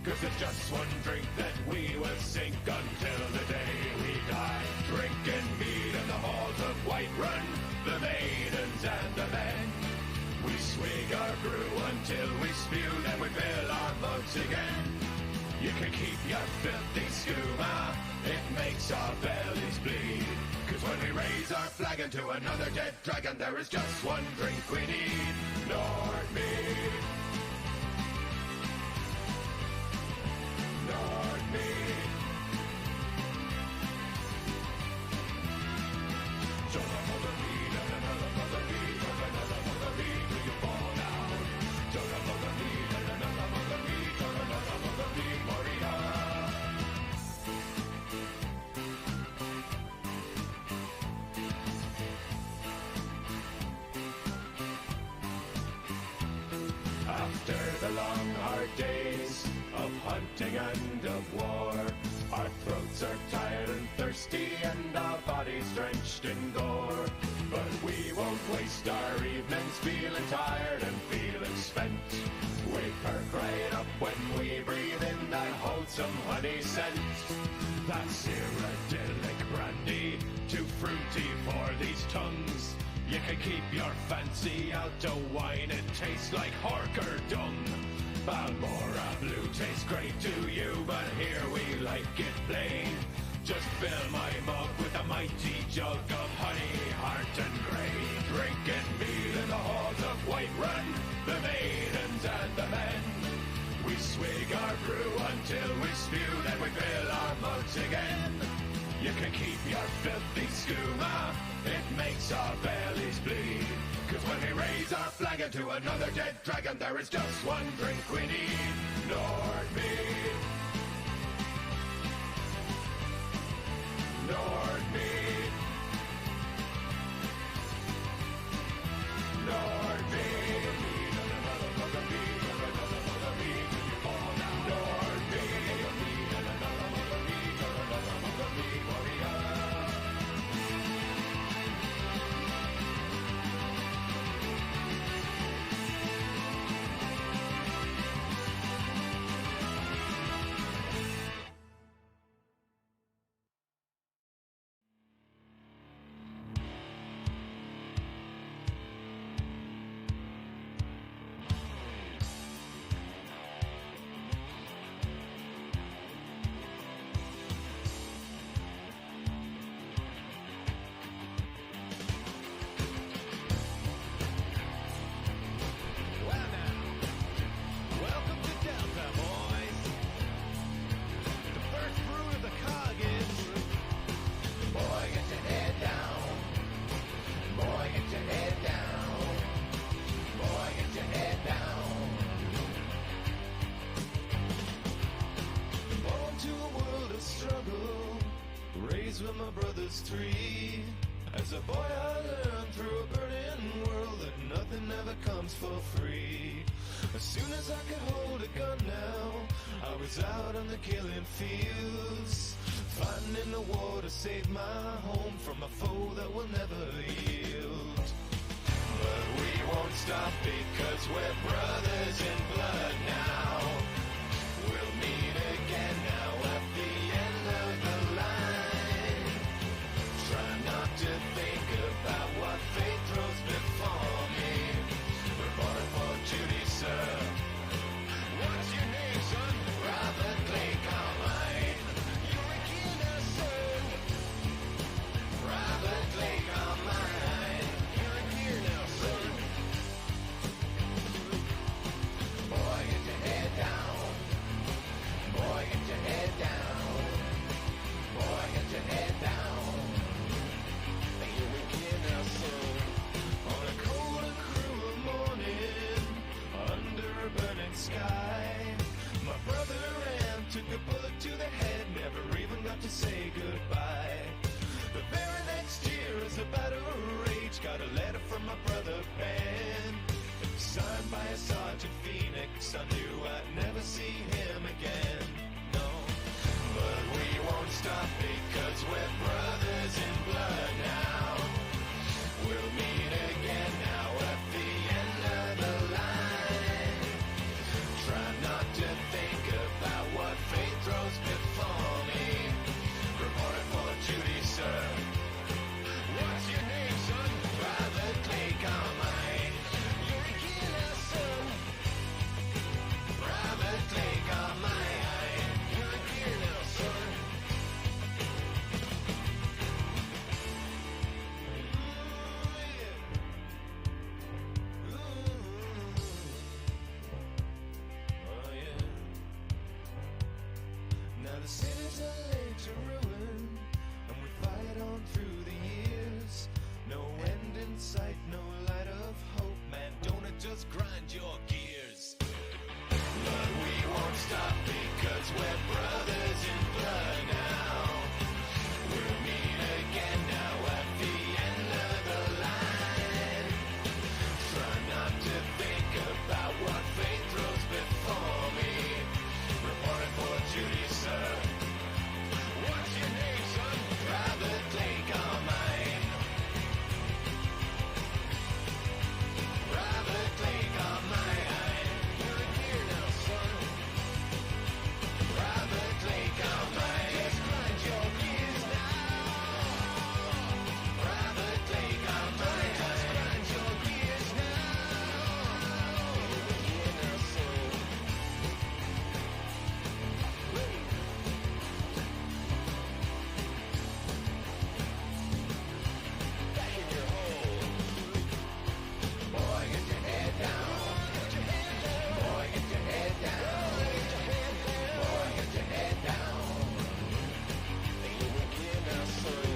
'Cause it's just one drink that we will sink until the day we die. Drinking mead in the halls of Whiterun, the maidens and the men. We swig our brew until we spew, then we fill our mugs again. You can keep your filthy skooma, it makes our bellies bleed. 'Cause when we raise our flag into another dead dragon, there is just one drink we need, Nordmead. Nordmead. So another mead and another mead, and another mead till you fall down. So another mead and another mead, and another mead, warrior. After the long hard days of hunting and of war, our throats are tired and thirsty and our bodies drenched in gore. But we won't waste our evenings feeling tired and feeling spent. We perk right up when we breathe in that wholesome honey scent. That's iridyllic brandy, too fruity for these tongues. You can keep your fancy out to wine, it tastes like Harker dung. Balmora Blue tastes great to you, but here we like it plain. Just fill my mug with a mighty jug of honey, heart and grey. Drinking mead in the halls of Whiterun, the maidens and the men. We swig our brew until we spew, then we fill our mugs again. You can keep your filthy skooma, it makes our bellies bleed. 'Cause when we raise our flag into another dead dragon, there is just one drink we need, Nordmead. Nordmead. Nordmead. Another mead, another mead, till you fall down. Nordmead. Another mead, another mead, warrior. Raised with my brothers three. As a boy I learned through a burning world that nothing ever comes for free. As soon as I could hold a gun now, I was out on the killing fields, fighting in the war to save my home from a foe that will never yield. But we won't stop because we're brothers in blood now. We'll meet again now at the end of the line. Try not to think about what fate throws before me. Reporting for duty, sir. What's your name, son? Robert Clay Carmine. You're a killer, son. Robert Clay Carmine. You're a killer now, son. Boy, get your head down. Boy, get your head down. Boy, get your head down. You're a killer now, son. On a cold and cruel morning, under a burning sky, my brother ran, took a bullet to the head, never even got to say goodbye. The very next year, as the battle raged, got a letter from my brother Ben, signed by a Sergeant Phoenix. I knew I'd never see him again, no. But we won't stop because we're brothers in blood now. We'll meet again now at the end of the line. Try not to think about while the sinners are laid to ruin, and we fight on through the years. No end in sight, no light of hope, man, don't it just grind your gears? But we won't stop because we're brothers in blood now. We'll meet again now at the end of the line. Try not to think about what fate throws before me. Reporting for duty, sir. What's your name, son? Private Clay Carmine. Private Clay Carmine. You're in here now, son. Private Clay Carmine. Just grind your gears now. Private Clay Carmine. Just grind your gears now. You're in here now, son. Back in your hole. Boy, get your head down. Boy, get your head down. Boy, get your head down. You in here now, son.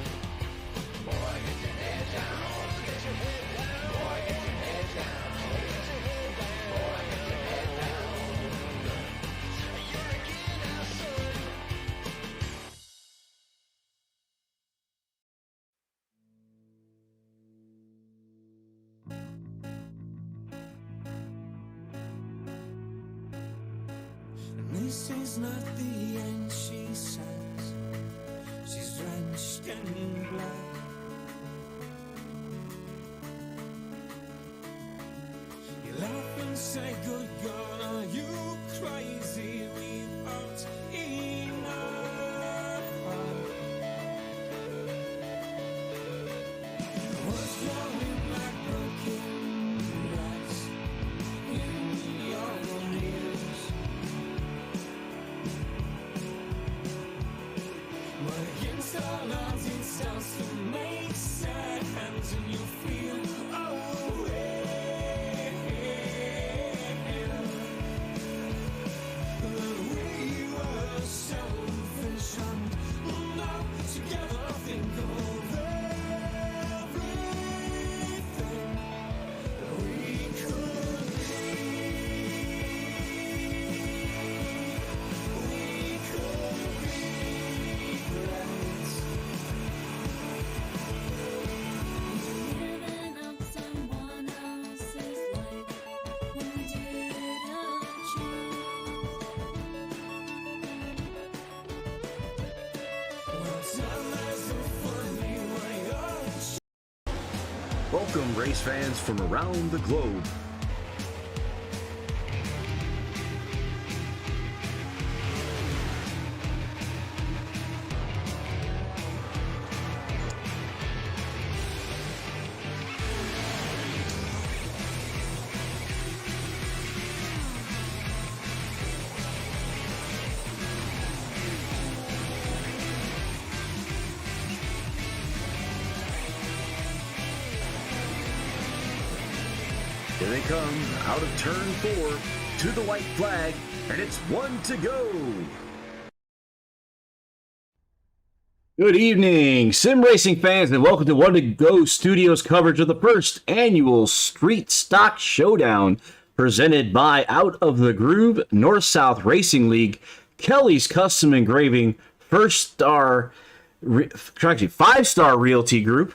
Boy, get your head down. Get your head down. Boy, get your head down. Get your head down. Boy, get your head down. You're in here now, son. This is not the end, she says. She's drenched in blood. You laugh and say, good God, are you crazy? We've had enough fun. What's going back, broken glass in your ears? But against all odds, it starts to make sense, and you feel that we were selfish and now together think of everything that we could be. We could be friends. Living out someone else's life when we didn't choose. Well, time has a funny way of Welcome, race fans from around the globe. Here they come, out of turn 4, to the white flag, and it's 1 to go. Good evening, sim racing fans, and welcome to 1 to Go Studios coverage of the first annual Street Stock Showdown, presented by Out of the Groove, North-South Racing League, Kelly's Custom Engraving, Five-Star Realty Group,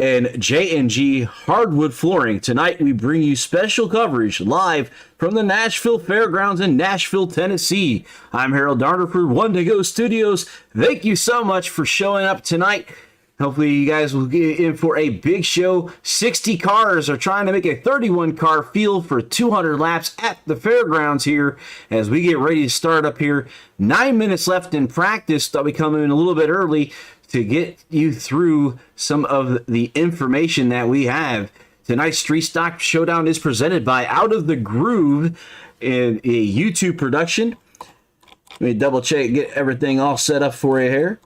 and J&G Hardwood Flooring. Tonight we bring you special coverage live from the Nashville Fairgrounds in Nashville, Tennessee. I'm Harold Darner for 1 to Go Studios. Thank you so much for showing up tonight. Hopefully you guys will get in for a big show. 60 cars are trying to make a 31 car field for 200 laps at the fairgrounds here as we get ready to start up here. 9 minutes left in practice. Thought we come in a little bit early to get you through some of the information that we have. Tonight's Street Stock Showdown is presented by Out of the Groove in a YouTube production. Let me double check, get everything all set up for you here.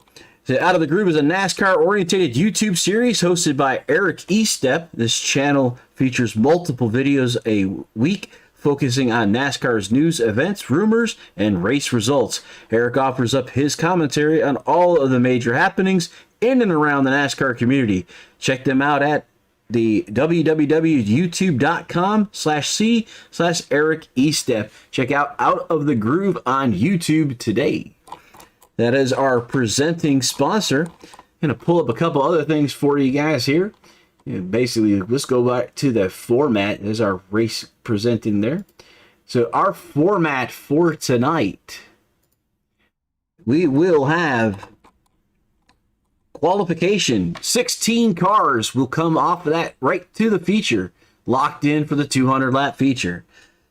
So Out of the Groove is a NASCAR-oriented YouTube series hosted by Eric Estep. This channel features multiple videos a week focusing on NASCAR's news, events, rumors, and race results. Eric offers up his commentary on all of the major happenings in and around the NASCAR community. Check them out at the www.youtube.com/c/Eric Estep. Check out of the Groove on YouTube today. That is our presenting sponsor. I'm going to pull up a couple other things for you guys here. Basically, let's go back to the format. There's our race presenting there. So our format for tonight, we will have qualification. 16 cars will come off of that right to the feature, locked in for the 200 lap feature.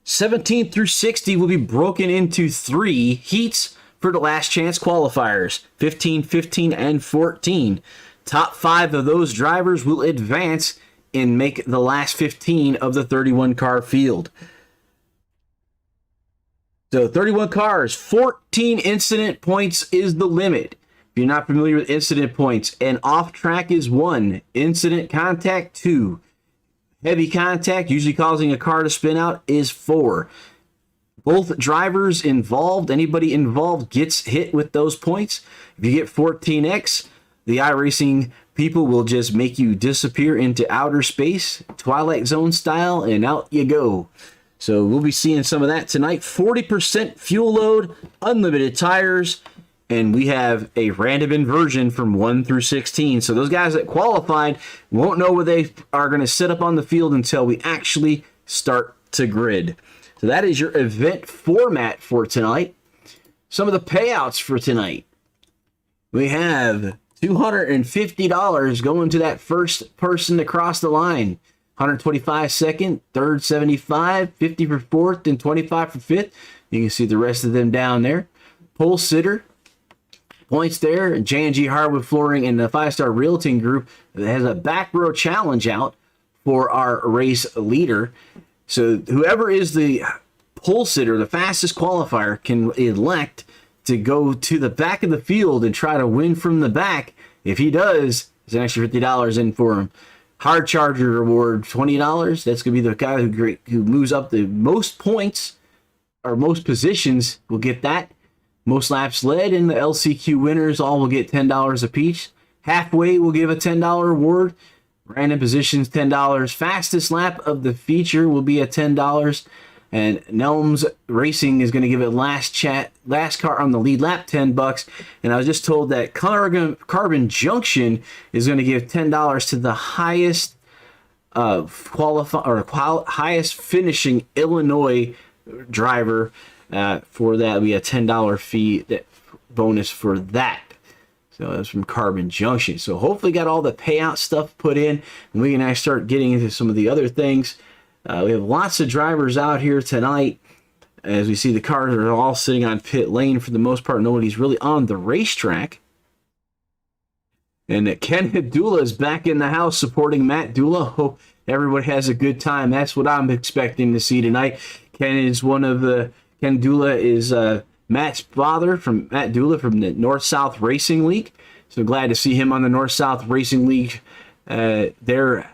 17 through 60 will be broken into 3 heats for the last chance qualifiers, 15, 15, and 14. Top 5 of those drivers will advance and make the last 15 of the 31 car field. So 31 cars, 14 incident points is the limit. If you're not familiar with incident points, and off track is 1, incident contact 2, heavy contact, usually causing a car to spin out, is 4. Both drivers involved, anybody involved gets hit with those points. If you get 14X, the iRacing people will just make you disappear into outer space, Twilight Zone style, and out you go. So we'll be seeing some of that tonight. 40% fuel load, unlimited tires, and we have a random inversion from 1 through 16. So those guys that qualified won't know where they are going to sit up on the field until we actually start to grid. So that is your event format for tonight. Some of the payouts for tonight. We have $250 going to that first person to cross the line. 125 second, third 75, 50 for fourth, and 25 for fifth. You can see the rest of them down there. Pole sitter, points there. J&G Hardwood Flooring and the 5-Star Realty Group has a back row challenge out for our race leader. So whoever is the pole sitter, the fastest qualifier, can elect to go to the back of the field and try to win from the back. If he does, there's an extra $50 in for him. Hard charger reward, $20. That's going to be the guy who moves up the most points or most positions will get that. Most laps led, and the LCQ winners all will get $10 apiece. Halfway will give a $10 reward. Random positions, $10. Fastest lap of the feature will be at $10. And Nelms Racing is going to give it last car on the lead lap, $10. And I was just told that Carbon Junction is going to give $10 to the highest highest finishing Illinois driver. For that, we have a $10 fee bonus for that. So that's from Carbon Junction. So hopefully got all the payout stuff put in, and we can actually start getting into some of the other things. We have lots of drivers out here tonight. As we see, the cars are all sitting on pit lane for the most part. Nobody's really on the racetrack. And Ken Dula is back in the house supporting Matt Dula. Hope everybody has a good time. That's what I'm expecting to see tonight. Ken Dula is Matt's father, from Matt Dula from the North-South Racing League. So glad to see him on the North-South Racing League, their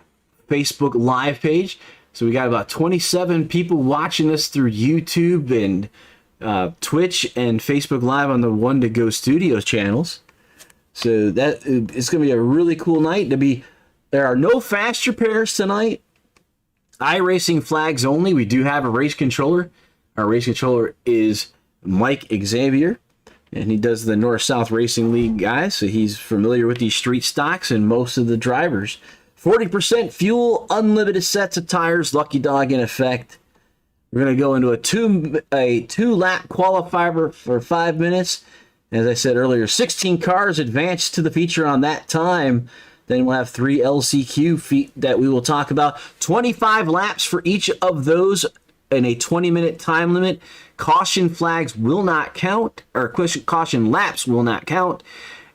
Facebook Live page. So we got about 27 people watching us through YouTube and Twitch and Facebook Live on the One to Go Studios channels. So that it's going to be a really cool night. There are no fast repairs tonight. iRacing flags only. We do have a race controller. Our race controller is Mike Xavier, and he does the North-South Racing League guys, so he's familiar with these street stocks and most of the drivers. 40% fuel, unlimited sets of tires, lucky dog in effect. We're going to go into a two-lap qualifier for 5 minutes. As I said earlier, 16 cars advance to the feature on that time. Then we'll have 3 LCQ feet that we will talk about. 25 laps for each of those and a 20-minute time limit. Caution flags will not count, or caution laps will not count,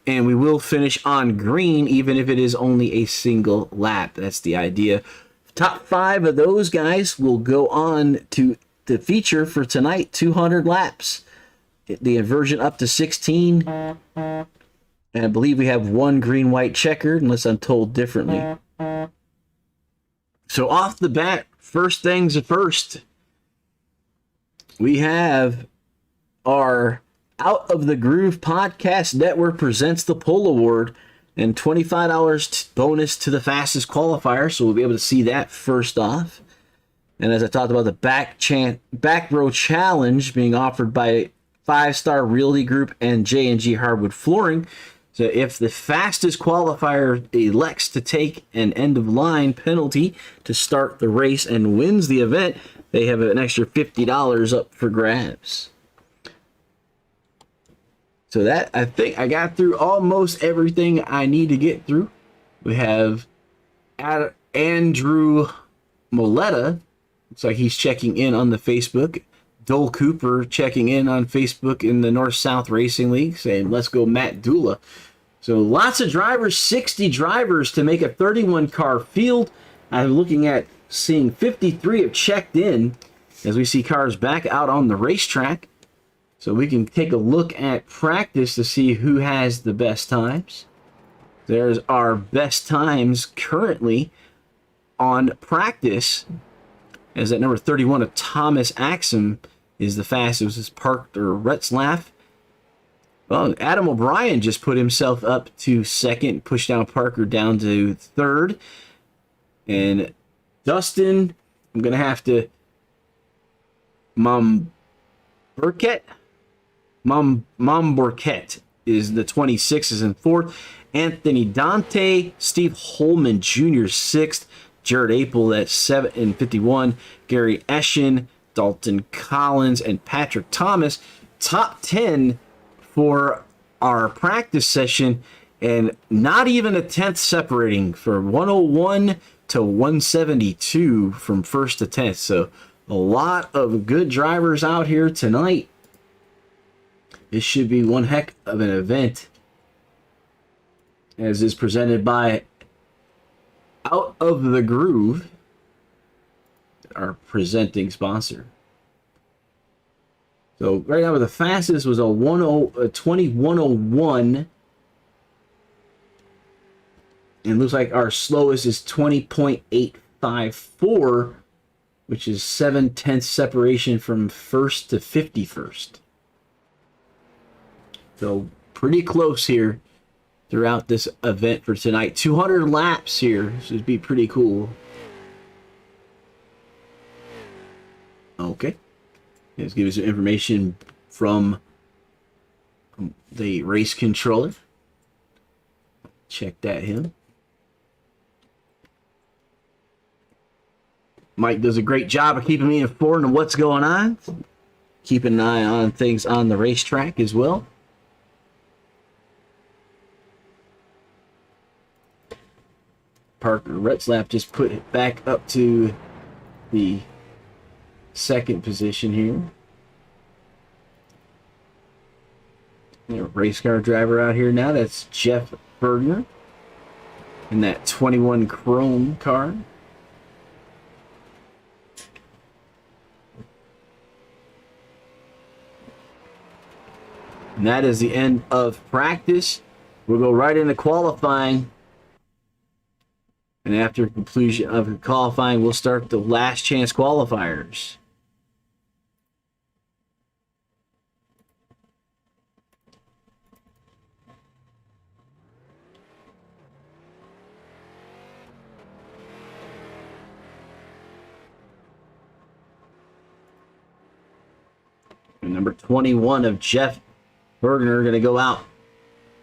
and we will finish on green even if it is only a single lap. That's the idea. Top 5 of those guys will go on to the feature for tonight, 200 laps. The inversion up to 16, and I believe we have 1 green-white checkered, unless I'm told differently. So off the bat, first things first, we have our Out of the Groove Podcast Network presents the Pull Award and $25 bonus to the fastest qualifier. So we'll be able to see that first off. And as I talked about, the back row challenge being offered by 5-Star Realty Group and J&G Hardwood Flooring. So if the fastest qualifier elects to take an end of line penalty to start the race and wins the event, they have an extra $50 up for grabs. So that, I think I got through almost everything I need to get through. We have Andrew Moletta. Looks like he's checking in on the Facebook. Dole Cooper checking in on Facebook in the North-South Racing League saying, let's go Matt Dula. So lots of drivers, 60 drivers to make a 31-car field. I'm looking at seeing 53 have checked in as we see cars back out on the racetrack. So we can take a look at practice to see who has the best times. There's our best times currently on practice. As at number 31 of Thomas Axum is the fastest. This is Parker Retzlaff. Well, Adam O'Brien just put himself up to second, pushed down Parker down to third. And Dustin, I'm going to have to... Momborquette is the 26th, is in fourth. Anthony Dante, Steve Holman Jr. sixth. Jared Apel at 7 and 51. Gary Eschen, Dalton Collins, and Patrick Thomas. Top 10 for our practice session, and not even a 10th separating for 101 to 172 from first to 10th. So a lot of good drivers out here tonight. This should be one heck of an event, as is presented by Out of the Groove, our presenting sponsor. So right now the fastest was a 2101, and looks like our slowest is 20.854, which is 7/10 separation from first to 51st. So pretty close here throughout this event for tonight. 200 laps here. This would be pretty cool. Okay. Let's give you some information from the race controller. Check that here. Mike does a great job of keeping me informed of what's going on. Keeping an eye on things on the racetrack as well. Parker Retzlaff just put it back up to the second position here. Race car driver out here now. That's Jeff Bergner in that 21 Chrome car. And that is the end of practice. We'll go right into qualifying. And after conclusion of qualifying, we'll start the last chance qualifiers. And number 21 of Jeff Bergner going to go out,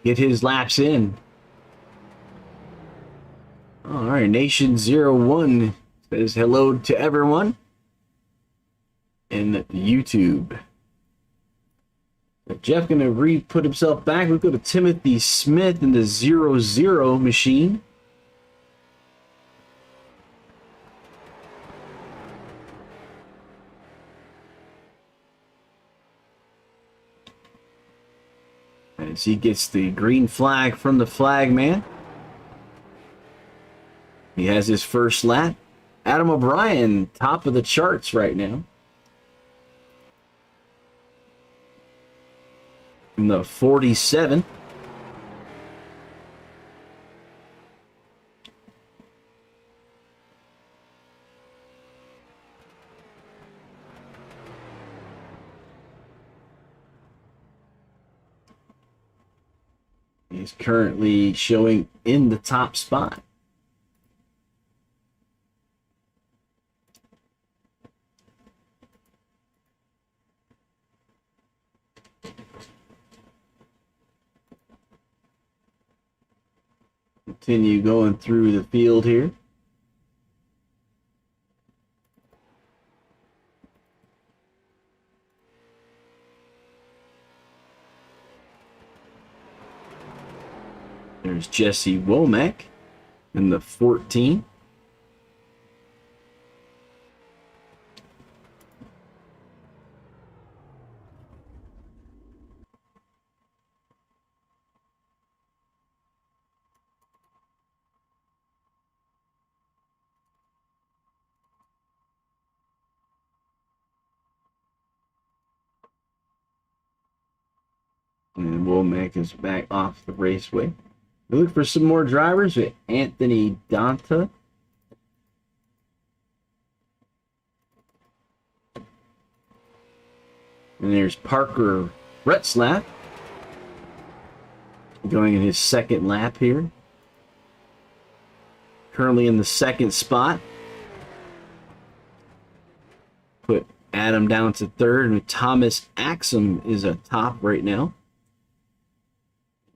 get his laps in. All right, Nation 01 says hello to everyone in YouTube. Jeff going to re-put himself back. We'll go to Timothy Smith in the 00 machine. As he gets the green flag from the flag man. He has his first lap. Adam O'Brien, top of the charts right now. In the 47. is currently showing in the top spot. Continue going through the field here. There's Jesse Womack in the 14. And Womack is back off the raceway. We look for some more drivers with Anthony Donta. And there's Parker Retzlaff going in his second lap here. Currently in the second spot. Put Adam down to third, and Thomas Axum is atop right now.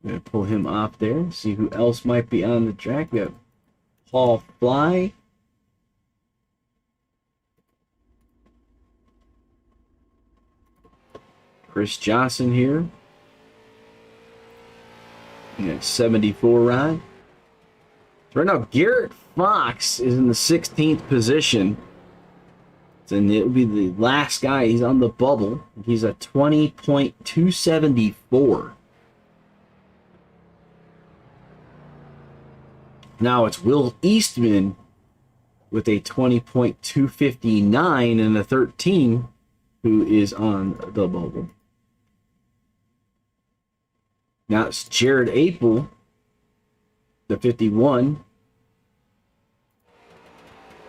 I'm going to pull him off there, see who else might be on the track. We have Paul Fly. Chris Johnson here. Yeah, 74 ride. So right now, Garrett Fox is in the 16th position. And it will be the last guy. He's on the bubble. He's a 20.274. Now it's Will Eastman with a 20.259 and a 13 who is on the bubble. Now it's Jared Apel, the 51.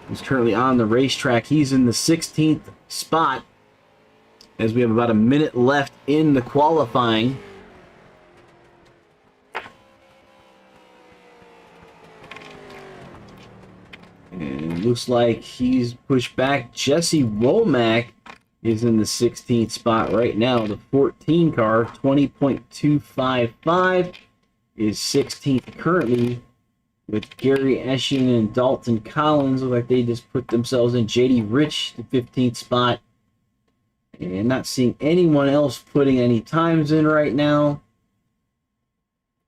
He's currently on the racetrack. He's in the 16th spot as we have about a minute left in the qualifying. And it looks like he's pushed back. Jesse Womack is in the 16th spot right now. The 14 car, 20.255, is 16th currently, with Gary Eschen and Dalton Collins. Look like they just put themselves in. JD Rich, the 15th spot. And not seeing anyone else putting any times in right now.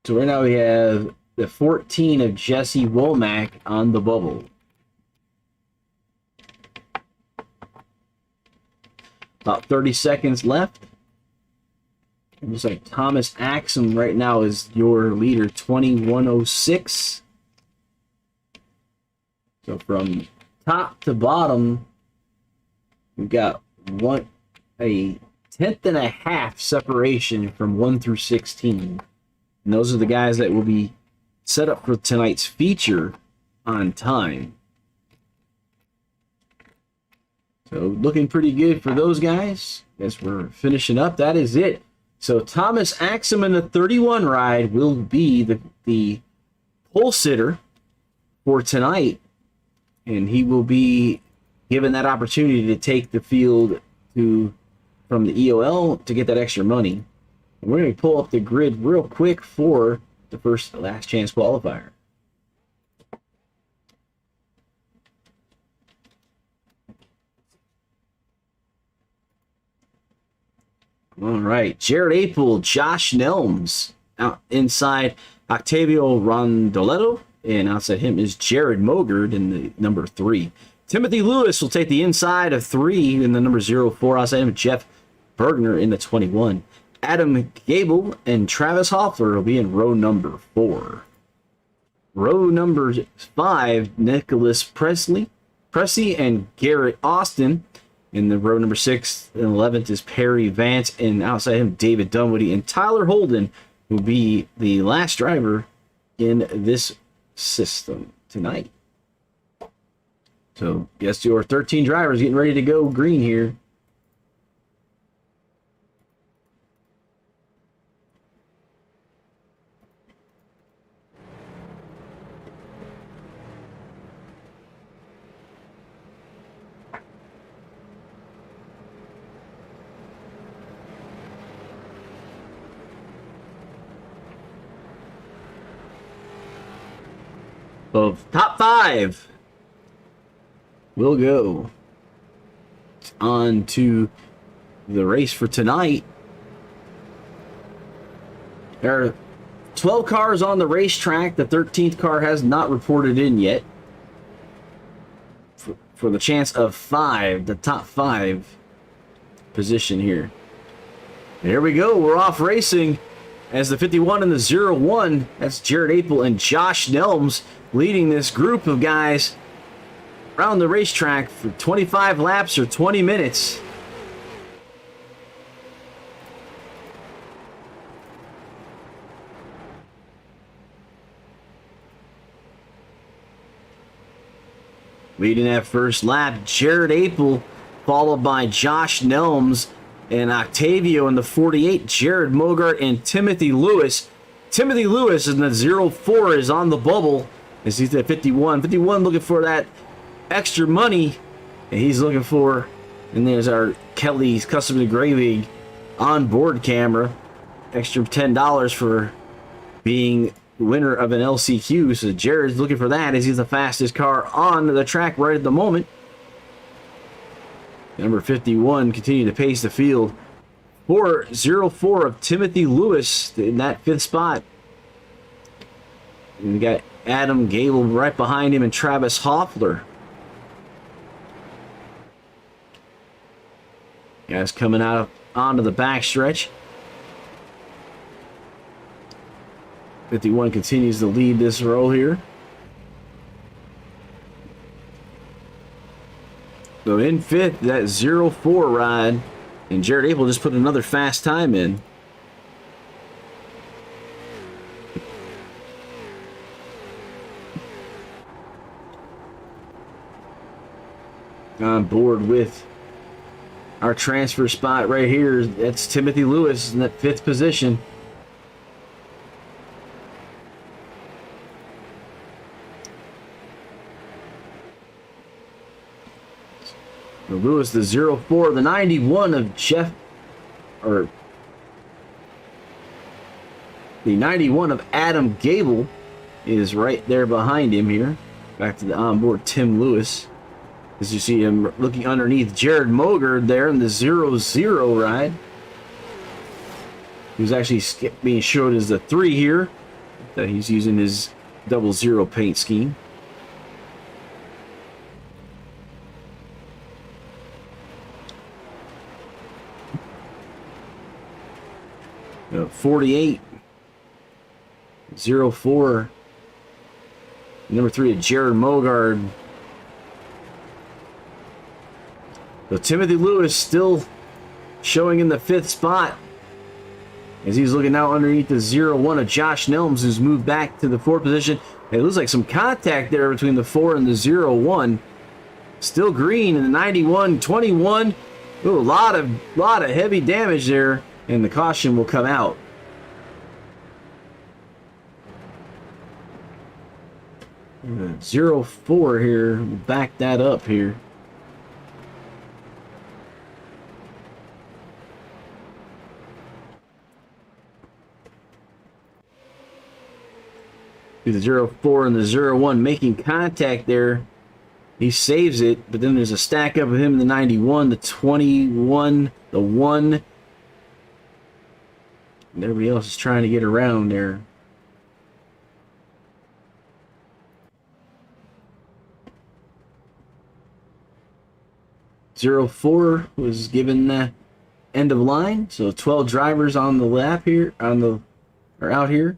So right now we have the 14 of Jesse Womack on the bubble. About 30 seconds left. It looks like Thomas Axum right now is your leader, 2106. So from top to bottom, we've got a tenth and a half separation from 1 through 16. And those are the guys that will be set up for tonight's feature on time. So looking pretty good for those guys. As we're finishing up, that is it. So Thomas Axum in the 31 ride will be the pole sitter for tonight. And he will be given that opportunity to take the field from the EOL to get that extra money. And we're going to pull up the grid real quick for the first last chance qualifier. All right, Jared Apel, Josh Nelms out inside Octavio Rondoletto, and outside him is Jared Mogard in the number 3. Timothy Lewis will take the inside of 3 in the number 04. Outside him, Jeff Bergner in the 21. Adam Gable and Travis Hoffler will be in row number 4. Row number 5, Nicholas Presley and Garrett Austin. In the row number 6 and 11th is Perry Vance, and outside him, David Dunwoody. And Tyler Holden will be the last driver in this system tonight. So, yes, your 13 drivers getting ready to go green here. of top 5 will go on to the race for tonight. There are 12 cars on the racetrack. The 13th car has not reported in yet. For the chance of 5, the top 5 position here. Here we go. We're off racing as the 51 and the 01. That's Jared Apel and Josh Nelms leading this group of guys around the racetrack for 25 laps or 20 minutes. Leading that first lap, Jared Apel, followed by Josh Nelms and Octavio in the 48, Jared Mogart and Timothy Lewis. Timothy Lewis in the 04 is on the bubble as he's at 51. 51 looking for that extra money, and he's looking for, and there's our Kelly's Custom Engraving on-board camera. Extra $10 for being winner of an LCQ. So Jared's looking for that as he's the fastest car on the track right at the moment. Number 51 continue to pace the field. 404 of Timothy Lewis in that 5th spot. And we got Adam Gable right behind him and Travis Hoffler. Guys coming out onto the backstretch. 51 continues to lead this row here. So in 5th, that 04 ride, and Jared Apel just put another fast time in. On board with our transfer spot right here, that's Timothy Lewis in that 5th position. Lewis, the 04, the 91 of Jeff, or the 91 of Adam Gable is right there behind him here. Back to the onboard Tim Lewis. As you see him looking underneath Jared Mogard there in the 00 ride. He was actually being showed as the 3 here. That he's using his 00 paint scheme. 48, 04, number 3 of Jared Mogard. So Timothy Lewis still showing in the 5th spot as he's looking out underneath the 01 of Josh Nelms, who's moved back to the 4th position. It looks like some contact there between the 4 and the 01. Still green in the 91, 21. Ooh, a lot of heavy damage there, and the caution will come out. And 04 here, back that up here. The 04 and the 01 making contact there. He saves it, but then there's a stack up of him in the 91, the 21, the 1. And everybody else is trying to get around there. .04 was given the end of line, so 12 drivers on the lap here, out here.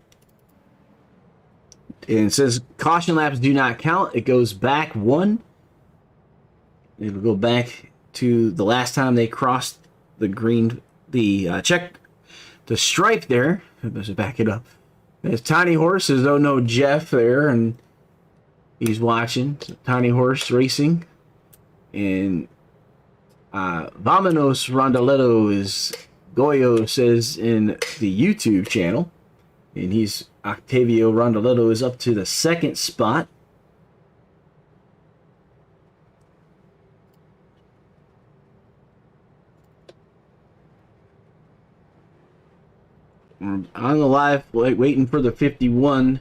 And it says caution laps do not count. It goes back 1. It'll go back to the last time they crossed the green, the stripe there. Let's back it up. There's Tiny Horses. Oh no, Jeff there, and he's watching Tiny Horse Racing. And Vamanos Rondoletto is Goyo says in the YouTube channel, and he's Octavio Rondoletto is up to the 2nd spot. On the live, waiting for the 51.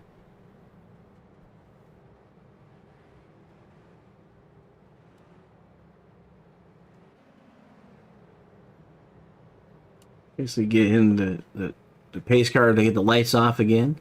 Basically get him the pace car to get the lights off again.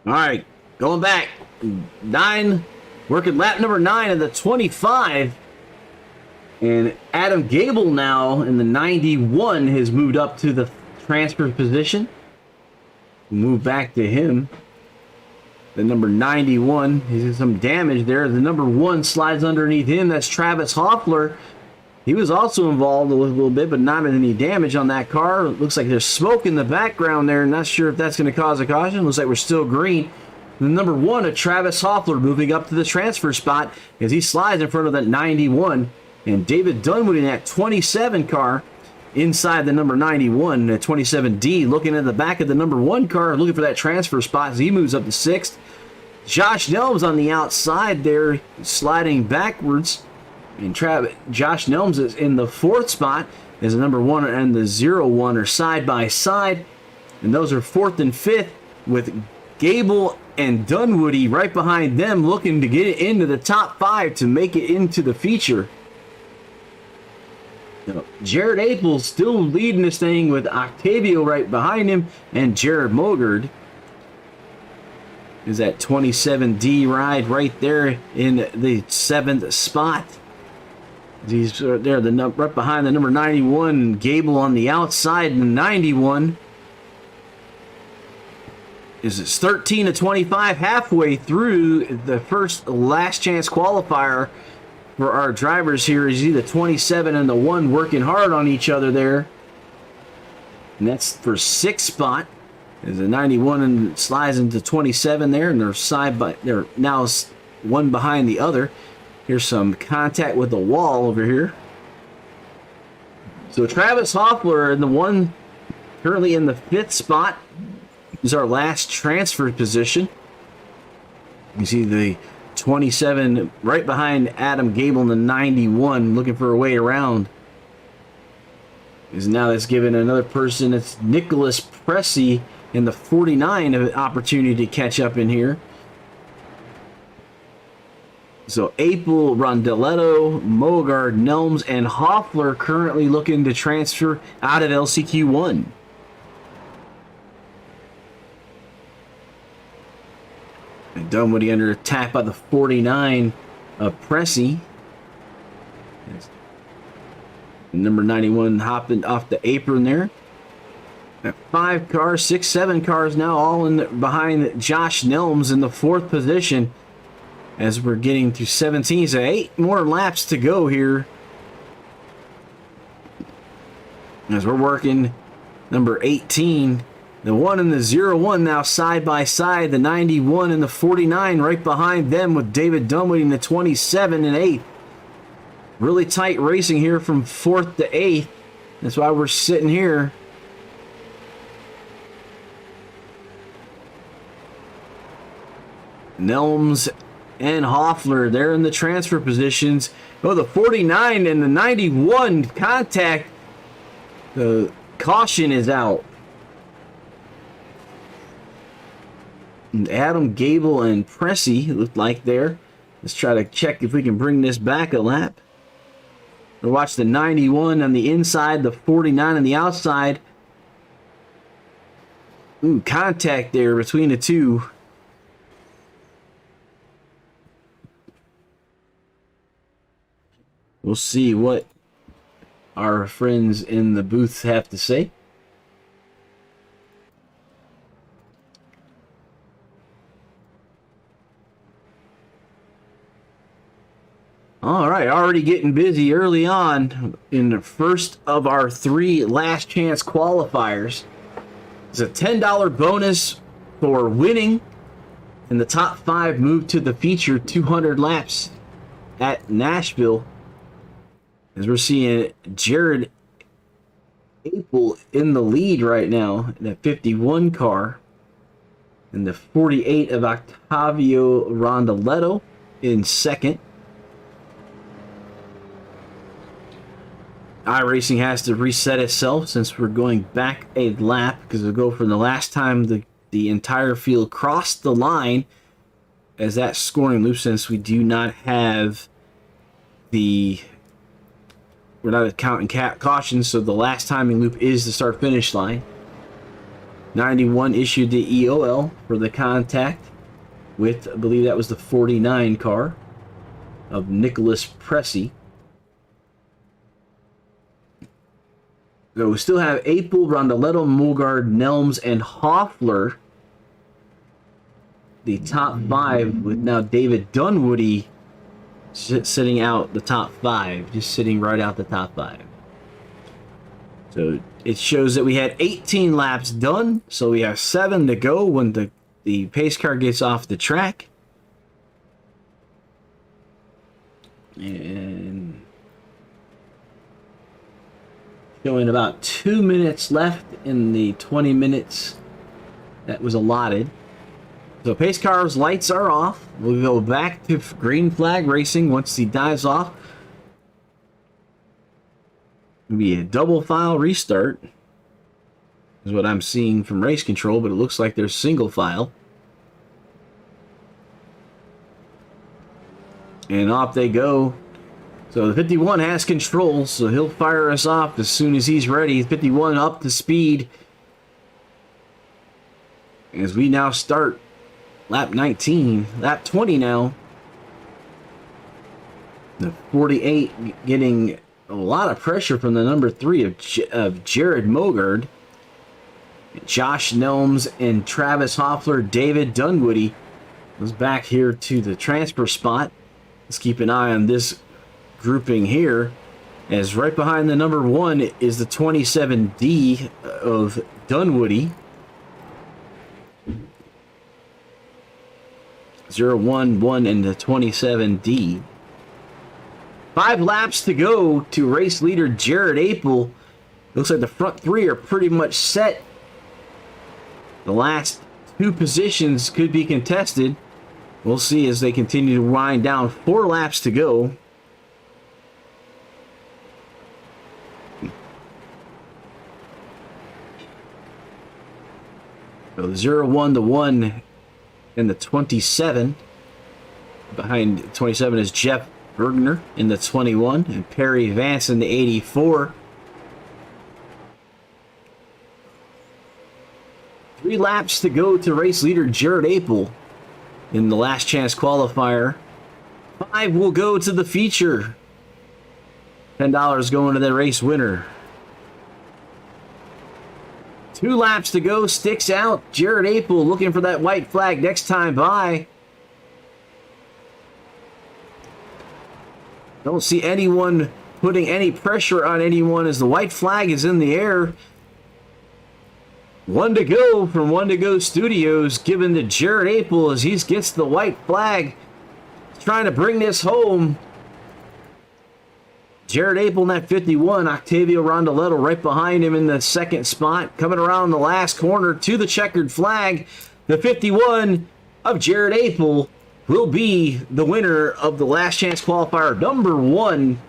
All right, going back. 9, working lap number 9 of the 25. And Adam Gable now in the 91 has moved up to the transfer position. Move back to him. The number 91, he's in some damage there. The number 1 slides underneath him. That's Travis Hoffler. He was also involved a little bit, but not any damage on that car. Looks like there's smoke in the background there. Not sure if that's going to cause a caution. Looks like we're still green. The number 1 of Travis Hoffler moving up to the transfer spot as he slides in front of that 91. And David Dunwoody in that 27 car inside the number 91, the 27D, looking at the back of the number 1 car, looking for that transfer spot as he moves up to 6th. Josh Nelms on the outside there, sliding backwards. And Josh Nelms is in the 4th spot as the number 1 and the 01 are side by side. And those are 4th and 5th with Gable and Dunwoody right behind them looking to get it into the top 5 to make it into the feature. Jared Apel still leading this thing with Octavio right behind him and Jared Mogard. Is that 27D ride right there in the 7th spot. These are there, right behind the number 91, Gable on the outside, and the 91 is 13 to 25, halfway through the first last chance qualifier for our drivers here. You see the 27 and the 1 working hard on each other there, and that's for 6th spot. As the 91 and slides into 27 there, and they're now one behind the other. Here's some contact with the wall over here. So Travis Hoffler and the 1 currently in the 5th spot is our last transfer position. You see the 27 right behind Adam Gable in the 91 looking for a way around. Is now that's given another person, it's Nicholas Pressey in the 49 an opportunity to catch up in here. So Apel, Rondeletto, Mogard, Nelms, and Hoffler currently looking to transfer out of LCQ1. And Dunwoody under attack by the 49 of Pressey. Number 91 hopping off the apron there. 5 cars, 6, 7 cars now all in behind Josh Nelms in the 4th position. As we're getting to 17, so 8 more laps to go here. As we're working number 18, the 1 and the 01 now side by side, the 91 and the 49 right behind them with David Dunwoody in the 27 and 8. Really tight racing here from 4th to 8th. That's why we're sitting here. Nelms and Hoffler, they're in the transfer positions. Oh, the 49 and the 91 contact. The caution is out. And Adam Gable and Pressey looked like there. Let's try to check if we can bring this back a lap. We'll watch the 91 on the inside, the 49 on the outside. Ooh, contact there between the two. We'll see what our friends in the booth have to say. All right, already getting busy early on in the first of our 3 last chance qualifiers. It's a $10 bonus for winning, and the top 5 move to the feature 200 laps at Nashville. As we're seeing Jared Apel in the lead right now in a 51 car, and the 48 of Octavio Rondoletto in second. iRacing has to reset itself since we're going back a lap, because we'll go from the last time the entire field crossed the line as that scoring loop, since we do not have we're not counting cautions, so the last timing loop is the start finish line. 91 issued the EOL for the contact with, I believe that was the 49 car of Nicholas Pressey. So we still have Apel, Rondoletto, Mulgard, Nelms, and Hoffler. The top 5, with now David Dunwoody sitting out the top 5, just sitting right out the top 5. So it shows that we had 18 laps done, so we have 7 to go when the pace car gets off the track. And showing about 2 minutes left in the 20 minutes that was allotted. So pace car's lights are off. We'll go back to green flag racing once he dives off. It'll be a double file restart, is what I'm seeing from race control, but it looks like there's single file. And off they go. So the 51 has control, so he'll fire us off as soon as he's ready. 51 up to speed as we now start lap 19, lap 20 now. The 48 getting a lot of pressure from the number 3 of Jared Mogard. Josh Nelms and Travis Hoffler. David Dunwoody was back here to the transfer spot. Let's keep an eye on this grouping here, as right behind the number 1 is the 27D of Dunwoody. 0-1-1 and the 27D. 5 laps to go to race leader Jared Apel. Looks like the front 3 are pretty much set. The last 2 positions could be contested. We'll see as they continue to wind down. 4 laps to go. So 0-1-1 in the 27. Behind 27 is Jeff Bergner in the 21, and Perry Vance in the 84. 3 laps to go to race leader Jared Apel in the last chance qualifier. 5 will go to the feature. $10 going to the race winner. 2 laps to go, sticks out. Jared Apel looking for that white flag next time by. Don't see anyone putting any pressure on anyone as the white flag is in the air. 1 to go from 1 to Go Studios, given to Jared Apel as he gets the white flag. He's trying to bring this home. Jared Apel in that 51, Octavio Rondoletto right behind him in the second spot. Coming around the last corner to the checkered flag. The 51 of Jared Apel will be the winner of the last chance qualifier number 1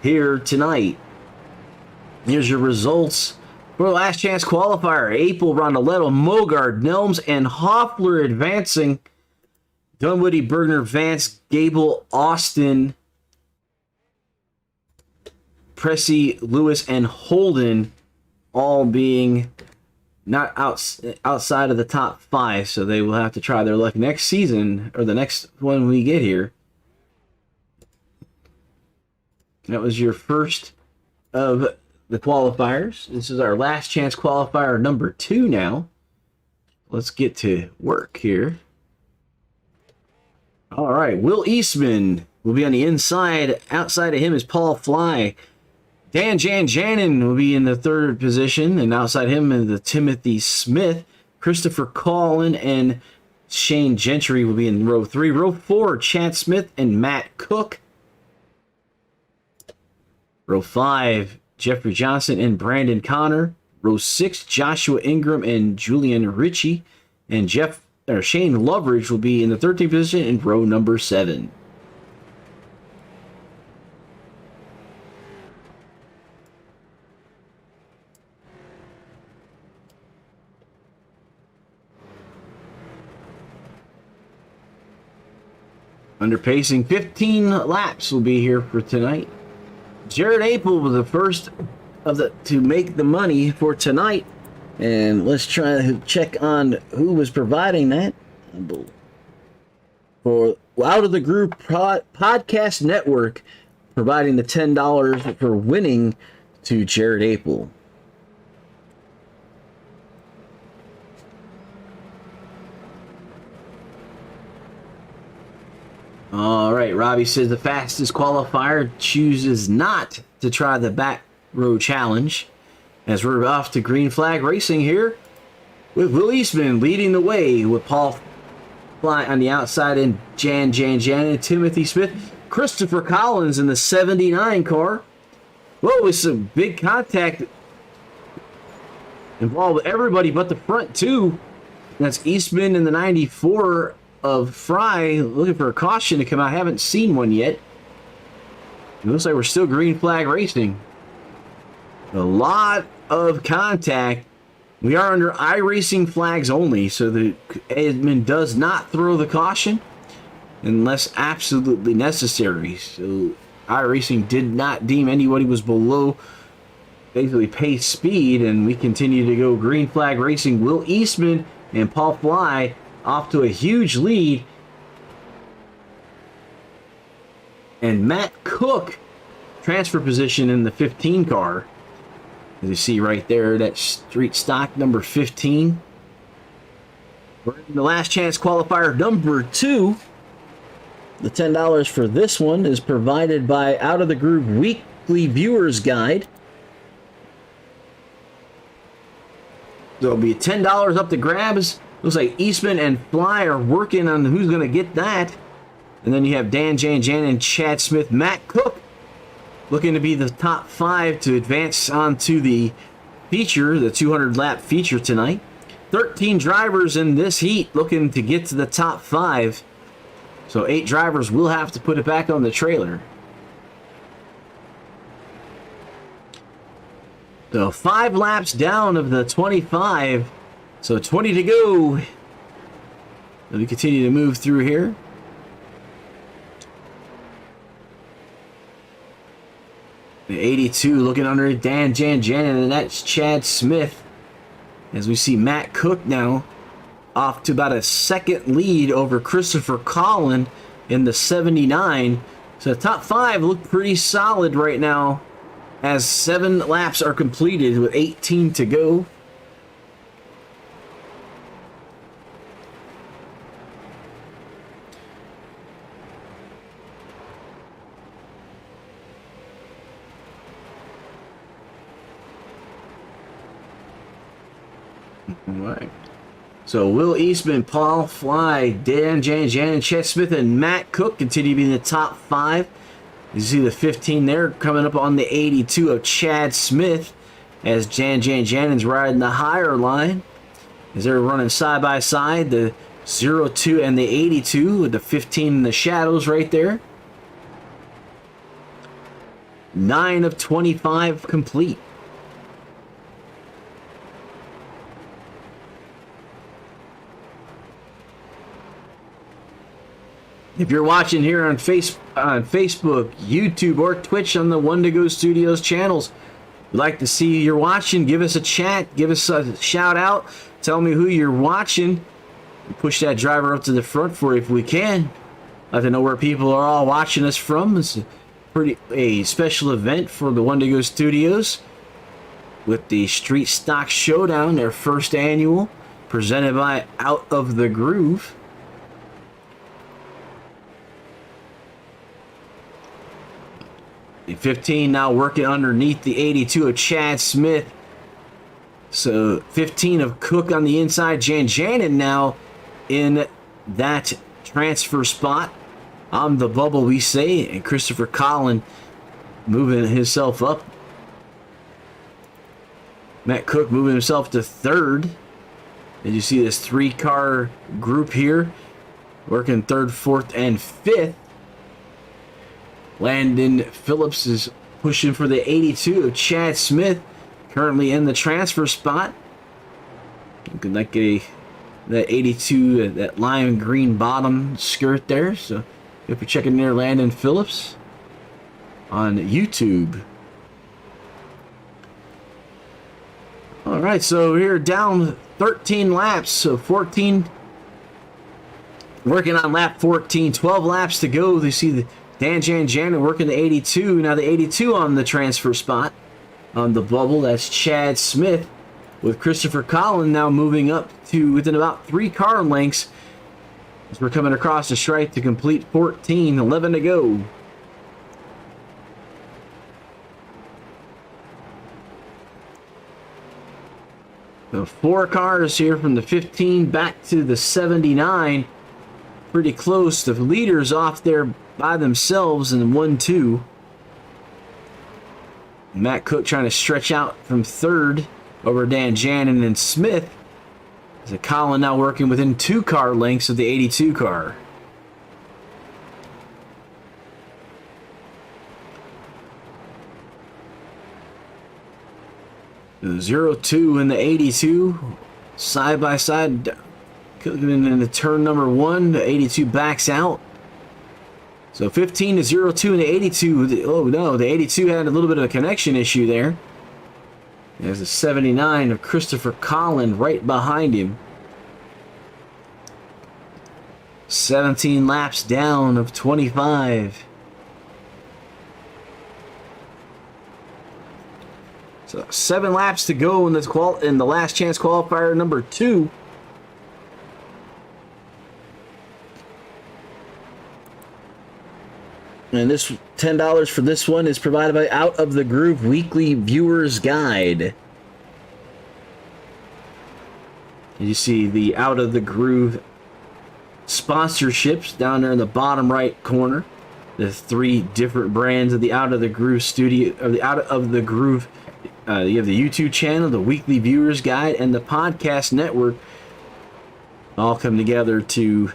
here tonight. Here's your results for the last chance qualifier. Apel, Rondoletto, Mogard, Nelms, and Hoffler advancing. Dunwoody, Bergner, Vance, Gable, Austin, Pressey, Lewis, and Holden all being not outside of the top 5, so they will have to try their luck next season, or the next one we get here. That was your first of the qualifiers. This is our last chance qualifier number 2 now. Let's get to work here. All right, Will Eastman will be on the inside. Outside of him is Paul Fly. Dan Janjanin will be in the third position, and outside him is the Timothy Smith. Christopher Collin and Shane Gentry will be in row 3. Row 4, Chad Smith and Matt Cook. Row 5, Jeffrey Johnson and Brandon Connor. Row 6, Joshua Ingram and Julian Ritchie. And Shane Loveridge will be in the 13th position in row number 7. Under pacing, 15 laps will be here for tonight. Jared Apel was the first to make the money for tonight. And let's try to check on who was providing that. For Out of the Group Podcast Network, providing the $10 for winning to Jared Apel. All right, Robbie says the fastest qualifier chooses not to try the back row challenge. As we're off to green flag racing here, with Will Eastman leading the way with Paul Fly on the outside and Jan and Timothy Smith. Christopher Collins in the 79 car. Whoa, with some big contact involved with everybody but the front two. That's Eastman in the 94 of Fry looking for a caution to come out. I haven't seen one yet. It looks like we're still green flag racing. A lot of contact. We are under iRacing flags only, so the admin does not throw the caution unless absolutely necessary. So iRacing did not deem anybody was below basically pace speed, and we continue to go green flag racing. Will Eastman and Paul Fly off to a huge lead. And Matt Cook transfer position in the 15 car. As you see right there, that street stock number 15. We're in the last chance qualifier number 2. The $10 for this one is provided by Out of the Group Weekly Viewers Guide. There'll be $10 up to grabs. Looks like Eastman and Fly are working on who's going to get that. And then you have Dan Jan and Chad Smith. Matt Cook looking to be the top 5 to advance on to the feature, the 200-lap feature tonight. 13 drivers in this heat looking to get to the top 5. So 8 drivers will have to put it back on the trailer. So 5 laps down of the 25. So 20 to go. Let me continue to move through here. The 82 looking under Dan Jan, and that's Chad Smith. As we see Matt Cook now off to about a second lead over Christopher Collin in the 79. So the top 5 look pretty solid right now as 7 laps are completed with 18 to go. Right. So Will Eastman, Paul Fly, Dan Jan, Chet Smith, and Matt Cook continue to be in the top 5. You see the 15 there coming up on the 82 of Chad Smith as Jan Jannon's riding the higher line. As they're running side by side, the 02 and the 82 with the 15 in the shadows right there. 9 of 25 complete. If you're watching here on Facebook, YouTube, or Twitch on the One to Go Studios channels, we'd like to see you're watching. Give us a chat. Give us a shout out. Tell me who you're watching. Push that driver up to the front for you if we can. I'd like to know where people are all watching us from. It's a special event for the One to Go Studios with the Street Stock Showdown, their first annual, presented by Out of the Groove. The 15 now working underneath the 82 of Chad Smith. So 15 of Cook on the inside. Jan Janin now in that transfer spot on the bubble, we say. And Christopher Collin moving himself up. Matt Cook moving himself to third. As you see this 3-car group here, working third, fourth, and fifth. Landon Phillips is pushing for the 82 of Chad Smith, currently in the transfer spot. Looking like that 82, that lime green bottom skirt there. So if you're checking there, Landon Phillips on YouTube. All right, so we're down 13 laps, so 14, working on lap 14, 12 laps to go. They see the Dan Janin working the 82. Now the 82 on the transfer spot on the bubble, that's Chad Smith, with Christopher Collin now moving up to within about 3 car lengths as we're coming across the stripe to complete 14, 11 to go. The 4 cars here from the 15 back to the 79. Pretty close. The leaders off there by themselves in 1-2. Matt Cook trying to stretch out from third over Dan Janin and Smith. As Collin now working within 2 car lengths of the 82 car. The 0-2 in the 82, side by side, in the turn number 1, the 82 backs out. So 15 to 0-2 in the 82. Oh no, the 82 had a little bit of a connection issue there. There's a 79 of Christopher Collin right behind him. 17 laps down of 25. So 7 laps to go in the last chance qualifier number 2. And this $10 for this one is provided by Out of the Groove Weekly Viewer's Guide. You see the Out of the Groove sponsorships down there in the bottom right corner. The 3 different brands of the Out of the Groove studio, or the Out of the Groove. You have the YouTube channel, the Weekly Viewer's Guide, and the podcast network all come together to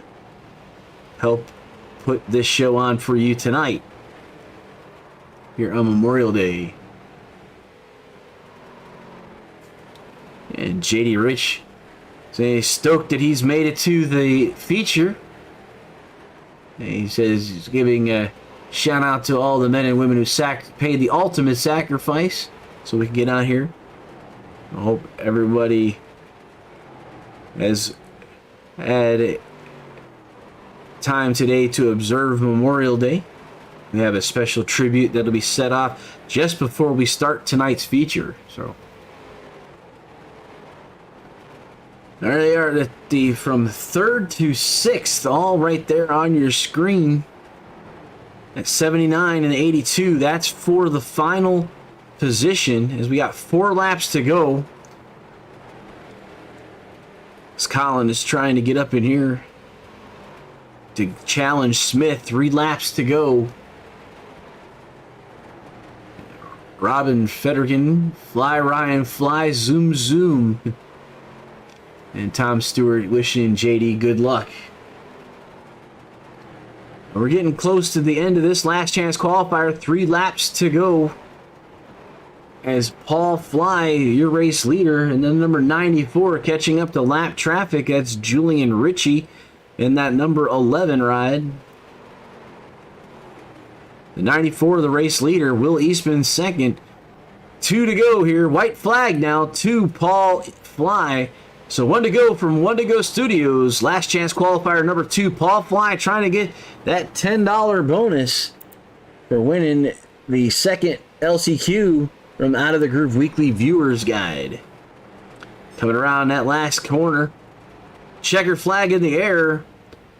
help put this show on for you tonight here on Memorial Day. And JD Rich saying he's stoked that he's made it to the feature. And he says he's giving a shout out to all the men and women who paid the ultimate sacrifice so we can get out here. I hope everybody has had time today to observe Memorial Day. We have a special tribute that'll be set off just before we start tonight's feature. So there they are, from 3rd to 6th, all right there on your screen. At 79 and 82, that's for the final position as we got 4 laps to go. As Collin is trying to get up in here to challenge Smith. 3 laps to go. Robin Federgen, fly Ryan, fly, zoom zoom. And Tom Stewart wishing JD good luck. We're getting close to the end of this last chance qualifier. 3 laps to go. As Paul Fly, your race leader, and then number 94 catching up to lap traffic. That's Julian Ritchie in that number 11 ride. The 94, the race leader, Will Eastman second. 2 to go here. White flag now to Paul Fly. So 1 to go from 1 to Go Studios. Last chance qualifier number 2. Paul Fly trying to get that $10 bonus for winning the second LCQ from Out of the Groove Weekly Viewer's Guide. Coming around that last corner. Checker flag in the air.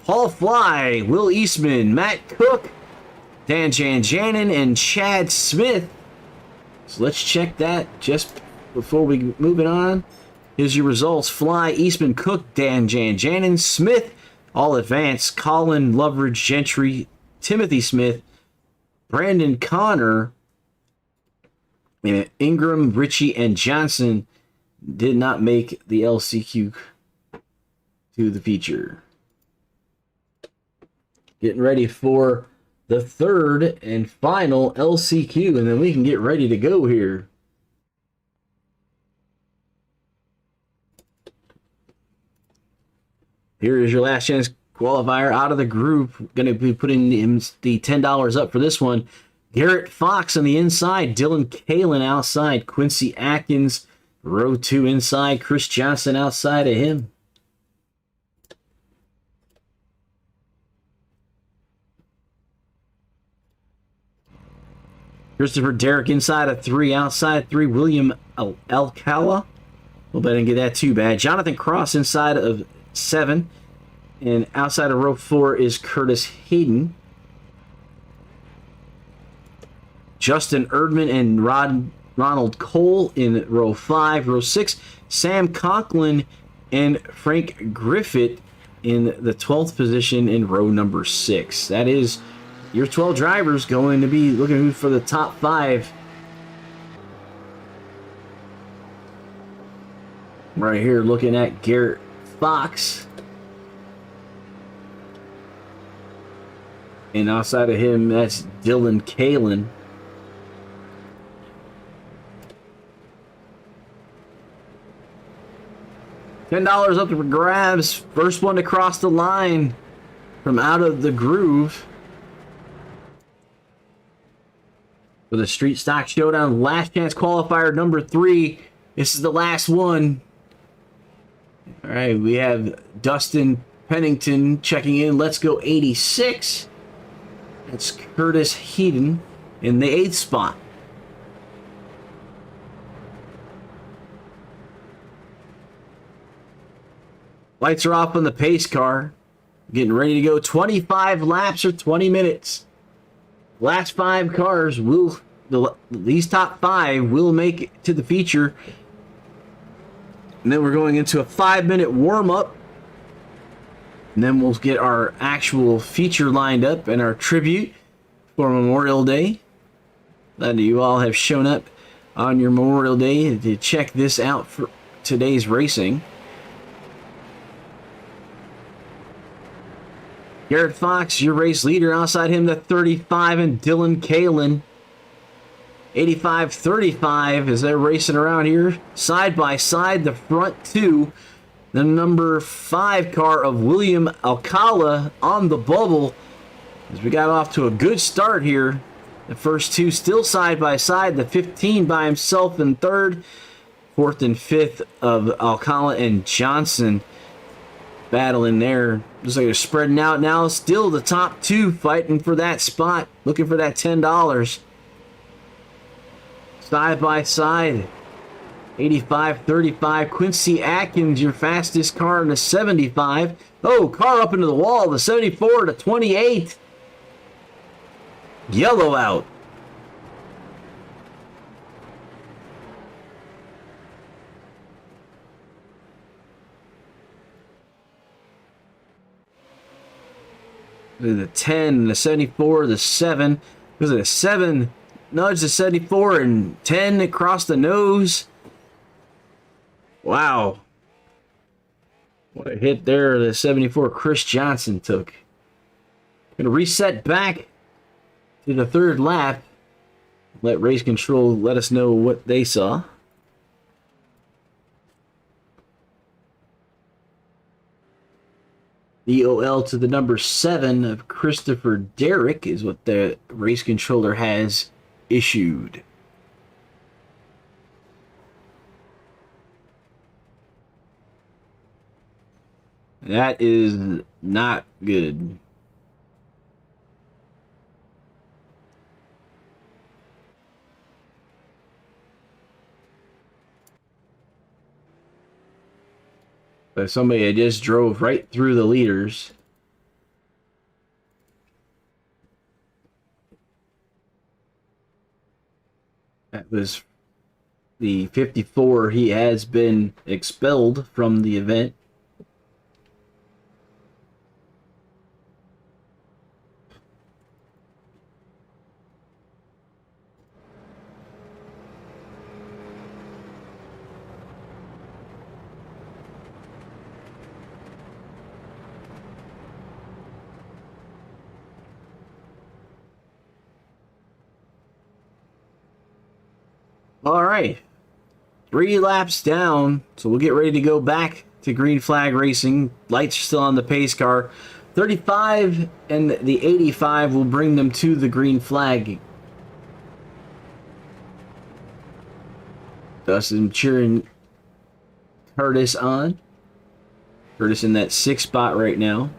Paul Fly, Will Eastman, Matt Cook, Dan Janjanin and Chad Smith. So let's check that just before we move it on. Here's your results. Fly, Eastman, Cook, Dan Janjanin, Smith, all advanced. Colin, Loveridge, Gentry, Timothy Smith, Brandon Connor, Ingram, Ritchie, and Johnson did not make the LCQ to the feature. Getting ready for the third and final LCQ, and then we can get ready to go here. Here is your last chance qualifier out of the group. Going to be putting the $10 up for this one. Garrett Fox on the inside. Dylan Kalen outside. Quincy Atkins, row 2 inside. Chris Johnson outside of him. Christopher Derrick inside of 3, outside 3. William Alcala. Hope I didn't get that too bad. Jonathan Cross inside of 7. And outside of row 4 is Curtis Hayden. Justin Erdman and Ronald Cole in row 5. Row 6, Sam Conklin and Frank Griffith in the 12th position in row number 6. That is your 12 drivers going to be looking for the top 5. Right here looking at Garrett Fox. And outside of him, that's Dylan Kalen. $10 up for grabs. First one to cross the line from out of the groove. For the Street Stock Showdown last chance qualifier number 3. This is the last one. All right, we have Dustin Pennington checking in. Let's go 86. That's Curtis Heaton in the 8th spot. Lights are off on the pace car. Getting ready to go 25 laps or 20 minutes. Last 5 cars will, these top 5 will make it to the feature. And then we're going into a 5-minute warm-up. And then we'll get our actual feature lined up and our tribute for Memorial Day. Glad that you all have shown up on your Memorial Day to check this out for today's racing. Garrett Fox, your race leader. Outside him, the 35, and Dylan Kalen. 85-35 as they're racing around here. Side by side, the front 2. The number 5 car of William Alcala on the bubble. As we got off to a good start here. The first 2 still side by side. The 15 by himself in 3rd. 4th and 5th of Alcala and Johnson battling there. Looks like they're spreading out now. Still the top 2 fighting for that spot. Looking for that $10. Side by side. 85-35. Quincy Atkins, your fastest car in the 75. Oh, car up into the wall. The 74 to 28. Yellow out. The 10, the 74, the 7. Was it a 7? Nudge the 74 and 10 across the nose. Wow. What a hit there the 74 Chris Johnson took. Going to reset back to the 3rd lap. Let race control let us know what they saw. DOL to the number 7 of Christopher Derrick is what the race controller has issued. That is not good. But somebody had just drove right through the leaders. That was the 54. He has been expelled from the event. All right. 3 laps down, so we'll get ready to go back to green flag racing. Lights are still on the pace car. 35 and the 85 will bring them to the green flag. Dustin cheering Curtis on. Curtis in that 6th spot right now.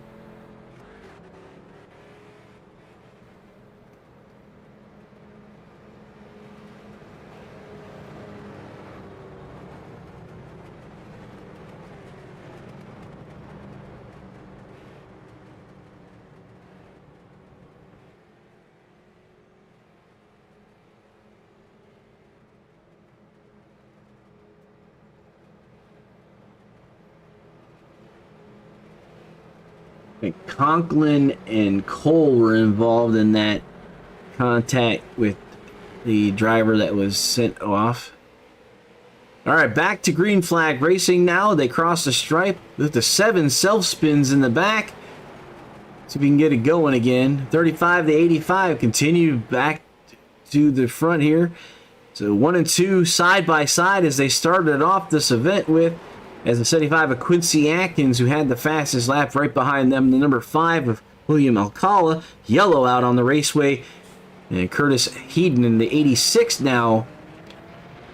Conklin and Cole were involved in that contact with the driver that was sent off. All right, back to green flag racing now. They cross the stripe with the 7 self spins in the back. See if we can get it going again. 35 to 85 continue back to the front here. So 1 and 2 side by side as they started off this event with. As the 75 of Quincy Atkins, who had the fastest lap, right behind them, the number 5 of William Alcala, yellow out on the raceway, and Curtis Heaton in the 86 now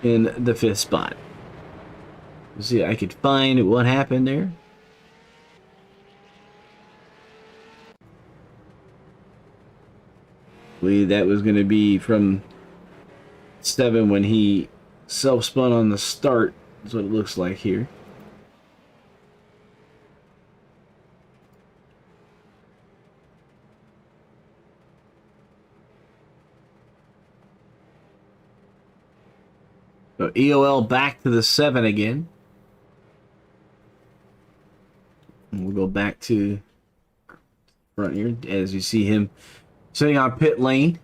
in the 5th spot. Let's see if I could find what happened there. I believe that was going to be from 7 when he self-spun on the start. That's what it looks like here. So EOL back to the 7 again. And we'll go back to front here as you see him sitting on pit lane.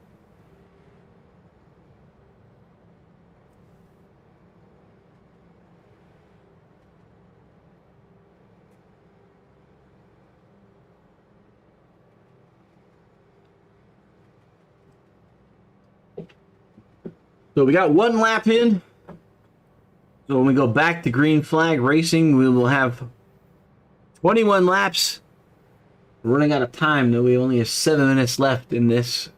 So we got 1 lap in. So when we go back to green flag racing, we will have 21 laps. We're running out of time, though. We only have 7 minutes left in this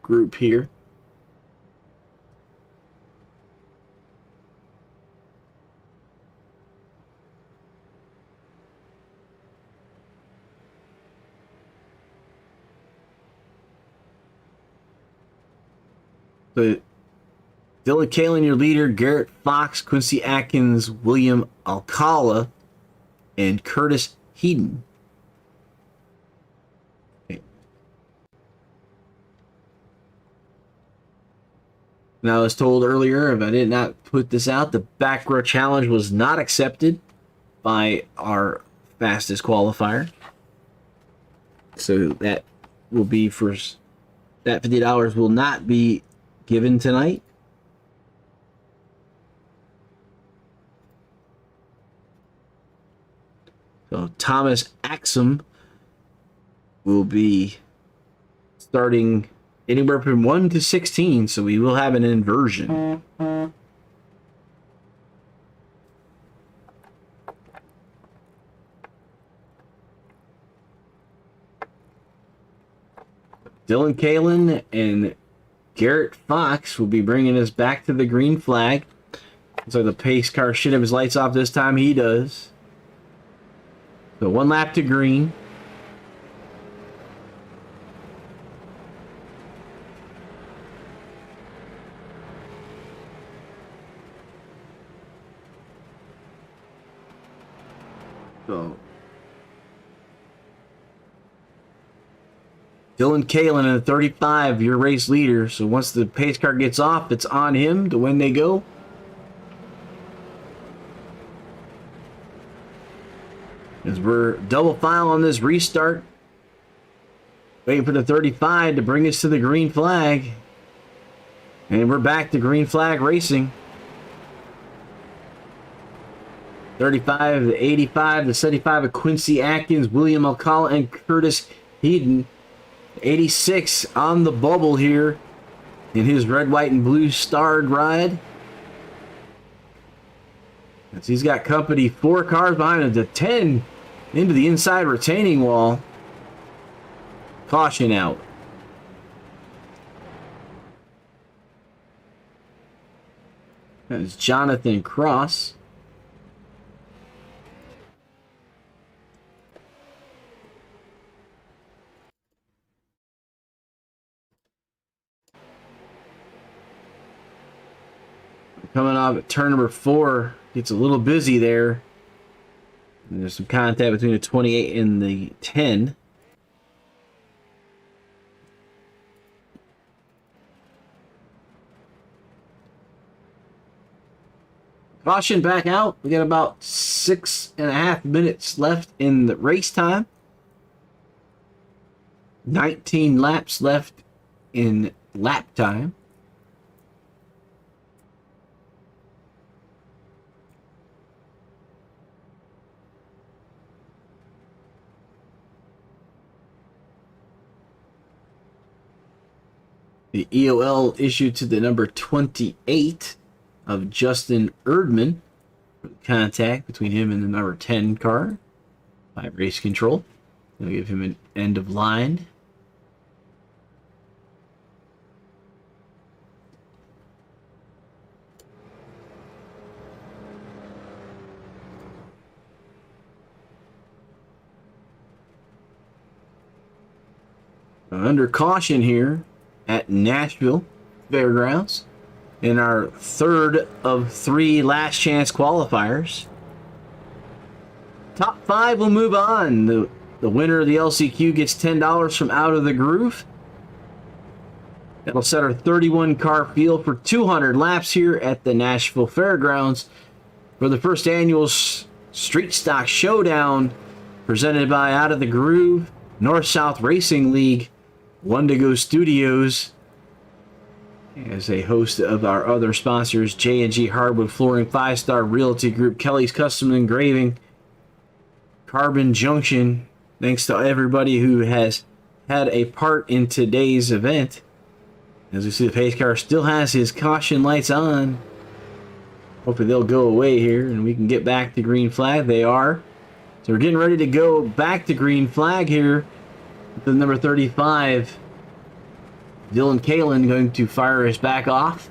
group here. So Dylan Kalen, your leader, Garrett Fox, Quincy Atkins, William Alcala, and Curtis Heaton. Okay. Now, I was told earlier, if I did not put this out, the back row challenge was not accepted by our fastest qualifier. So that will be for that $50 will not be given tonight. So Thomas Axum will be starting anywhere from 1 to 16, so we will have an inversion. Dylan Kalen and Garrett Fox will be bringing us back to the green flag. So the pace car should have his lights off this time. He does. So 1 lap to green. So Dylan Kalen in the 35, your race leader. So once the pace car gets off, it's on him to when they go. As we're double file on this restart. Waiting for the 35 to bring us to the green flag. And we're back to green flag racing. 35 to 85 to 75 of Quincy Atkins, William Alcala, and Curtis Heaton. 86 on the bubble here in his red, white, and blue starred ride. As he's got company, 4 cars behind him, to 10 into the inside retaining wall. Caution out. That is Jonathan Cross. Coming off at turn number 4, gets a little busy there. And there's some contact between the 28 and the 10. Caution back out. We got about 6.5 minutes left in the race time. 19 laps left in lap time. The EOL issued to the number 28 of Justin Erdman. Contact between him and the number 10 car by race control. They'll give him an end of line. Under caution here at Nashville Fairgrounds in our third of 3 last chance qualifiers. Top 5 will move on. The winner of the LCQ gets $10 from Out of the Groove. That'll set our 31 car field for 200 laps here at the Nashville Fairgrounds for the first annual Street Stock Showdown presented by Out of the Groove, North-South Racing League, Wendigo Studios, as a host of our other sponsors, J&G Hardwood Flooring, 5-Star Realty Group, Kelly's Custom Engraving, Carbon Junction. Thanks to everybody who has had a part in today's event. As we see, the pace car still has his caution lights on. Hopefully they'll go away here and we can get back to green flag. They are. So we're getting ready to go back to green flag here. The number 35, Dylan Kalen, going to fire us back off.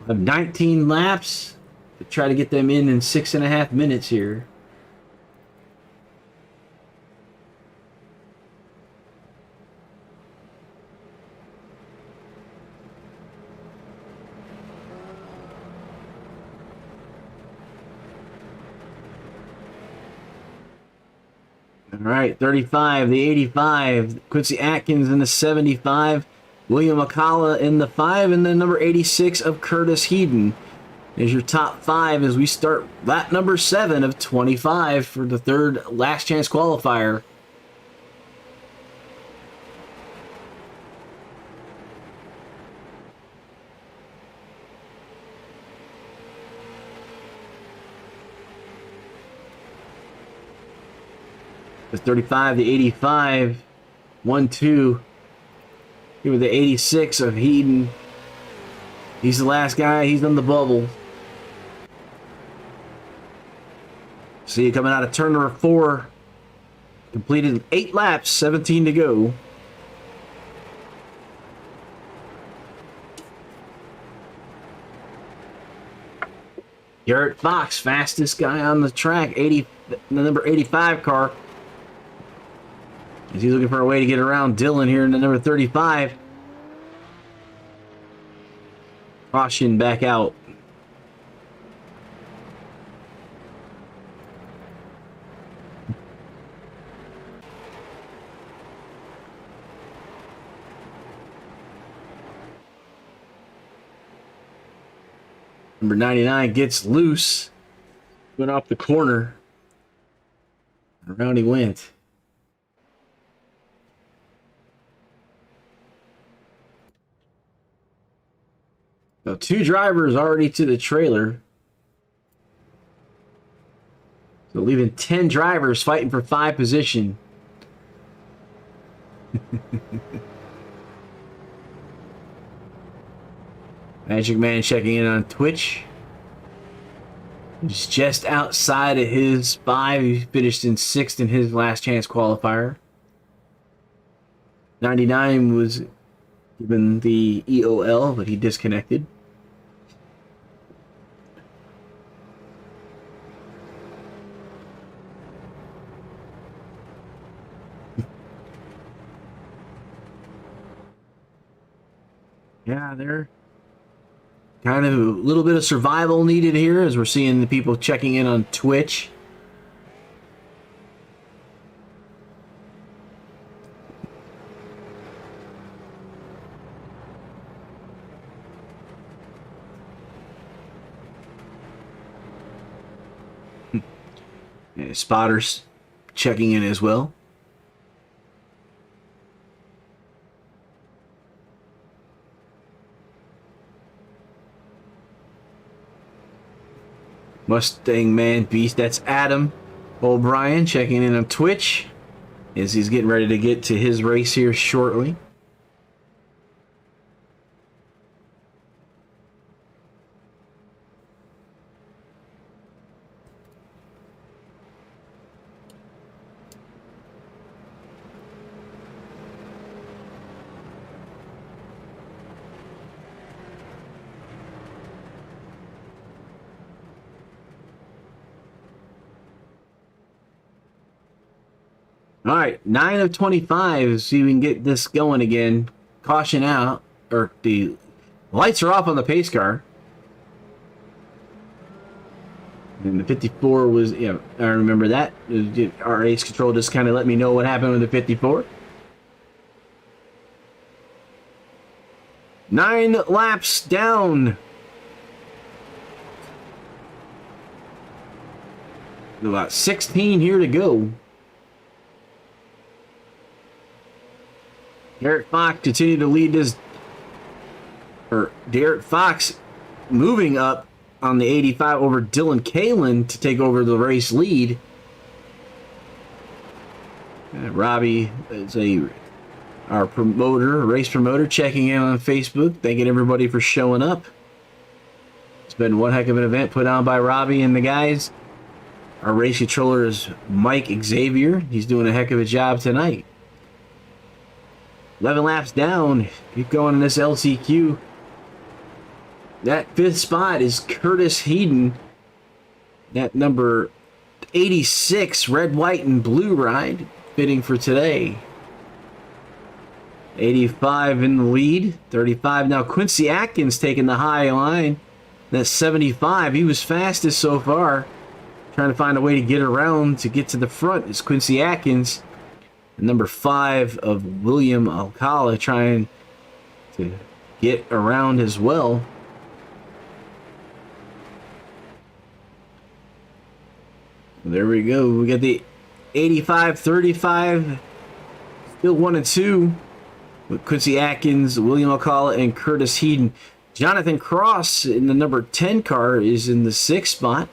We have 19 laps to try to get them in 6.5 minutes here. All right, 35, the 85, Quincy Atkins in the 75, William Alcala in the 5, and then number 86 of Curtis Heaton is your top 5 as we start lap number 7 of 25 for the third last chance qualifier. The 35, the 85, 1-2. Here with the 86 of Heaton. He's the last guy. He's on the bubble. See you coming out of turn number 4. Completed 8 laps, 17 to go. Garrett Fox, fastest guy on the track, the number 85 car. As he's looking for a way to get around Dylan here in the number 35. Caution back out. Number 99 gets loose. Went off the corner. Around he went. So 2 drivers already to the trailer. So leaving 10 drivers fighting for 5 position. Magic Man checking in on Twitch. He's just outside of his 5. He finished in 6th in his last chance qualifier. 99 was given the EOL, but he disconnected. Yeah, they're kind of a little bit of survival needed here as we're seeing the people checking in on Twitch. Yeah, spotters checking in as well. Mustang Man Beast, that's Adam O'Brien checking in on Twitch as he's getting ready to get to his race here shortly. All right, 9 of 25. See if we can get this going again. Caution out, or the lights are off on the pace car. And the 54 was, yeah, I remember that. Our race control just kind of let me know what happened with the 54. 9 laps down. About 16 here to go. Derek Fox continued to lead this, or Derek Fox moving up on the 85 over Dylan Kalin to take over the race lead. Robbie is our promoter, race promoter, checking in on Facebook, thanking everybody for showing up. It's been one heck of an event put on by Robbie and the guys. Our race controller is Mike Xavier. He's doing a heck of a job tonight. 11 laps down. Keep going in this LCQ. That 5th spot is Curtis Heaton. That number 86 red, white, and blue ride fitting for today. 85 in the lead. 35 now. Quincy Atkins taking the high line. That's 75. He was fastest so far. Trying to find a way to get around to get to the front is Quincy Atkins. Number 5 of William Alcala trying to get around as well. There we go. We got the 85-35. Still 1 and 2 with Quincy Atkins, William Alcala, and Curtis Heaton. Jonathan Cross in the number 10 car is in the 6th spot.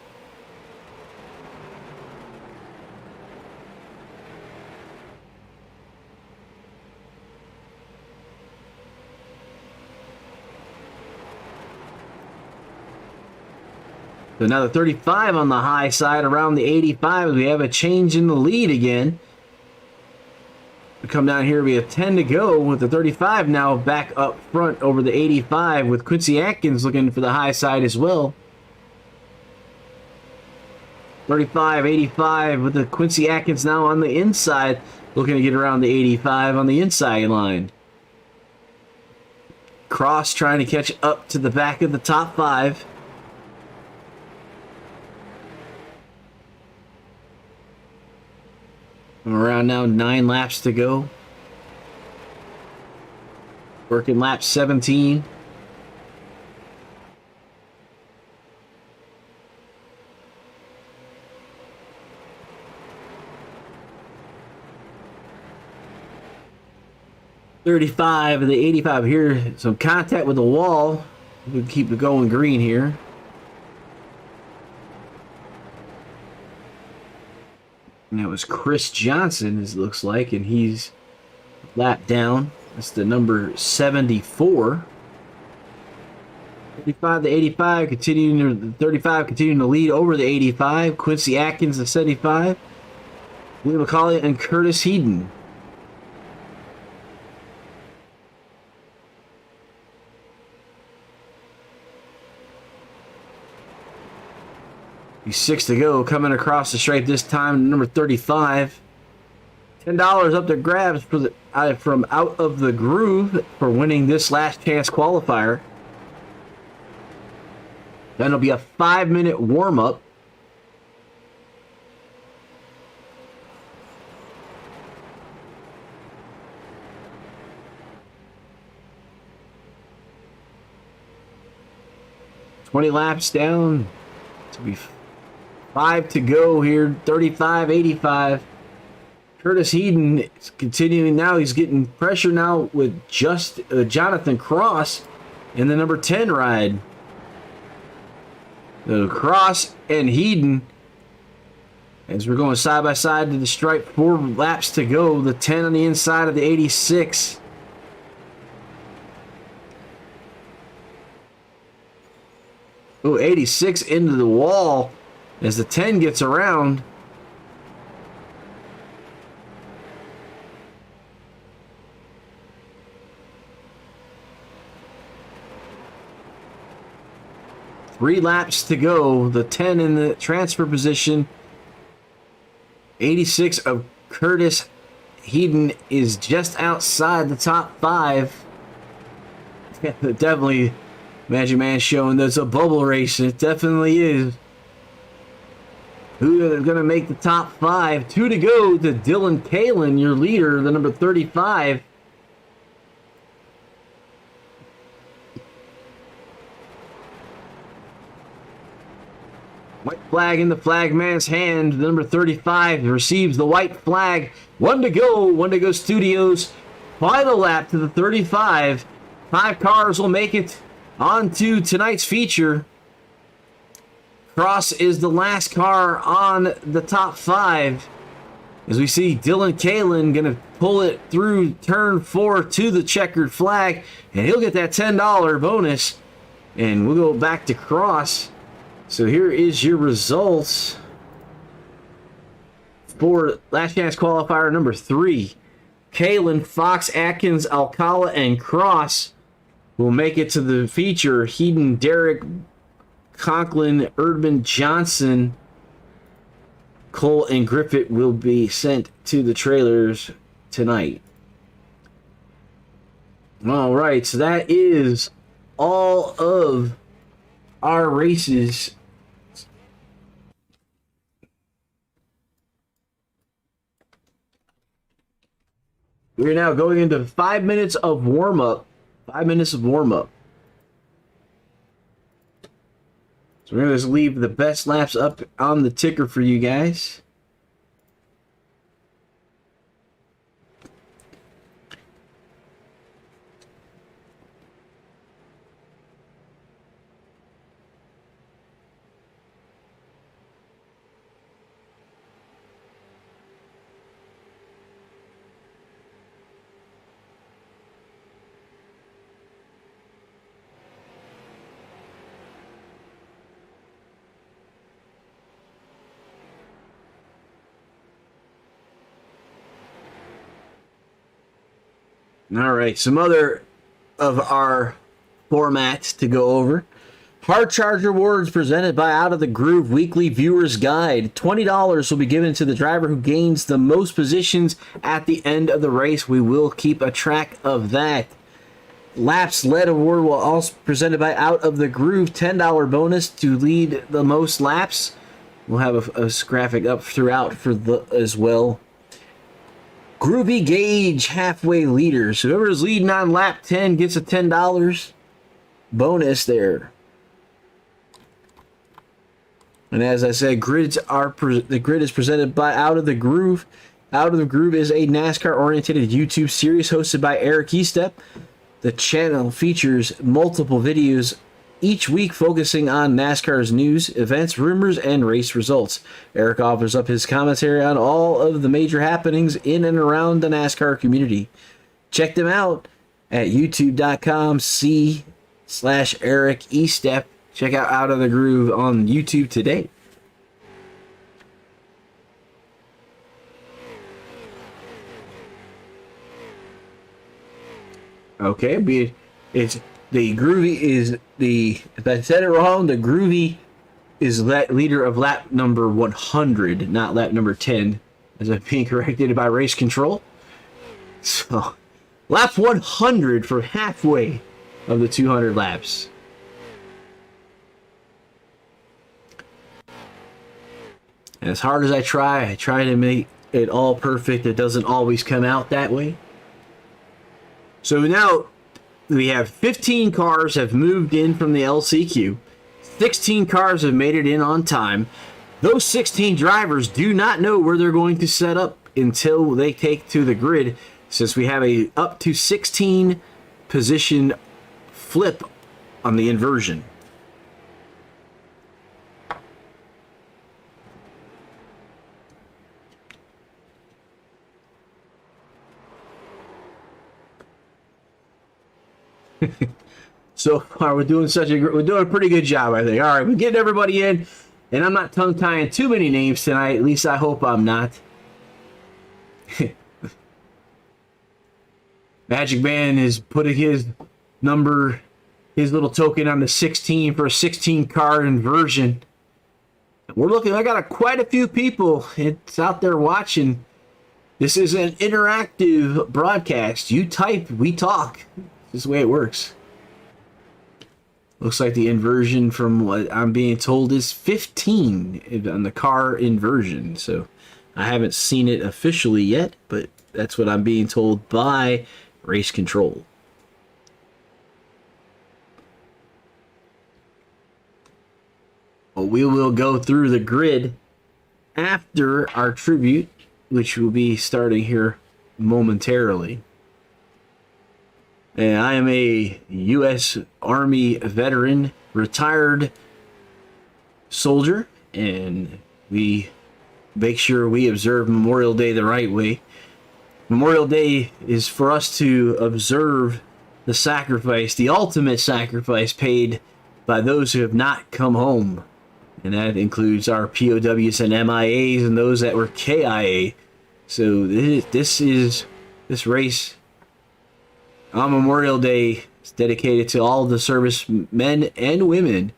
So now the 35 on the high side around the 85. We have a change in the lead again. We come down here, we have 10 to go with the 35 now back up front over the 85 with Quincy Atkins looking for the high side as well. 35, 85 with the Quincy Atkins now on the inside looking to get around the 85 on the inside line. Cross trying to catch up to the back of the top 5. Around now, 9 laps to go. Working lap 17. 35 and the 85 here. Some contact with the wall. We can keep it going green here. And that was Chris Johnson, as it looks like, and he's lapped down. That's the number 74. 35 to 85, continuing 35, continuing to lead over the 85. Quincy Atkins, the 75. Lee McCauley and Curtis Heaton. He's 6 to go, coming across the stripe this time, number 35. $10 up to grabs for the from Out of the Groove for winning this last chance qualifier. Then it'll be a 5-minute warm-up. $20 laps down. To be 5 to go here. 35-85. Curtis Heaton is continuing now. He's getting pressure now with just Jonathan Cross in the number 10 ride. The Cross and Heaton, as we're going side by side to the stripe, 4 laps to go. The 10 on the inside of the 86. Oh, 86 into the wall as the 10 gets around. Three laps to go. The 10 in the transfer position. 86 of Curtis Heaton is just outside the top 5. Definitely, Magic Man showing there's a bubble race. It definitely is. Who are going to make the top 5? 2 to go to Dylan Kalin, your leader, the number 35. White flag in the flagman's hand. The number 35 receives the white flag. 1 to go. 1 to go Studios. Final lap to the 35. 5 cars will make it on to tonight's feature. Cross is the last car on the top 5. As we see Dylan Kalin going to pull it through turn 4 to the checkered flag. And he'll get that $10 bonus. And we'll go back to Cross. So here is your results for last chance qualifier number 3. Kalin, Fox, Atkins, Alcala, and Cross will make it to the feature. Heaton, Derek, Conklin, Erdman, Johnson, Cole, and Griffith will be sent to the trailers tonight. All right, so that is all of our races. We're now going into 5 minutes of warm-up. 5 minutes of warm-up. So we're going to just leave the best laps up on the ticker for you guys. All right, some other of our formats to go over. Hard Charger Awards presented by Out of the Groove Weekly Viewer's Guide. $20 will be given to the driver who gains the most positions at the end of the race. We will keep a track of that. Laps Led Award will also be presented by Out of the Groove. $10 bonus to lead the most laps. We'll have a graphic up throughout for the as well. Groovy Gauge halfway leaders. So whoever's leading on lap 10 gets a $10 bonus there. And as I said, the grid is presented by Out of the Groove. Out of the Groove is a NASCAR-oriented YouTube series hosted by Eric Estep. The channel features multiple videos each week focusing on NASCAR's news, events, rumors, and race results. Eric offers up his commentary on all of the major happenings in and around the NASCAR community. Check them out at youtube.com/Eric Estep. Check out of the Groove on YouTube today. Okay, it's the Groovy is the, if I said it wrong, the Groovy is leader of lap number 100, not lap number 10, as I'm being corrected by Race Control. So, lap 100 for halfway of the 200 laps. As hard as I try to make it all perfect. It doesn't always come out that way. So now we have 15 cars have moved in from the LCQ. 16 cars have made it in on time. Those 16 drivers do not know where they're going to set up until they take to the grid, since we have a up to 16 position flip on the inversion. So far, we're doing a pretty good job, I think. All right, we're getting everybody in, and I'm not tongue-tying too many names tonight. At least I hope I'm not. Magic Man is putting his number, his little token on the 16 for a 16-car inversion. We're looking. I got quite a few people. It's out there watching. This is an interactive broadcast. You type, we talk. This is the way it works. Looks like the inversion, from what I'm being told, is 15 on the car inversion. So I haven't seen it officially yet, but that's what I'm being told by Race Control. Well, we will go through the grid after our tribute, which will be starting here momentarily. And I am a U.S. Army veteran, retired soldier, and we make sure we observe Memorial Day the right way. Memorial Day is for us to observe the sacrifice, the ultimate sacrifice paid by those who have not come home. And that includes our POWs and MIAs and those that were KIA. So this race on Memorial Day is dedicated to all the service men and women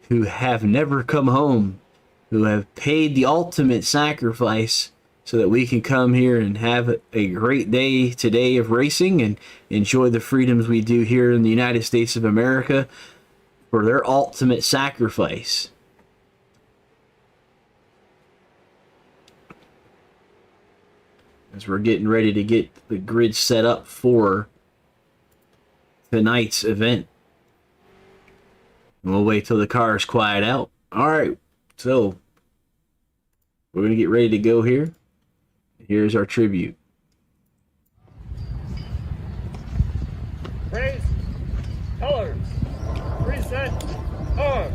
who have never come home, who have paid the ultimate sacrifice so that we can come here and have a great day today of racing and enjoy the freedoms we do here in the United States of America for their ultimate sacrifice. As we're getting ready to get the grid set up for tonight's event. And we'll wait till the cars quiet out. Alright, so we're going to get ready to go here. Here's our tribute. Race, colors, reset, on.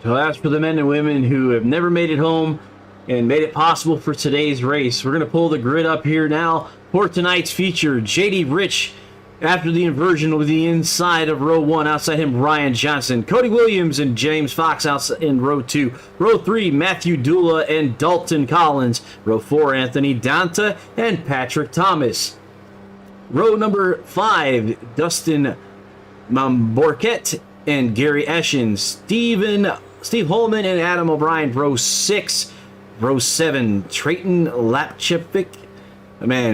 So that's for the men and women who have never made it home and made it possible for today's race. We're going to pull the grid up here now for tonight's feature. JD Rich, after the inversion, will be the inside of row 1. Outside him, Ryan Johnson. Cody Williams and James Fox outside in row 2. Row 3, Matthew Dula and Dalton Collins. Row 4, Anthony Danta and Patrick Thomas. Row number 5, Dustin Mamborquette and Gary Eschen. Steve Holman and Adam O'Brien. Row 6. Row 7, Trayton Lapchevik.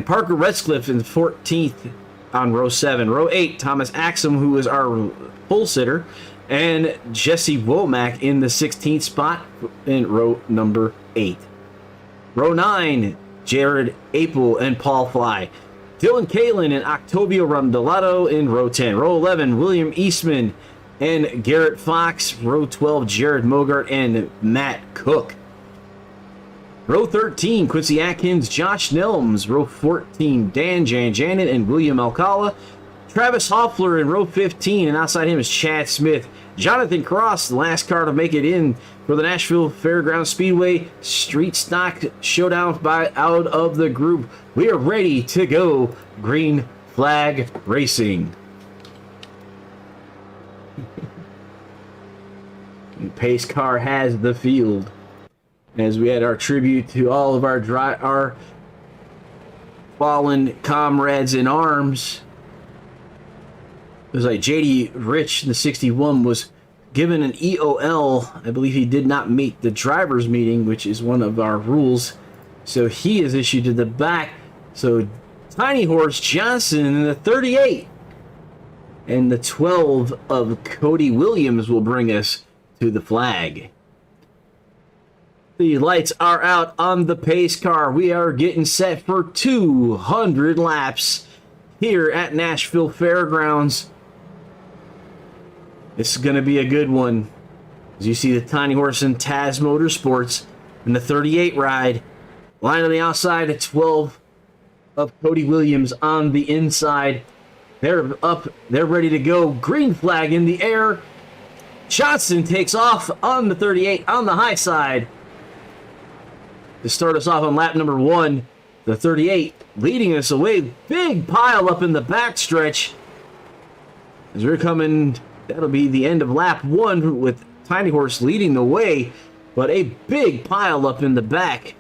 Parker Redscliffe in 14th on row 7. Row 8, Thomas Axum, who is our pole sitter, and Jesse Womack in the 16th spot in row number 8. Row 9, Jared Apel and Paul Fly. Dylan Kalin and Octavio Rondolato in row 10. Row 11, William Eastman and Garrett Fox. Row 12, Jared Mogart and Matt Cook. Row 13, Quincy Atkins, Josh Nelms. Row 14, Dan Janet and William Alcala. Travis Hoffler in row 15, and outside him is Chad Smith. Jonathan Cross, the last car to make it in for the Nashville Fairgrounds Speedway Street Stock Showdown out of the group. We are ready to go. Green flag racing. The pace car has the field. As we had our tribute to all of our fallen comrades in arms. It was like JD Rich in the 61 was given an EOL. I believe he did not meet the driver's meeting, which is one of our rules. So he is issued to the back. So Tiny Horse Johnson in the 38. And the 12 of Cody Williams will bring us to the flag. The lights are out on the pace car. We are getting set for 200 laps here at Nashville Fairgrounds. This is going to be a good one. As you see the Tiny Horse and Taz Motorsports in the 38 ride. Line on the outside at 12 of Cody Williams on the inside. They're up. They're ready to go. Green flag in the air. Johnson takes off on the 38 on the high side. To start us off on lap number 1, the 38 leading us away. Big pile up in the backstretch. As we're coming, that'll be the end of lap 1 with Tiny Horse leading the way, but a big pile up in the back.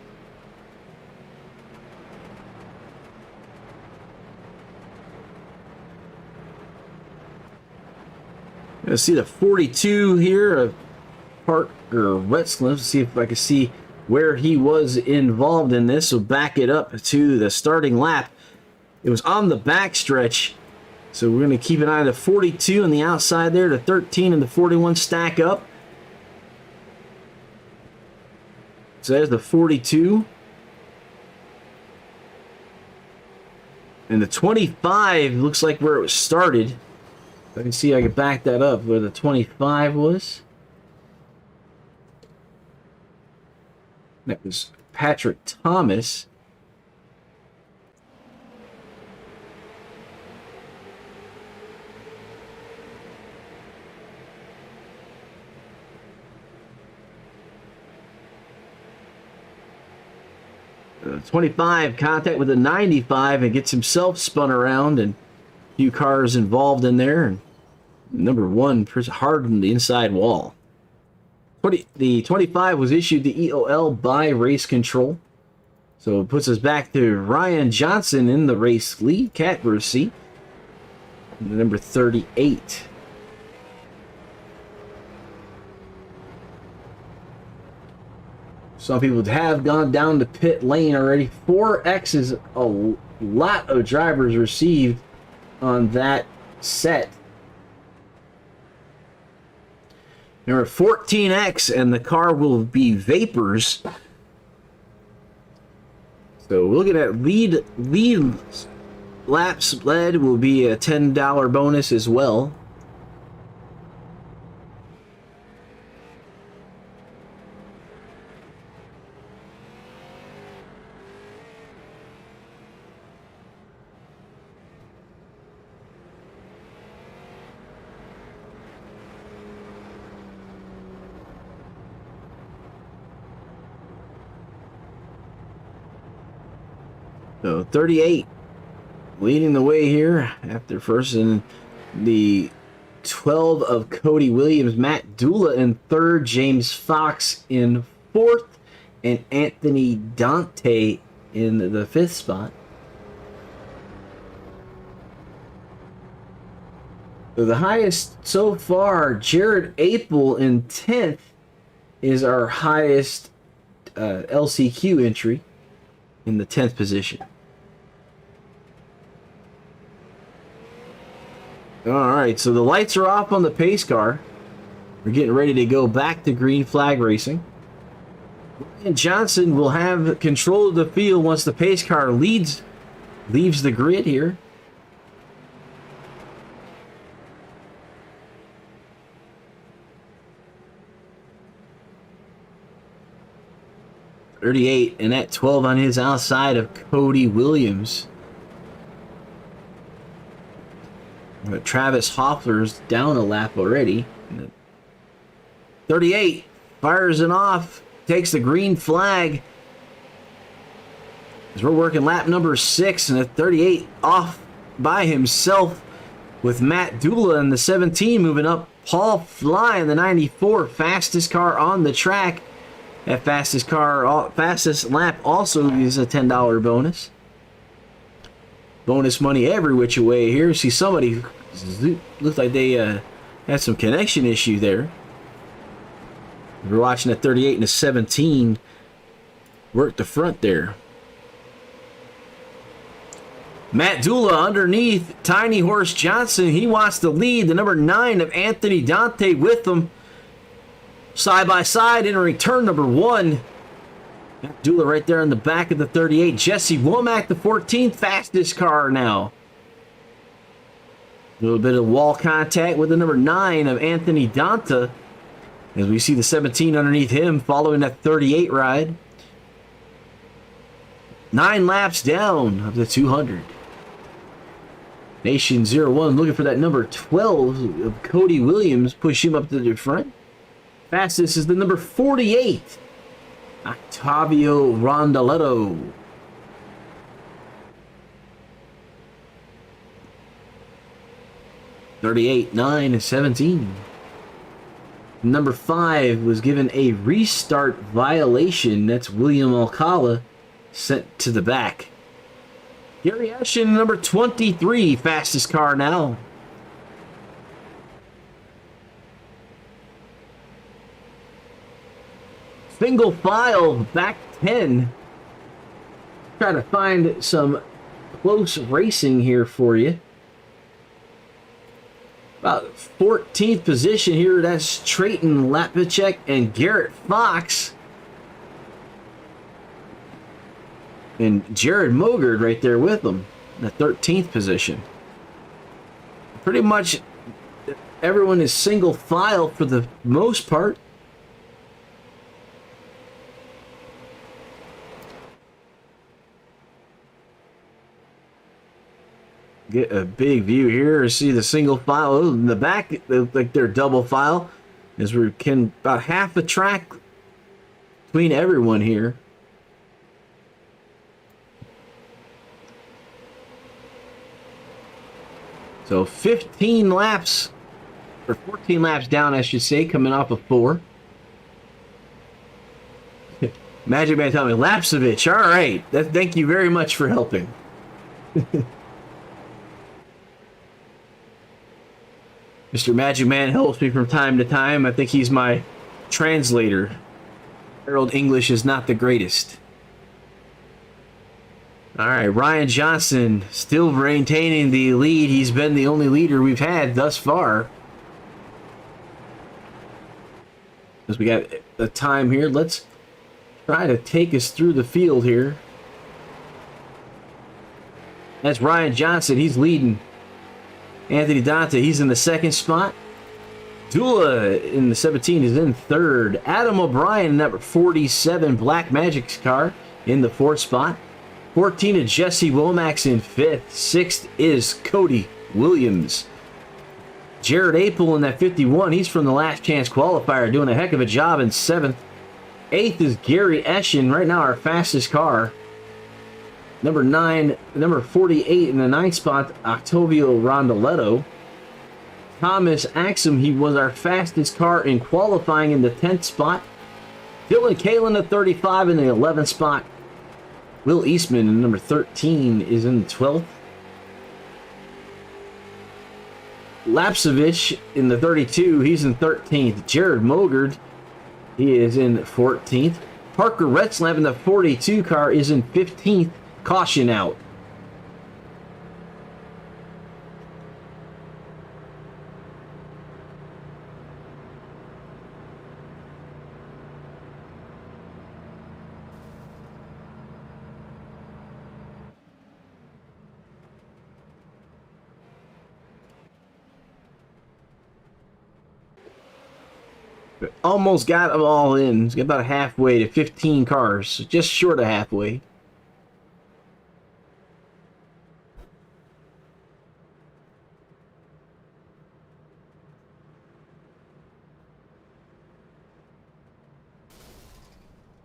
Gonna see the 42 here of Parker Retzlaff. See if I can see where he was involved in this. So back it up to the starting lap. It was on the backstretch. So we're going to keep an eye on the 42 on the outside there. The 13 and the 41 stack up. So there's the 42. And the 25 looks like where it was started. I can see I can back that up where the 25 was. That was Patrick Thomas. The 25 contact with the 95 and gets himself spun around, and a few cars involved in there. And number 1 hard on the inside wall. The 25 was issued the EOL by Race Control. So it puts us back to Ryan Johnson in the race lead, catbird seat. Number 38. Some people have gone down to pit lane already. 4X's, a lot of drivers received on that set. Number 14X, and the car will be Vapors. So we're looking at lead laps led will be a $10 bonus as well. So 38 leading the way here after first, and the 12 of Cody Williams, Matt Dula in third, James Fox in fourth, and Anthony Dante in the fifth spot. So the highest so far, Jared Apel in 10th is our highest LCQ entry in the 10th position. Alright, so the lights are off on the pace car. We're getting ready to go back to green flag racing. Ryan Johnson will have control of the field once the pace car leaves the grid here. .38, and that 12 on his outside of Cody Williams. But Travis Hoffler's down a lap already. 38 fires it off, takes the green flag. As we're working lap number 6, and a 38 off by himself with Matt Dula in the 17 moving up. Paul Fly in the 94, fastest car on the track. That fastest lap also is a $10 bonus. Bonus money every which way here. See, somebody looks like they had some connection issue there. We're watching a 38 and a 17 work the front there. Matt Dula underneath Tiny Horse Johnson. He wants to lead. The number 9 of Anthony Dante with them. Side by side, entering turn number 1. Matt Dula right there in the back of the 38. Jesse Womack, the 14th fastest car now. A little bit of wall contact with the number 9 of Anthony Dante. As we see the 17 underneath him following that 38 ride. 9 laps down of the 200. Nation 01 looking for that number 12 of Cody Williams. Push him up to the front. Fastest is the number 48, Octavio Rondaletto. .38, 9, and 17. Number 5 was given a restart violation. That's William Alcala, sent to the back. Gary Eschen, number 23, fastest car now. Single file, back 10. Try to find some close racing here for you. About 14th position here, that's Trayton Lapicek and Garrett Fox. And Jared Mogard right there with them in the 13th position. Pretty much everyone is single file for the most part. Get a big view here. See the single file. Oh, in the back, they look like they're double file. As we can about half the track between everyone here. So 15 laps, or 14 laps down, I should say, coming off of 4. Magic Man telling me, Lapsovich. All right. Thank you very much for helping. Mr. Magic Man helps me from time to time. I think he's my translator. Harold English is not the greatest. All right, Ryan Johnson still maintaining the lead. He's been the only leader we've had thus far. As we got the time here, let's try to take us through the field here. That's Ryan Johnson. He's leading. Anthony Dante, he's in the 2nd spot. Dula in the 17 is in 3rd. Adam O'Brien, number 47, Black Magic's car, in the 4th spot. 14 is Jesse Womack's in 5th. 6th is Cody Williams. Jared Apel in that 51, he's from the Last Chance qualifier, doing a heck of a job in 7th. 8th is Gary Eschen, right now our fastest car. Number 9, number 48 in the 9th spot, Octavio Rondoletto. Thomas Axum, he was our fastest car in qualifying in the 10th spot. Dylan Kalin at 35 in the 11th spot. Will Eastman in number 13 is in the 12th. Lapsevich in the 32, he's in 13th. Jared Mogard, he is in 14th. Parker Retzlaff in the 42 car is in 15th. Caution out. Almost got them all in. It's about halfway to 15 cars. Just short of halfway.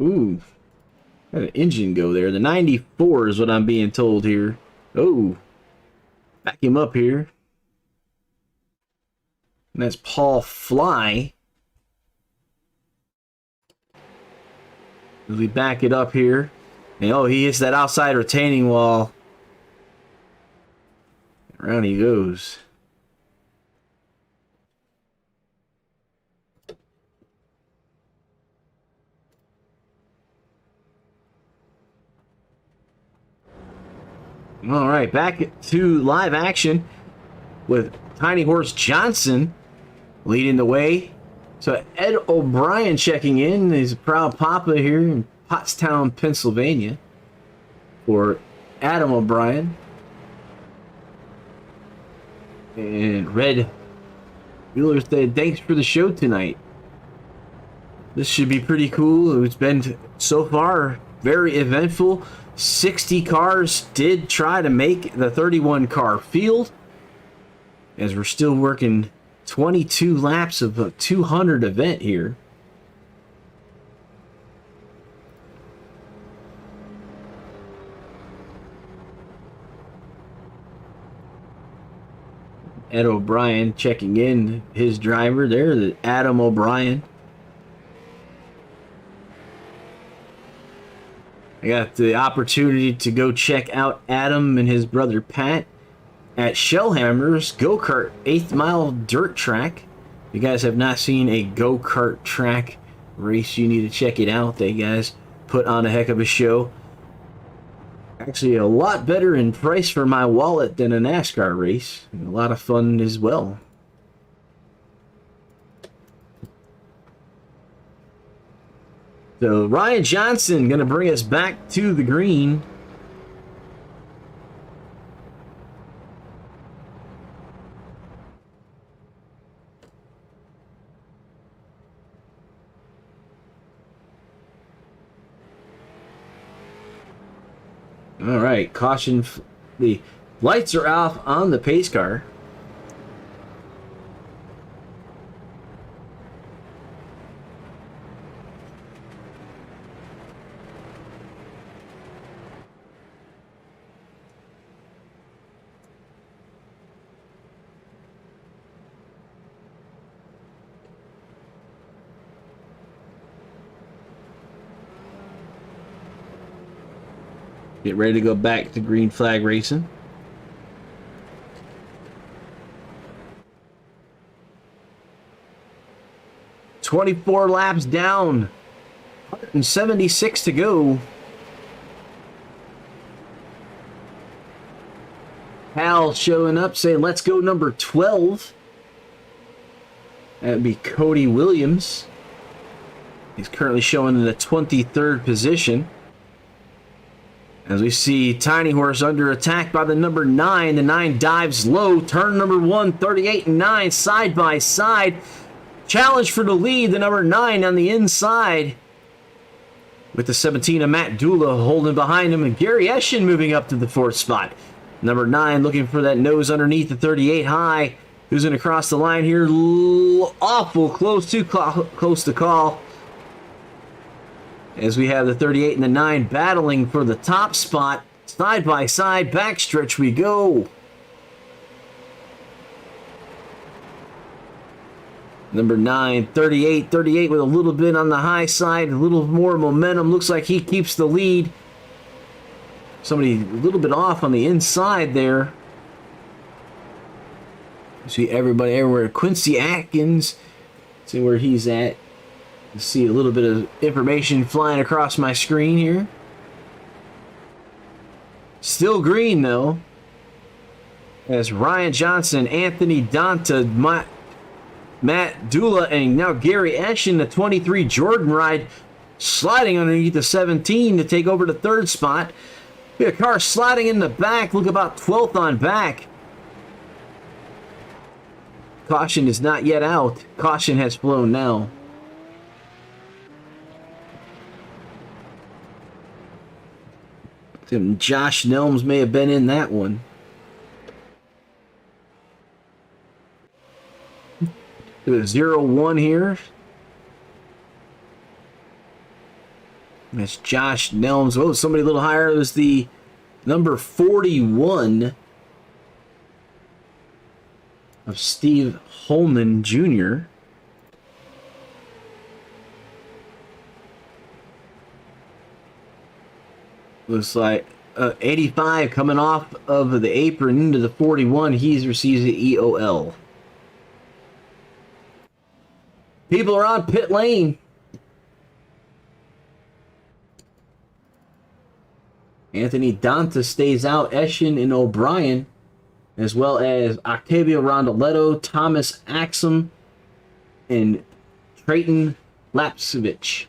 Ooh. Had an engine go there. The 94 is what I'm being told here. Oh. Back him up here. And that's Paul Fly. As we back it up here. And oh, he hits that outside retaining wall. Around he goes. All right, back to live action with Tiny Horse Johnson leading the way. So Ed O'Brien checking in. He's a proud papa here in Pottstown, Pennsylvania for Adam O'Brien. And Red Wheeler said, thanks for the show tonight. This should be pretty cool. It's been so far very eventful. 60 cars did try to make the 31 car field, as we're still working 22 laps of a 200 event here. Ed O'Brien checking in his driver there, the Adam O'Brien. I got the opportunity to go check out Adam and his brother Pat at Shellhammer's Go-Kart 8th Mile Dirt Track. If you guys have not seen a go-kart track race, you need to check it out. They guys put on a heck of a show. Actually, a lot better in price for my wallet than a NASCAR race. And a lot of fun as well. So Ryan Johnson going to bring us back to the green. All right, caution. The lights are off on the pace car. Get ready to go back to green flag racing. "24 laps down, 176 to go." Hal showing up saying, let's go number 12. That'd be Cody Williams. He's currently showing in the 23rd position. As we see Tiny Horse under attack by the number 9. The 9 dives low. Turn number 1, 38 and 9 side by side. Challenge for the lead. The number 9 on the inside. With the 17 of Matt Dula holding behind him. And Gary Eschen moving up to the 4th spot. Number 9 looking for that nose underneath the 38 high. Who's going to cross the line here? Awful close, too close to call. As we have the 38 and the 9 battling for the top spot. Side by side, backstretch we go. Number 9, 38. 38 with a little bit on the high side, a little more momentum. Looks like he keeps the lead. Somebody a little bit off on the inside there. See everybody everywhere. Quincy Atkins. See where he's at. See a little bit of information flying across my screen here. Still green though. As Ryan Johnson, Anthony Donta, Matt Dula, and now Gary Eshin, the 23 Jordan ride, sliding underneath the 17 to take over the third spot. We have a car sliding in the back. Look, about 12th on back. Caution is not yet out. Caution has flown now. Josh Nelms may have been in that one. There's 0-1 here. That's Josh Nelms. Oh, somebody a little higher. It was the number 41 of Steve Holman Jr. Looks like 85 coming off of the apron into the 41. He receives the EOL. People are on pit lane. Anthony Donta stays out. Eshin and O'Brien, as well as Octavio Rondoletto, Thomas Axum, and Trayton Lapsevich.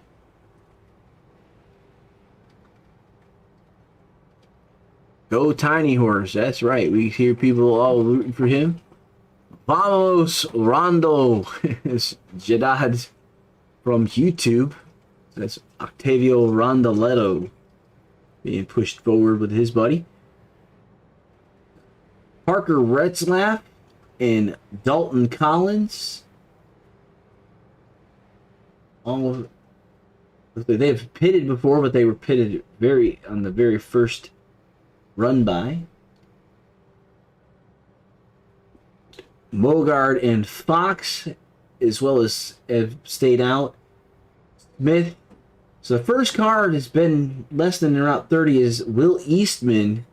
Go Tiny Horse. That's right. We hear people all rooting for him. Vamos Rondo is Jedad from YouTube. That's Octavio Rondoletto being pushed forward with his buddy. Parker Retzlaff and Dalton Collins. All they've pitted before, but they were pitted on the very first run by. Mogard and Fox, as well as have stayed out. Smith. So the first car has been less than Route 30 is Will Eastman,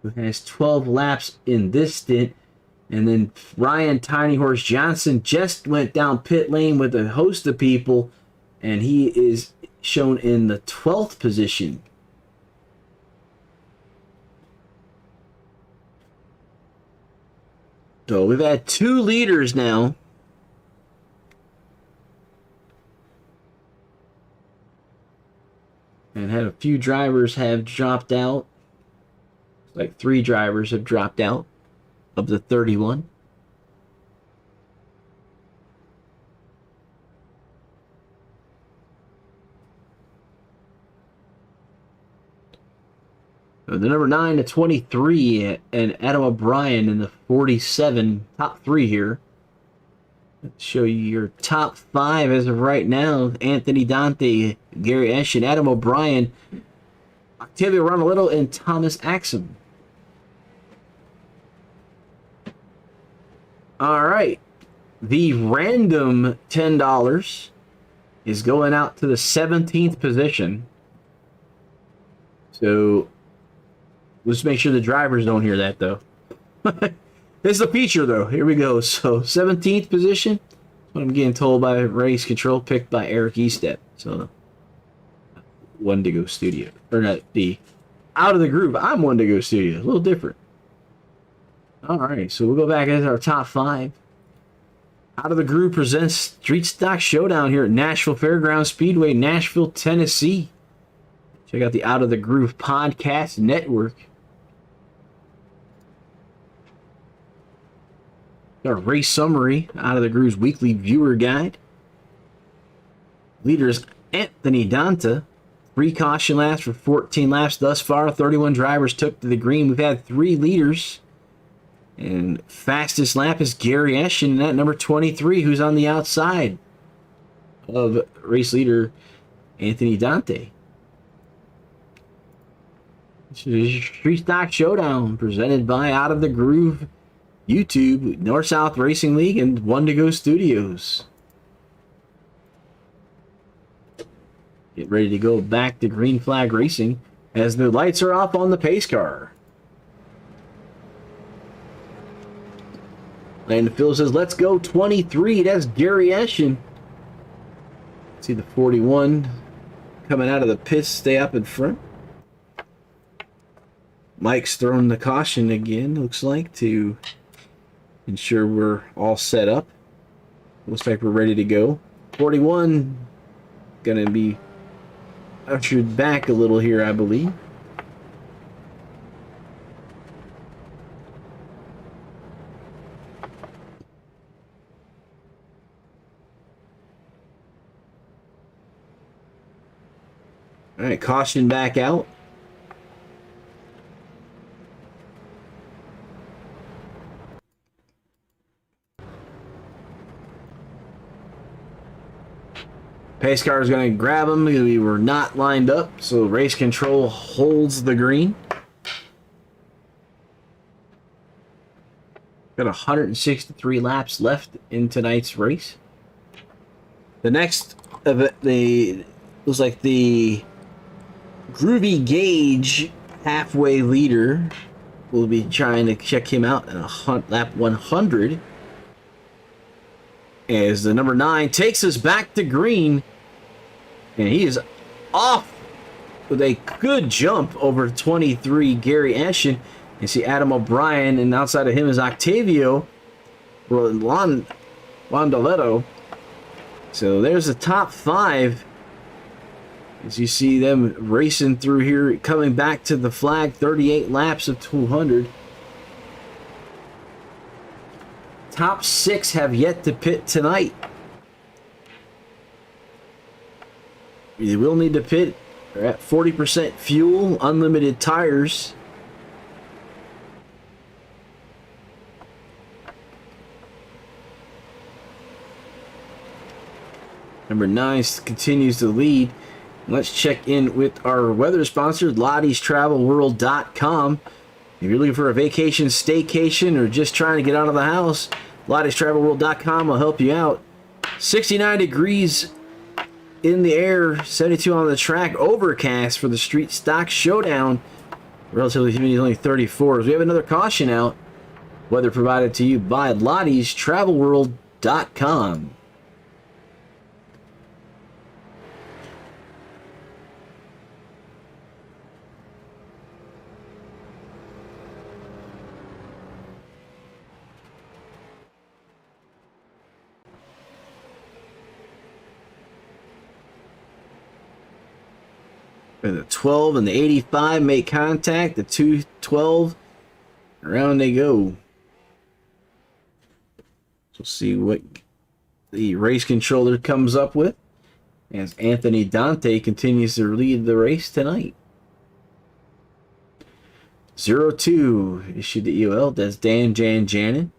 who has 12 laps in this stint. And then Ryan Tiny Horse Johnson just went down pit lane with a host of people, and he is shown in the 12th position. So we've had 2 leaders now. And had a few drivers have dropped out. Like 3 drivers have dropped out of the 31. So the number 9 to 23 and Adam O'Brien in the 47, top 3 here. Let's show you your top 5 as of right now. Anthony Dante, Gary Eshin, Adam O'Brien, Octavio Rondoletto, and Thomas Axum. All right. The random $10 is going out to the 17th position. So let's make sure the drivers don't hear that, though. This is a feature, though. Here we go. So 17th position. What I'm getting told by Race Control, picked by Eric Estep. So Wendigo Studio. Or not the out of the group. I'm Wendigo Studio. A little different. All right. So we'll go back into our top 5. Out of the Group presents Street Stock Showdown here at Nashville Fairgrounds Speedway, Nashville, Tennessee. Check out the Out of the Groove Podcast Network. Our race summary, Out of the Groove's weekly viewer guide. Leaders Anthony Donta. 3 caution laps for 14 laps thus far. 31 drivers took to the green. We've had 3 leaders. And fastest lap is Gary Eshin at number 23, who's on the outside of race leader Anthony Dante. This is Street Stock Showdown presented by Out of the Groove, YouTube, North South Racing League, and One to Go Studios. Get ready to go back to green flag racing as the lights are off on the pace car. Landon Phil says, let's go 23. That's Gary Eshin. See the 41 coming out of the pits, stay up in front. Mike's throwing the caution again, looks like, to ensure we're all set up. Looks like we're ready to go. 41 going to be ushered back a little here, I believe. All right, caution back out. Pace car is going to grab them. We were not lined up, so race control holds the green. Got 163 laps left in tonight's race. The next of it, looks like the Groovy Gauge halfway leader. We'll be trying to check him out at lap 100. As the number 9 takes us back to green. And he is off with a good jump over 23, Gary Eshin. You see Adam O'Brien, and outside of him is Octavio Londoletto. So there's the top 5. As you see them racing through here, coming back to the flag, 38 laps of 200. Top 6 have yet to pit tonight. You will need to pit. They're at 40% fuel, unlimited tires. Number 9 continues to lead. Let's check in with our weather sponsor, Lottie'sTravelWorld.com. If you're looking for a vacation, staycation, or just trying to get out of the house, Lottie'sTravelWorld.com will help you out. 69 degrees in the air, 72 on the track, overcast for the Street Stock Showdown. Relatively humidity is only 34. We have another caution out. Weather provided to you by Lottie'sTravelWorld.com. And the 12 and the 85 make contact. The 212, around they go. So see what the race controller comes up with as Anthony Dante continues to lead the race tonight. 02 issued the EOL. That's Dan Jan Janin.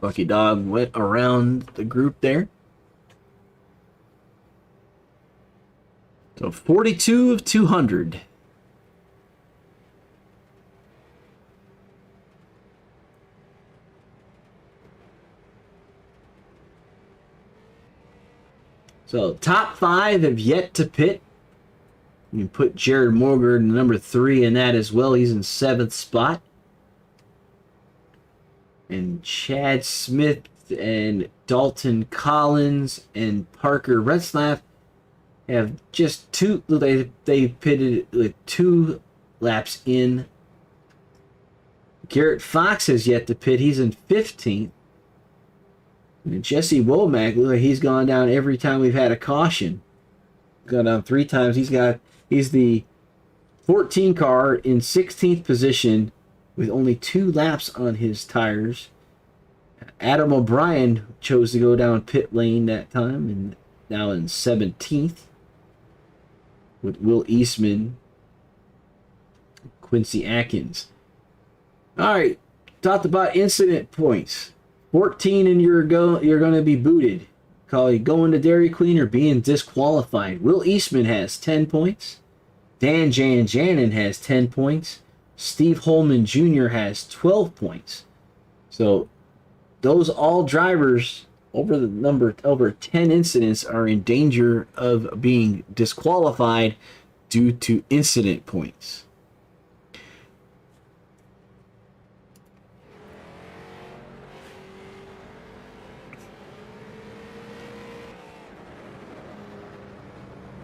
Lucky Dog went around the group there. So 42 of 200. So top 5 have yet to pit. You can put Jared Morgan in number 3 in that as well. He's in 7th spot. And Chad Smith and Dalton Collins and Parker Retzlaff have just 2. They pitted with 2 laps in. Garrett Fox has yet to pit. He's in 15th. And Jesse Womack, look like he's gone down every time we've had a caution. Gone down 3 times. He's the 14 car in 16th position with only 2 laps on his tires. Adam O'Brien chose to go down pit lane that time, and now in 17th with Will Eastman, Quincy Atkins. All right, talked about incident points. 14 and you're going to be booted. Call it going to Dairy Queen or being disqualified. Will Eastman has 10 points. Dan Janin has 10 points. Steve Holman Jr. has 12 points. So those all drivers over 10 incidents are in danger of being disqualified due to incident points.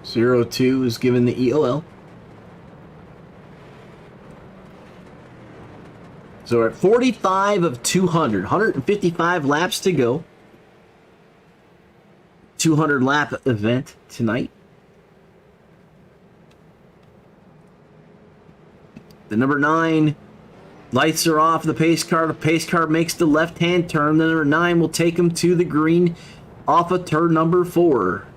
Zero 2 is given the EOL. So we're at 45 of 200, 155 laps to go. 200 lap event tonight. The number 9 lights are off the pace car. The pace car makes the left-hand turn. The number 9 will take him to the green off of turn number 4.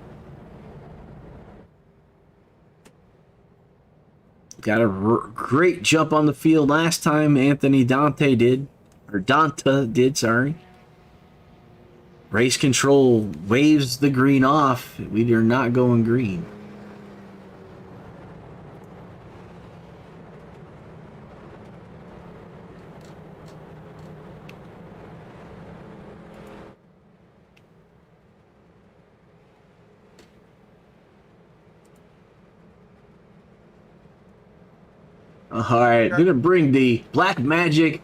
Got a great jump on the field last time. Anthony Dante did. Or Donta did, sorry. Race control waves the green off. We are not going green. All right, gonna bring the Black Magic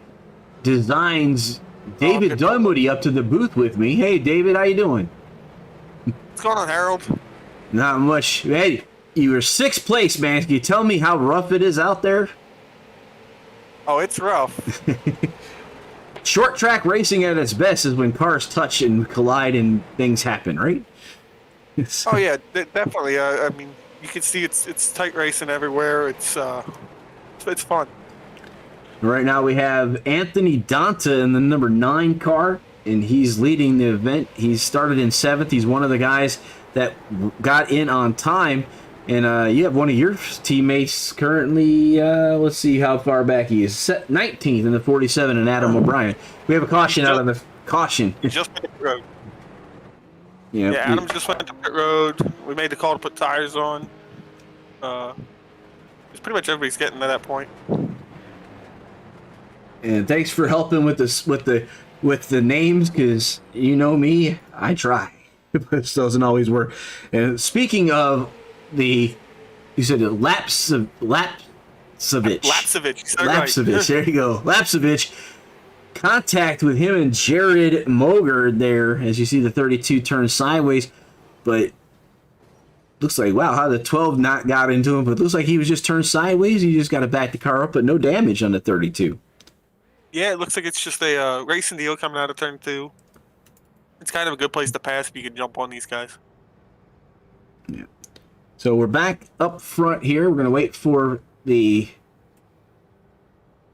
Designs David Dunwoody up to the booth with me. Hey, David, how you doing? What's going on, Harold? Not much. Hey, you were 6th place, man. Can you tell me how rough it is out there? Oh, it's rough. Short track racing at its best is when cars touch and collide and things happen, right? Oh yeah, definitely. I mean, you can see it's tight racing everywhere. It's fun. Right now we have Anthony Donta in the number 9 car, and he's leading the event. He started in 7th. He's one of the guys that got in on time. And you have one of your teammates currently, let's see how far back he is. 19th in the 47 and Adam O'Brien. We have a caution out on the caution. Just went to pit road. Yeah, Adam just went to pit road. We made the call to put tires on. It's pretty much everybody's getting to that point. And thanks for helping with this with the names, because you know me, I try, but it doesn't always work. And speaking of you said Lapsevich. Lapsevich. There you go, Lapsevich. Contact with him and Jared Mogard there, as you see the 32 turn sideways, but looks like, wow, how the 12 not got into him, but it looks like he was just turned sideways. He just got to back the car up, but no damage on the 32. Yeah, it looks like it's just a racing deal coming out of turn 2. It's kind of a good place to pass if you can jump on these guys. Yeah. So we're back up front here. We're going to wait for the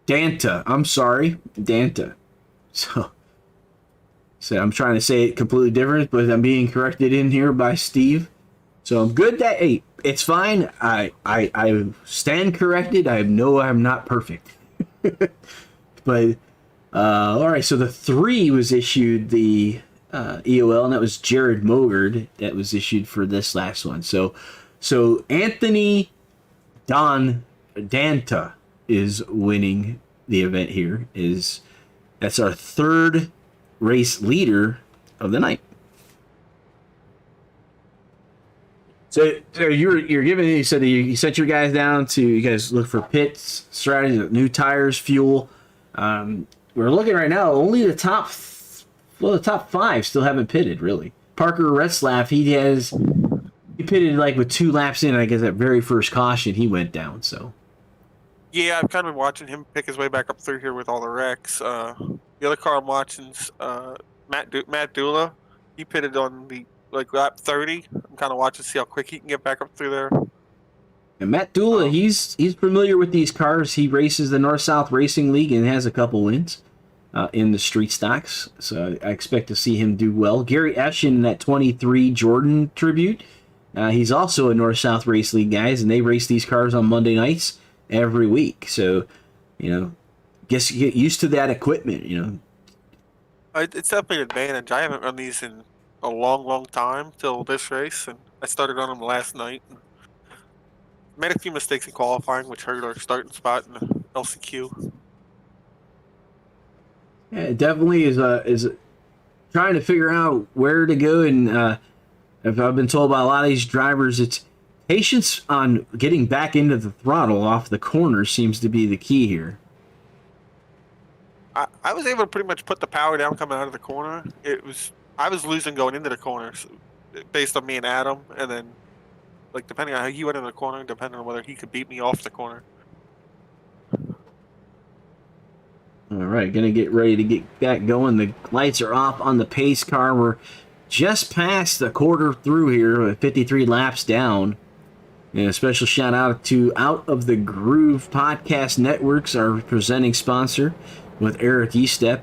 Danta. I'm sorry, Danta. So I'm trying to say it completely different, but I'm being corrected in here by Steve. So I'm good that, hey, it's fine. I stand corrected. I know I'm not perfect. But all right, so the 3 was issued the EOL, and that was Jared Mogard that was issued for this last one. So Anthony Danta is winning the event here. That's our 3rd race leader of the night. So you're giving, you said that you set your guys down to, you guys look for pits, strategy, new tires, fuel. We're looking right now, only the top 5 still haven't pitted, really. Parker Retzlaff, he pitted like with 2 laps in, I guess that very first caution, he went down, so. Yeah, I've kind of been watching him pick his way back up through here with all the wrecks. The other car I'm watching's Matt Dula. He pitted on the lap 30. I'm kind of watching to see how quick he can get back up through there. And Matt Dula, he's familiar with these cars. He races the North-South Racing League and has a couple wins in the street stocks. So I expect to see him do well. Gary Eschen in that 23 Jordan Tribute. He's also a North-South Race League guys, and they race these cars on Monday nights every week. So, guess you get used to that equipment, you know. It's definitely an advantage. I haven't run these in a long time till this race, and I started on them last night. Made a few mistakes in qualifying, which hurt our starting spot in the LCQ. Yeah, it definitely is trying to figure out where to go, and if I've been told by a lot of these drivers, it's patience on getting back into the throttle off the corner seems to be the key here. I was able to pretty much put the power down coming out of the corner. I was losing going into the corners based on me and Adam, and then like depending on how he went in the corner, depending on whether he could beat me off the corner. All right, gonna get ready to get that going. The lights are off on the pace car. We're just past the quarter through here, with 53 laps down. And a special shout out to Out of the Groove Podcast Networks, our presenting sponsor, with Eric Estep.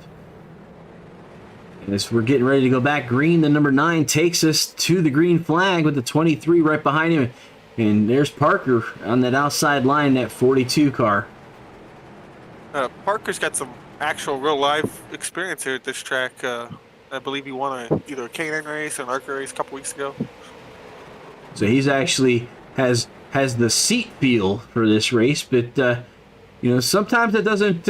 As we're getting ready to go back green, the number 9 takes us to the green flag with the 23 right behind him. And there's Parker on that outside line, that 42 car. Parker's got some actual real life experience here at this track. I believe he won either a K9 race or an ARC race a couple weeks ago. So he's actually has the seat feel for this race, but you know, sometimes it doesn't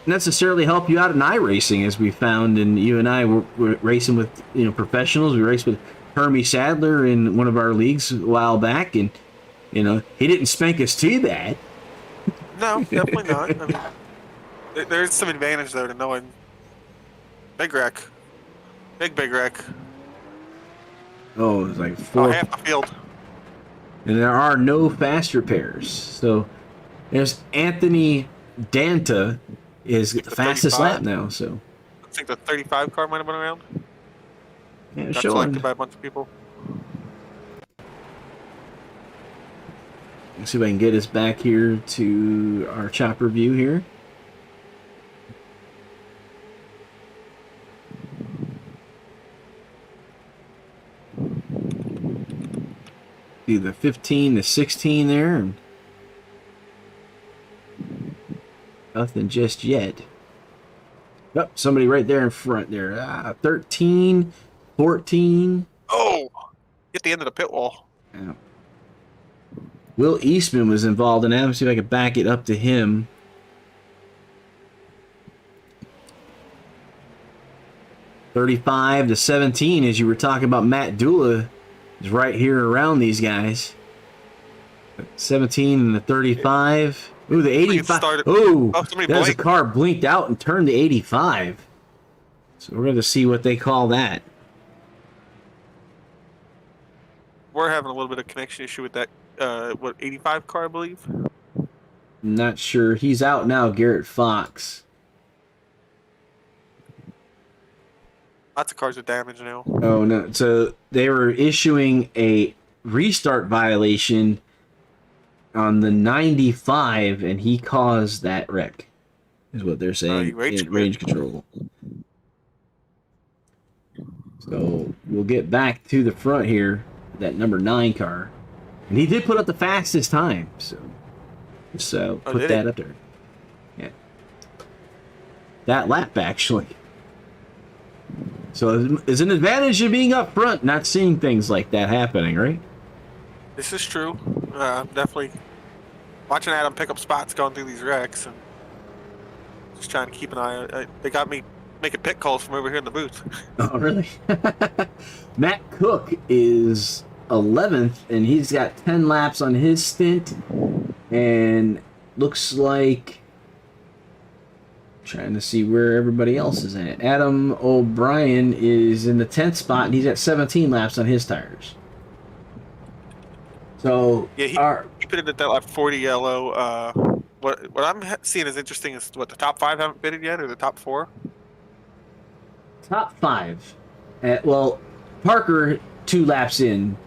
necessarily help you out in iRacing, as we found. And you and I were racing with, you know, professionals. We raced with Hermie Sadler in one of our leagues a while back, and you know, he didn't spank us too bad. No, definitely not. I mean, there's some advantage there to knowing big wreck. Big wreck. Oh, it's like 4. Half the field. And there are no fast repairs. So there's Anthony Danta is the fastest 35. lap now. So I think the 35 car might have been around. yeah, Got showing. selected by a bunch of people. Let's see if I can get us back here to our chopper view here. See the 15 to 16 there. And nothing just yet. Oh, somebody right there in front there. 13, 14. Oh! Get the end of the pit wall. Yeah. Will Eastman was involved in that. Let me see if I can back it up to him. $35 to 17, as you were talking about. Matt Dula is right here around these guys. 17 and the 35. Ooh, the 85. Ooh, there's a car blinked out and turned to 85. So we're going to see what they call that. We're having a little bit of connection issue with that, 85 car, I believe? Not sure. He's out now, Garrett Fox. Lots of cars are damaged now. Oh, no. So they were issuing a restart violation on the 95, and he caused that wreck, is what they're saying. Range control. So we'll get back to the front here, that number 9 car. And he did put up the fastest time, so just put that up there. Yeah. That lap, actually. So it's an advantage of being up front, not seeing things like that happening, right? This is true. I'm definitely watching Adam pick up spots going through these wrecks and just trying to keep an eye on it. They got me making pit calls from over here in the booth. Oh, really? Matt Cook is 11th, and he's got 10 laps on his stint. And looks like... trying to see where everybody else is at. Adam O'Brien is in the 10th spot, and he's at 17 laps on his tires. So yeah, he pitted at that lap 40 yellow. What I'm seeing is interesting is what the top 5 haven't pitted yet, or the top 4. Top 5. Well, Parker 2 laps in,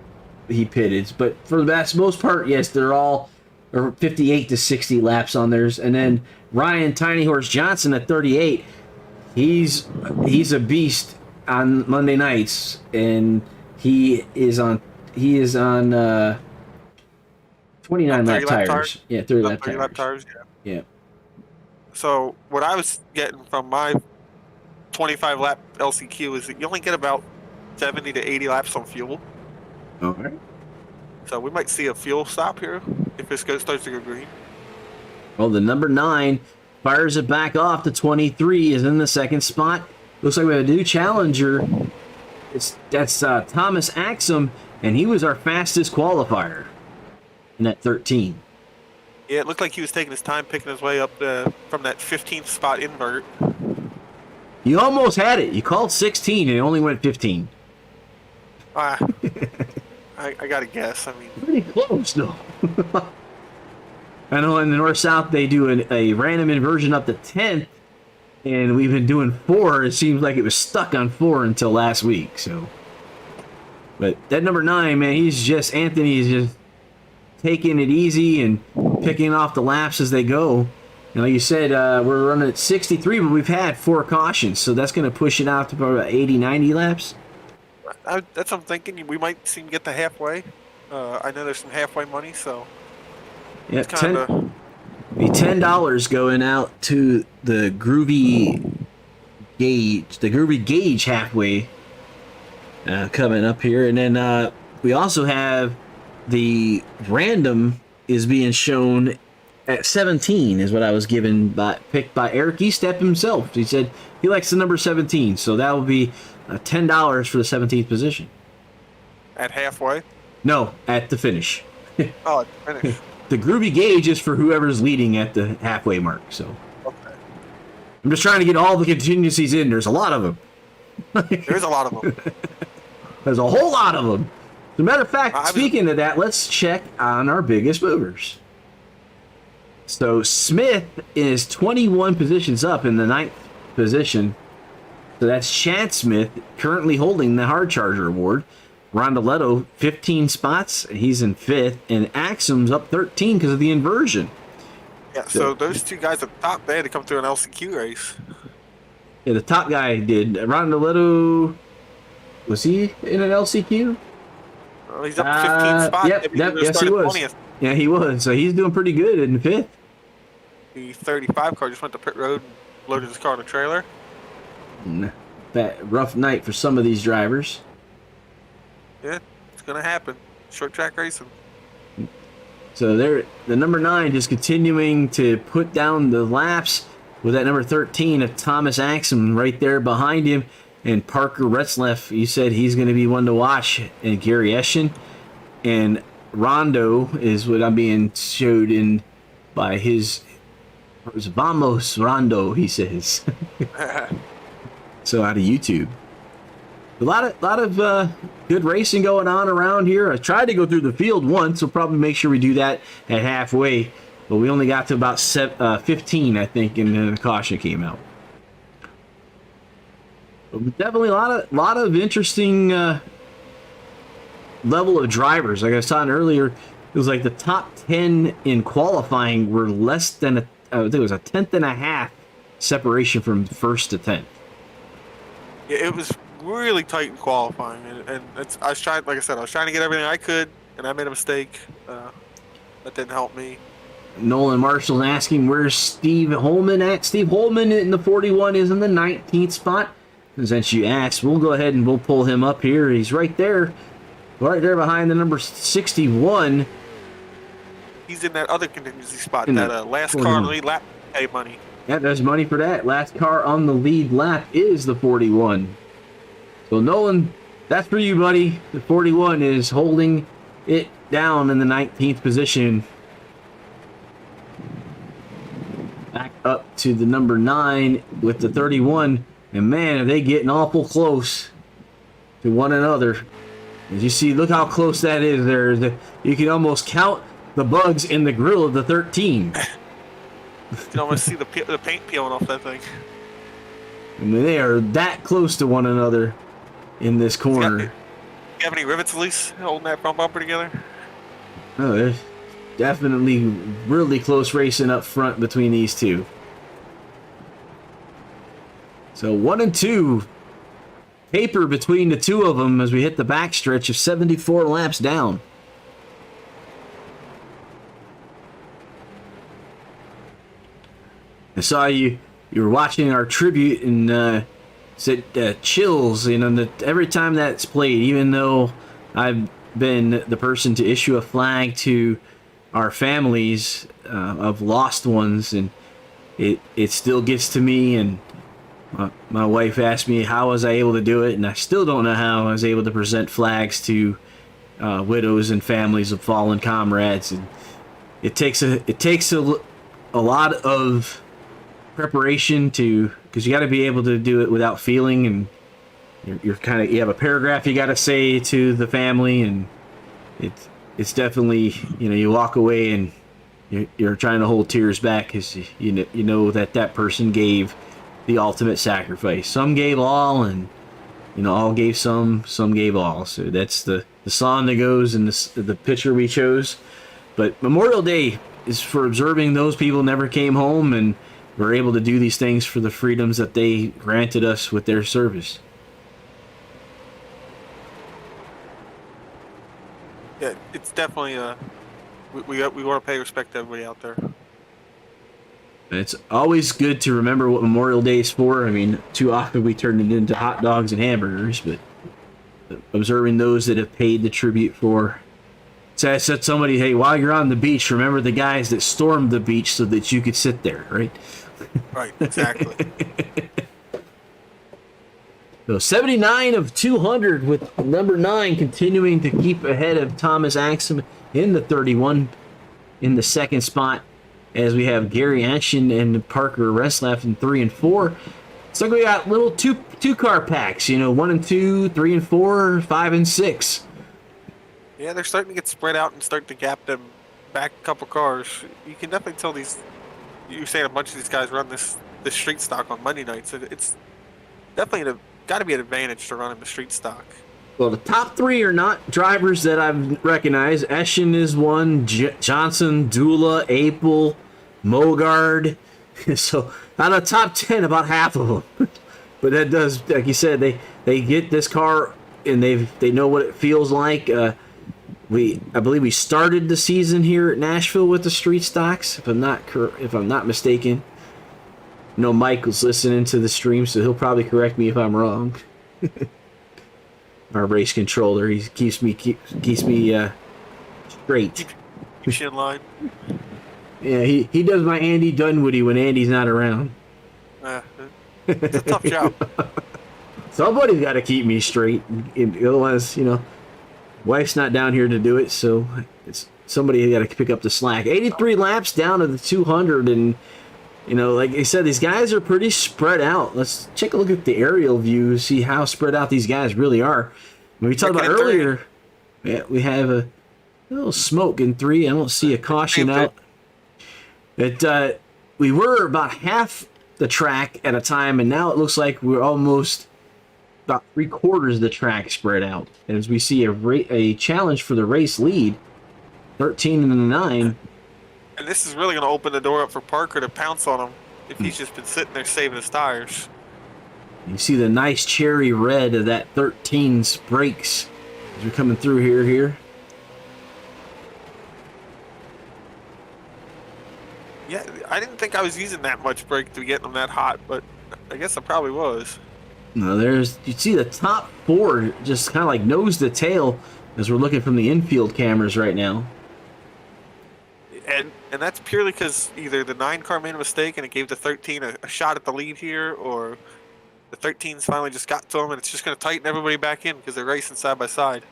he pitted, but for the most part, yes, they're all 58 to 60 laps on theirs, and then Ryan Tiny Horse Johnson at 38. He's a beast on Monday nights, and he is on 29 lap tires. Yeah, 30 lap tires. Lap tires. Yeah. So what I was getting from my 25 lap LCQ is that you only get about 70 to 80 laps on fuel. All right. So we might see a fuel stop here if this starts to go green. Well, the number 9 fires it back off to 23, is in the second spot. Looks like we have a new challenger. That's Thomas Axum, and he was our fastest qualifier in that 13. Yeah, it looked like he was taking his time picking his way up from that 15th spot invert. You almost had it. You called 16 and it only went 15. I gotta guess. I mean, Pretty close, though. I know in the North-South they do a random inversion up to 10th, and we've been doing 4. It seems like it was stuck on 4 until last week. So, but that number 9, man, Anthony's just taking it easy and picking off the laps as they go. And like you said, we're running at 63, but we've had 4 cautions, so that's going to push it out to about 80, 90 laps. that's what I'm thinking. We might see him get to halfway. I know there's some halfway money, so Yeah, it's kind of $10 going out to the Groovy Gauge halfway coming up here, and then we also have the random is being shown at 17 is what I was picked by Eric Estep himself. He said he likes the number 17, so that will be $10 for the 17th position. at halfway. No, at the finish. Oh, at the finish. The Groovy Gauge is for whoever's leading at the halfway mark. So Okay. I'm just trying to get all the contingencies in. There's a lot of them. There's a lot of them. There's a whole lot of them. As a matter of fact, I was- speaking of that, let's check on our biggest movers. So Smith is 21 positions up in the 9th position. So that's Chad Smith currently holding the Hard Charger Award. Rondoletto, 15 spots. He's in 5th. And Axum's up 13 because of the inversion. Yeah, so those two guys at the top, they had to come through an LCQ race. Yeah, the top guy did. Rondoletto, was he in an LCQ? Well, he's up 15 spots. Yep, Maybe yep, he yes he started was. 20th. Yeah, he was. So he's doing pretty good in 5th. The 35 car just went to pit road and loaded his car in a trailer. That rough night for some of these drivers. Yeah, it's going to happen. Short track racing. So the number 9 just continuing to put down the laps with that number 13 of Thomas Axum right there behind him. And Parker Retzlaff, you said he's going to be one to watch. And Gary Eschen. And Rondo is what I'm being showed in by his Vamos Rondo, he says. So out of YouTube. A lot of good racing going on around here. I tried to go through the field once. We'll probably make sure we do that at halfway. But we only got to about 15, I think, and then the caution came out. But definitely a lot of interesting level of drivers. Like I was talking earlier, it was like the top 10 in qualifying were less than I think it was a 10th and a half separation from 1st to 10th. Yeah, it was really tight in qualifying, and I was trying, like I said, I was trying to get everything I could, and I made a mistake. That didn't help me. Nolan Marshall's asking where's Steve Holman at. Steve Holman in the 41 is in the 19th spot. And since you asked, we'll go ahead and we'll pull him up here. He's right there behind the number 61. He's in that other contingency spot, In that the last 41. car on the lead lap pay money. Yeah, there's money for that. Last car on the lead lap is the 41. So Nolan, that's for you, buddy. The 41 is holding it down in the 19th position. Back up to the number 9 with the 31. And man, are they getting awful close to one another. As you see, look how close that is there. You can almost count the bugs in the grill of the 13. You can almost see the paint peeling off that thing. I mean, they are that close to one another in this corner. You have any rivets loose holding that front bumper together? Oh, there's definitely really close racing up front between these two. So 1 and 2. Paper between the two of them as we hit the backstretch of 74 laps down. I saw you were watching our tribute and said chills. You know, every time that's played, even though I've been the person to issue a flag to our families of lost ones, and it still gets to me. And my wife asked me how was I able to do it, and I still don't know how I was able to present flags to widows and families of fallen comrades. And it takes a lot of preparation because you got to be able to do it without feeling, and you have a paragraph you got to say to the family, and it's definitely, you walk away and you're trying to hold tears back because you know that person gave the ultimate sacrifice. Some gave all, and all gave some gave all. So that's the song that goes in the picture we chose. But Memorial Day is for observing those people never came home and were able to do these things for the freedoms that they granted us with their service. Yeah, it's definitely we want to pay respect to everybody out there. It's always good to remember what Memorial Day is for. I mean, too often we turn it into hot dogs and hamburgers, but observing those that have paid the tribute for. So I said somebody, hey, while you're on the beach, remember the guys that stormed the beach so that you could sit there, right? Right, exactly. So 79 of 200 with number 9 continuing to keep ahead of Thomas Axum in the 31 in the second spot, as we have Gary Ashen and Parker Reslaf in 3 and 4. So we got little two car packs, 1 and 2, 3 and 4, 5 and 6. Yeah, they're starting to get spread out and start to gap them back a couple cars. You can definitely tell you're saying a bunch of these guys run this street stock on Monday nights. It's definitely got to be an advantage to running the street stock. Well, the top 3 are not drivers that I've recognized. Eshin is one, Johnson, Dula, Apel, Mogard. So out of the top 10, about half of them. But that does, like you said, they get this car and they know what it feels like. I believe we started the season here at Nashville with the street stocks, if I'm not mistaken. Mike was listening to the stream, so he'll probably correct me if I'm wrong. Our race controller, he keeps me straight. Keeps you in line. Yeah, he does my Andy Dunwoody when Andy's not around. It's a tough job. Somebody's got to keep me straight, otherwise, wife's not down here to do it, so it's somebody got to pick up the slack. 83 laps down to the 200, and like I said, these guys are pretty spread out. Let's take a look at the aerial view, see how spread out these guys really are. When we talked about earlier, yeah, we have a little smoke in 3. I don't see a caution out. But we were about half the track at a time, and now it looks like we're almost about 3/4 of the track spread out. As we see a challenge for the race lead, 13 and 9. And this is really going to open the door up for Parker to pounce on him if he's just been sitting there saving his tires. You see the nice cherry red of that 13's brakes as we're coming through here. Yeah, I didn't think I was using that much brake to get them that hot, but I guess I probably was. No, you see the top 4 just kind of like nose to tail as we're looking from the infield cameras right now. And that's purely because either the 9 car made a mistake and it gave the 13 a shot at the lead here, or the 13s finally just got to them and it's just going to tighten everybody back in because they're racing side by side.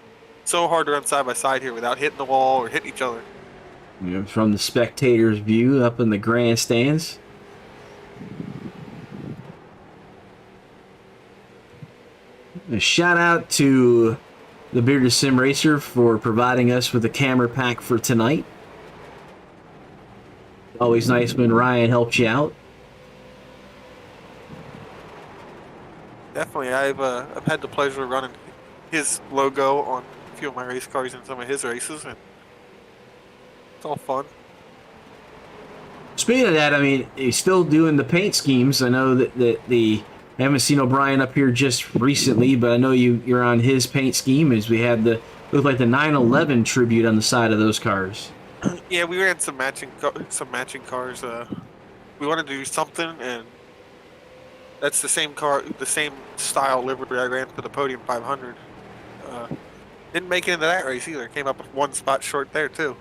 So hard to run side by side here without hitting the wall or hitting each other. From the spectator's view up in the grandstands. A shout out to the Bearded Sim Racer for providing us with a camera pack for tonight. Always nice when Ryan helps you out. Definitely, I've had the pleasure of running his logo on a few of my race cars in some of his races, and it's all fun. Speaking of that, I mean, he's still doing the paint schemes. I know that I haven't seen O'Brien up here just recently, but I know you're on his paint scheme as we had looked like the 911 tribute on the side of those cars. Yeah, we ran some matching cars we wanted to do something, and that's the same car, the same style livery I ran for the Podium 500. Didn't make it into that race either. Came up one spot short there too.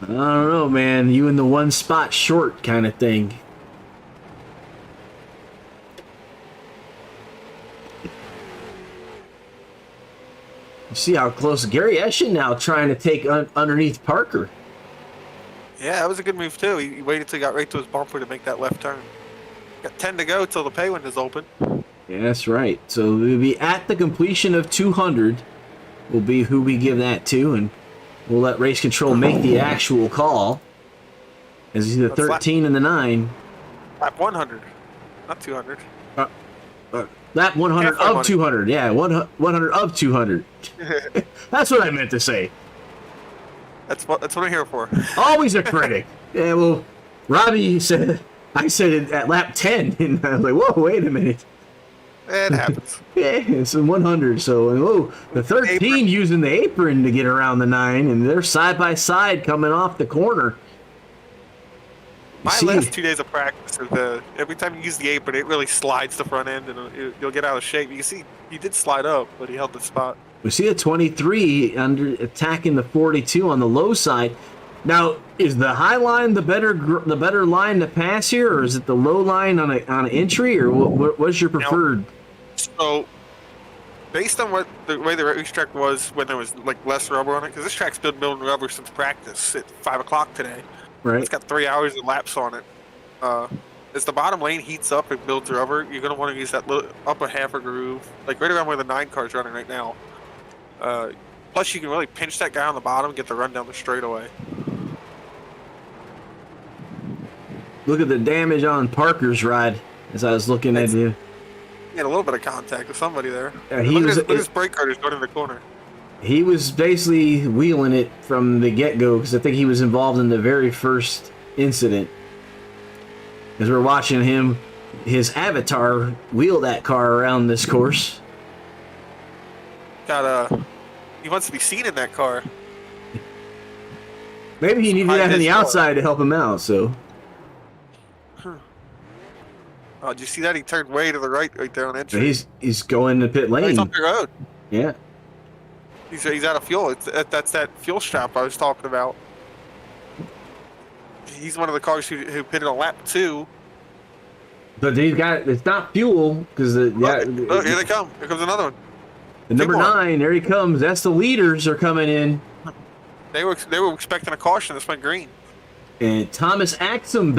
I don't know, man. You in the one spot short kind of thing. You see how close Gary Eschen now trying to take underneath Parker. Yeah, that was a good move too. He waited till he got right to his bumper to make that left turn. Got 10 to go till the pay window's open. Yeah, that's right. So we'll be at the completion of 200. Will be who we give that to, and we'll let race control make the actual call. As you see the 13 and the 9. Lap 100, not 200. Lap 100 of 200. Yeah, 100 of 200. That's what I meant to say. That's what I'm here for. Always a critic. Yeah, well, Robbie said, I said it at lap 10, and I was like, whoa, wait a minute. It happens. Yeah, it's in 100, so, whoa, the 13 apron. Using the apron to get around the 9, and they're side by side coming off the corner. My last 2 days of practice, every time you use the apron, it really slides the front end, and you'll get out of shape. You can see he did slide up, but he held the spot. We see a 23 under attacking the 42 on the low side. Now, is the high line the better line to pass here, or is it the low line on an entry, or what's your preferred? So, based on the way the racetrack was when there was like less rubber on it, because this track's been building rubber since practice at 5 o'clock today. Right. It's got 3 hours of laps on it. As the bottom lane heats up and builds rubber, you're going to want to use that little upper half a groove, like right around where the 9 car's running right now. Plus, you can really pinch that guy on the bottom and get the run down the straightaway. Look at the damage on Parker's ride as I was looking at you. He had a little bit of contact with somebody there. Yeah, look at his brake carders going in the corner. He was basically wheeling it from the get-go because I think he was involved in the very first incident. As we're watching him, his avatar, wheel that car around this course. He wants to be seen in that car. Maybe he needed that on the outside to help him out, so. Oh, did you see that? He turned way to the right there on entry. He's going to pit lane. He's up the road. Yeah. He's out of fuel. That's that fuel strap I was talking about. He's one of the cars who pitted on lap 2. But it's not fuel because here they come. Here comes another one. The number 9, there he comes. That's the leaders are coming in. They were expecting a caution. This went green. And Thomas Axum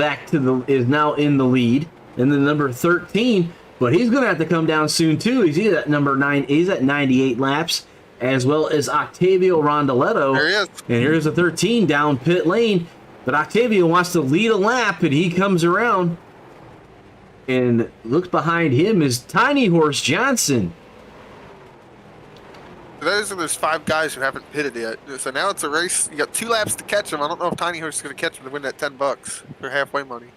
is now in the lead. And the number 13, but he's going to have to come down soon too. He's at number 9. He's at 98 laps, as well as Octavio Rondoletto. There he is. And here's the 13 down pit lane. But Octavio wants to lead a lap, and he comes around. And looks behind him is Tiny Horse Johnson. There's 5 guys who haven't pitted yet. So now it's a race. You got 2 laps to catch them. I don't know if Tiny Horse is going to catch them to win that $10 for halfway money.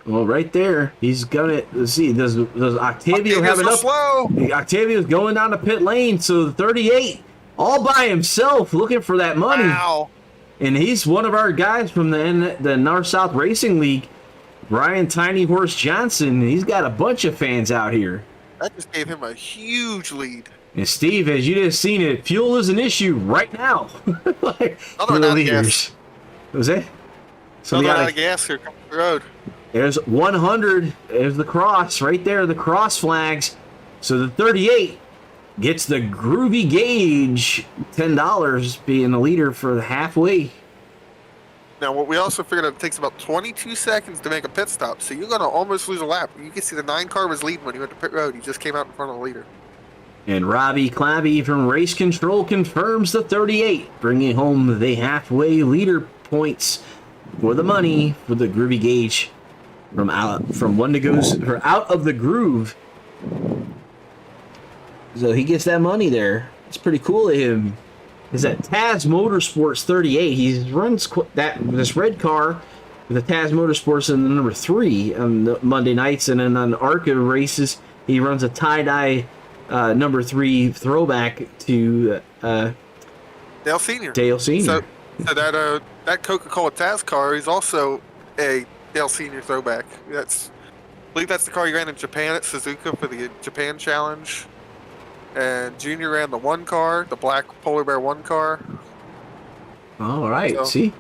Well, right there, he's gonna. Let's see. Does Octavio have enough? Slow. Octavio's going down the pit lane, so the 38 all by himself, looking for that money. Wow. And he's one of our guys from the North South Racing League, Brian Tiny Horse Johnson. He's got a bunch of fans out here. That just gave him a huge lead. And Steve, as you just seen it, fuel is an issue right now. Another one out of gas. Was it? So Another one out of gas here coming the road. There's 100. There's the cross right there, the cross flags. So the 38 gets the Groovy Gauge, $10, being the leader for the halfway. Now, what we also figured out, it takes about 22 seconds to make a pit stop, so you're going to almost lose a lap. You can see the 9 car was leading when he went to pit road. He just came out in front of the leader. And Robbie Clabby from Race Control confirms the 38, bringing home the halfway leader points for the money for the Groovy Gauge. From one to goes or out of the groove. So he gets that money there. It's pretty cool of him. Is that Taz Motorsports 38? He runs this red car with the Taz Motorsports in the number 3 on the Monday nights, and then on ARCA races he runs a tie-dye number 3 throwback to Dale Senior. Dale Senior. So that Coca-Cola Taz car is also a Dale Senior throwback. I believe that's the car he ran in Japan at Suzuka for the Japan Challenge. And Junior ran the one car, the black Polar Bear one car. All right, So- see?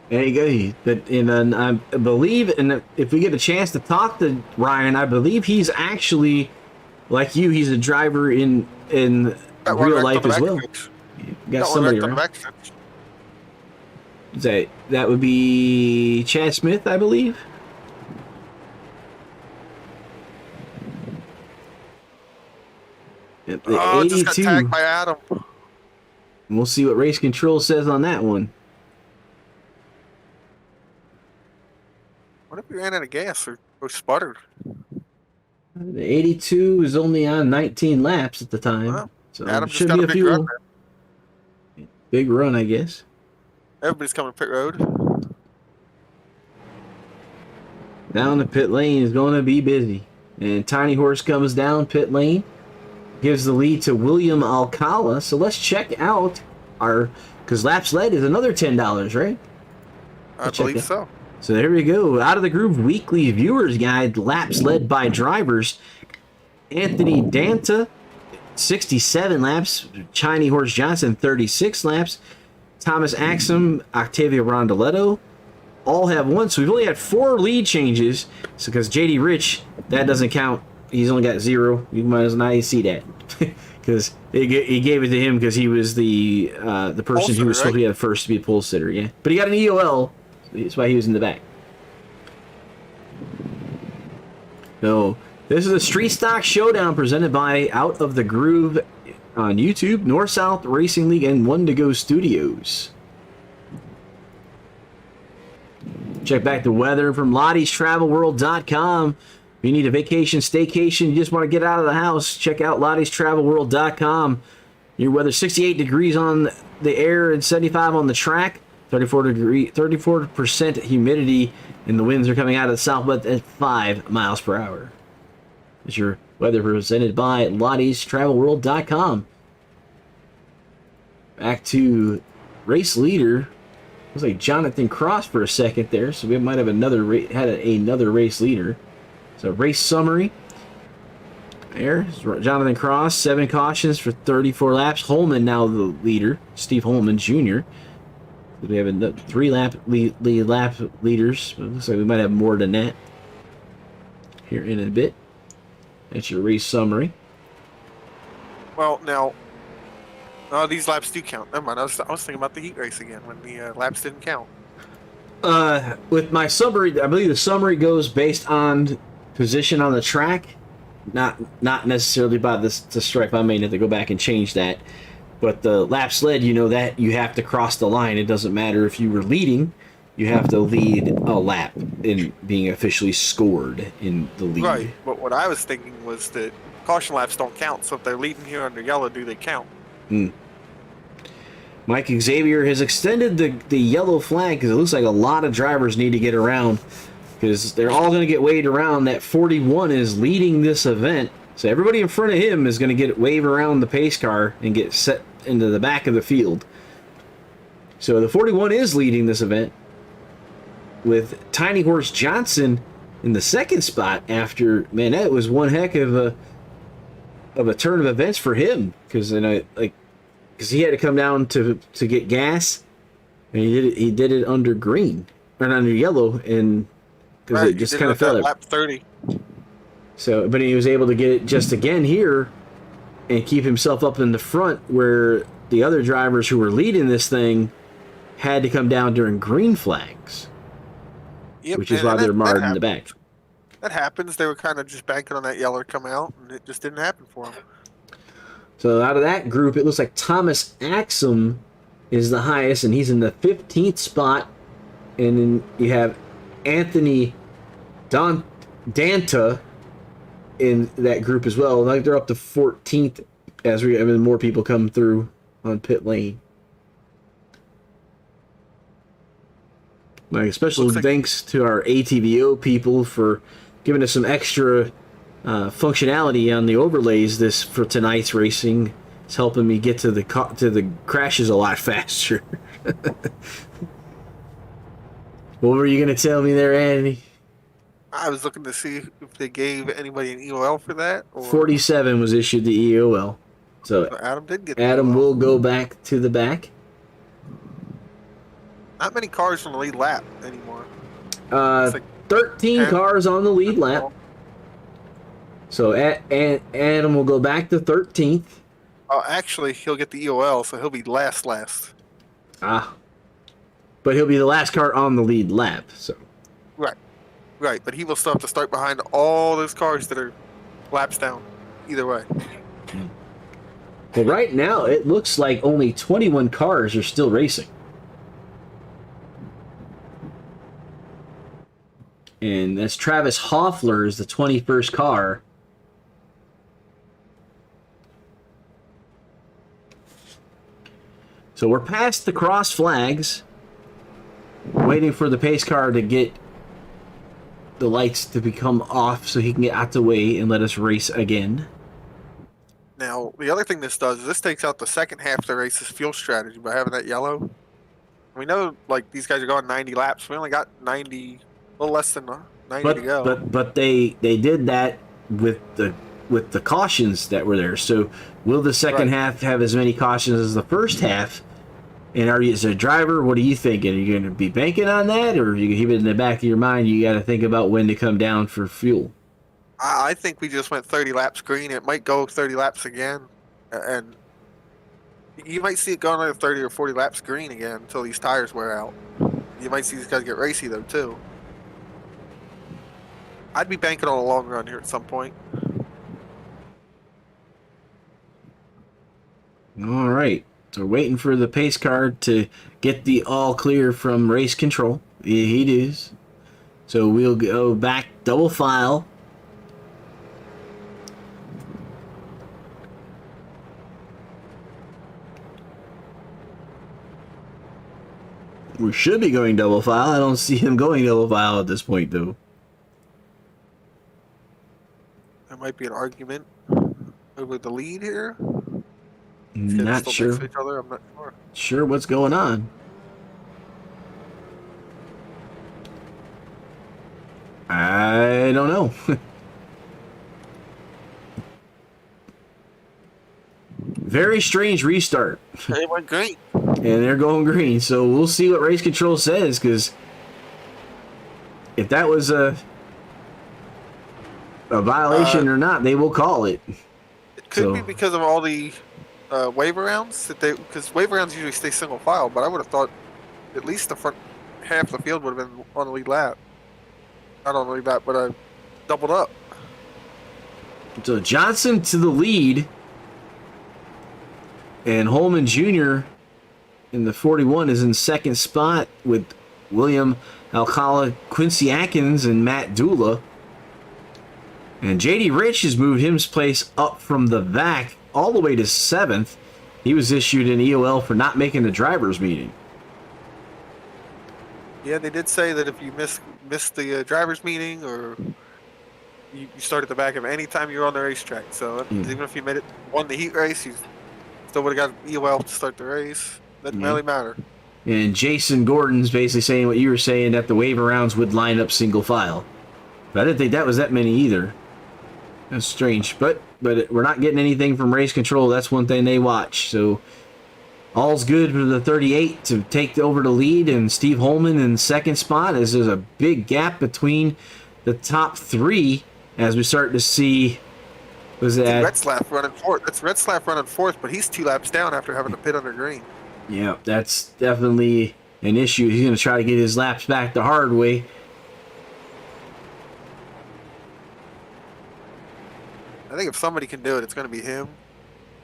There you go. And I believe, and if we get a chance to talk to Ryan, I believe he's actually, like you, he's a driver in Got one real wrecked life on the as back well. stretch. Got Got one somebody wrecked on the around. back stretch. That would be Chad Smith, I believe. At the Oh, just got 82. tagged by Adam. We'll see what race control says on that one. What if he ran out of gas or sputtered? The 82 is only on 19 laps at the time. Well, So Adam just should got be a a big few run there. big run, I guess. Everybody's coming pit road. Down the pit lane is going to be busy. And Tiny Horse comes down pit lane. Gives the lead to William Alcala. So let's check out because laps led is another $10, right? I Check believe that. so. So there we go. Out of the Groove Weekly Viewers Guide, laps led by drivers. Anthony Danta, 67 laps. Tiny Horse Johnson, 36 laps. Thomas Axum, Octavio Rondoletto, all have one. So we've only had 4 lead changes. So because JD Rich, that doesn't count. He's only got 0. You might as well not even see that. Because he gave it to him because he was the person who was supposed to be the first to be a pole sitter, yeah. But he got an EOL. That's why he was in the back. So this is a Street Stock Showdown presented by Out of the Groove on YouTube, North South Racing League, and One to Go Studios. Check back the weather from Lottie'sTravelWorld.com. If you need a vacation, staycation, you just want to get out of the house, check out Lottie'sTravelWorld.com. Your weather, 68 degrees on the air and 75 on the track. 34% humidity, and the winds are coming out of the southwest at 5 miles per hour. It's your weather presented by Lottie'sTravelWorld.com. Back to race leader. Looks like Jonathan Cross for a second there, so we might have another race leader. So race summary. There's Jonathan Cross, 7 cautions for 34 laps. Holman now the leader, Steve Holman Jr. We have 3 lap leaders. It looks like we might have more than that here in a bit. That's your race summary. Well, now, these laps do count. Never mind. I was thinking about the heat race again when the laps didn't count. With my summary, I believe the summary goes based on position on the track, not necessarily by the stripe. I may have to go back and change that. But the laps led, you know that you have to cross the line. It doesn't matter if you were leading, you have to lead a lap in being officially scored in the lead. Right. But what I was thinking was that caution laps don't count. So if they're leading here under yellow, do they count? Mike Xavier has extended the yellow flag because it looks like a lot of drivers need to get around because they're all going to get waved around. That 41 is leading this event. So everybody in front of him is going to get waved around the pace car and get set into the back of the field. So the 41 is leading this event with Tiny Horse Johnson in the second spot after, man, that was one heck of a turn of events for him because he had to come down to get gas and he did it under green or under yellow and because Right, it just he did kind it of fell at there. lap 30. So, but he was able to get it just again here and keep himself up in the front where the other drivers who were leading this thing had to come down during green flags, Yep, which is and why they're that marred in the back. happens. That happens. They were kind of just banking on that yellow to come out, and it just didn't happen for them. So out of that group, it looks like Thomas Axum is the highest, and he's in the 15th spot. And then you have Anthony Danta in that group as well. Like they're up to 14th as more people come through on pit lane. Like special thanks to our ATVO people for giving us some extra functionality on the overlays for tonight's racing. It's helping me get to the crashes a lot faster. What were you gonna tell me there, Andy? I was looking to see if they gave anybody an EOL for that. Or 47 was issued the EOL. So Adam did get the Adam EOL. will go back to the back. Not many cars on the lead lap anymore. Uh, like 13 10. cars on the lead lap. So Adam will go back to 13th. Oh, actually, he'll get the EOL, so he'll be last. Ah. But he'll be the last car on the lead lap. So Right, but he will still have to start behind all those cars that are laps down. Either way. well, right now it looks like only 21 cars are still racing. And that's Travis Hoffler is the 21st car. So we're past the cross flags, waiting for the pace car to get the lights to become off so he can get out the way and let us race again. Now, the other thing this does is this takes out the second half of the race's fuel strategy by having that yellow. We know, like, these guys are going 90 laps. We only got 90, a little less than 90 to go. But they did that with the cautions that were there. So will the second half have as many cautions as the first half? And are you, as a driver, what are you thinking? Are you going to be banking on that, or you keep it in the back of your mind? You got to think about when to come down for fuel. I think we just went 30 laps green. It might go 30 laps again, and you might see it go another 30 or 40 laps green again until these tires wear out. You might see these guys get racy though too. I'd be banking on a long run here at some point. All right. So we're waiting for the pace car to get the all clear from race control. He does. So we'll go back double file. We should be going double file. I don't see him going double file at this point, though. There might be an argument over the lead here. Not Still sure. next to each other, I'm not sure. Sure what's going on. I don't know. Very strange restart. They went green. And they're going green. So we'll see what race control says, because if that was a violation or not, they will call it. It could be because of all the waiver rounds because waiver rounds usually stay single file, but I would have thought at least the front half of the field would have been on the lead lap. Not on the lead lap, but doubled up. So Johnson to the lead, and Holman Jr. in the 41 is in second spot with William Alcala, Quincy Atkins, and Matt Dula. And JD Rich has moved his place up from the back all the way to 7th. He was issued an EOL for not making the driver's meeting. Yeah, they did say that if you missed the driver's meeting or you start at the back of any time you're on the racetrack. So even if you won the heat race, you still would have got an EOL to start the race. Doesn't really matter. And Jason Gordon's basically saying what you were saying, that the waiver rounds would line up single file. But I didn't think that was that many either. That's strange. But we're not getting anything from race control. That's one thing they watch. So all's good for the 38 to take over the lead, and Steve Holman in second spot, as there's a big gap between the top three as we start to see. Was that Retzlaff running fourth? That's Retzlaff running fourth, but he's 2 laps down after having to pit under green. Yeah, that's definitely an issue. He's going to try to get his laps back the hard way. I think if somebody can do it, it's going to be him.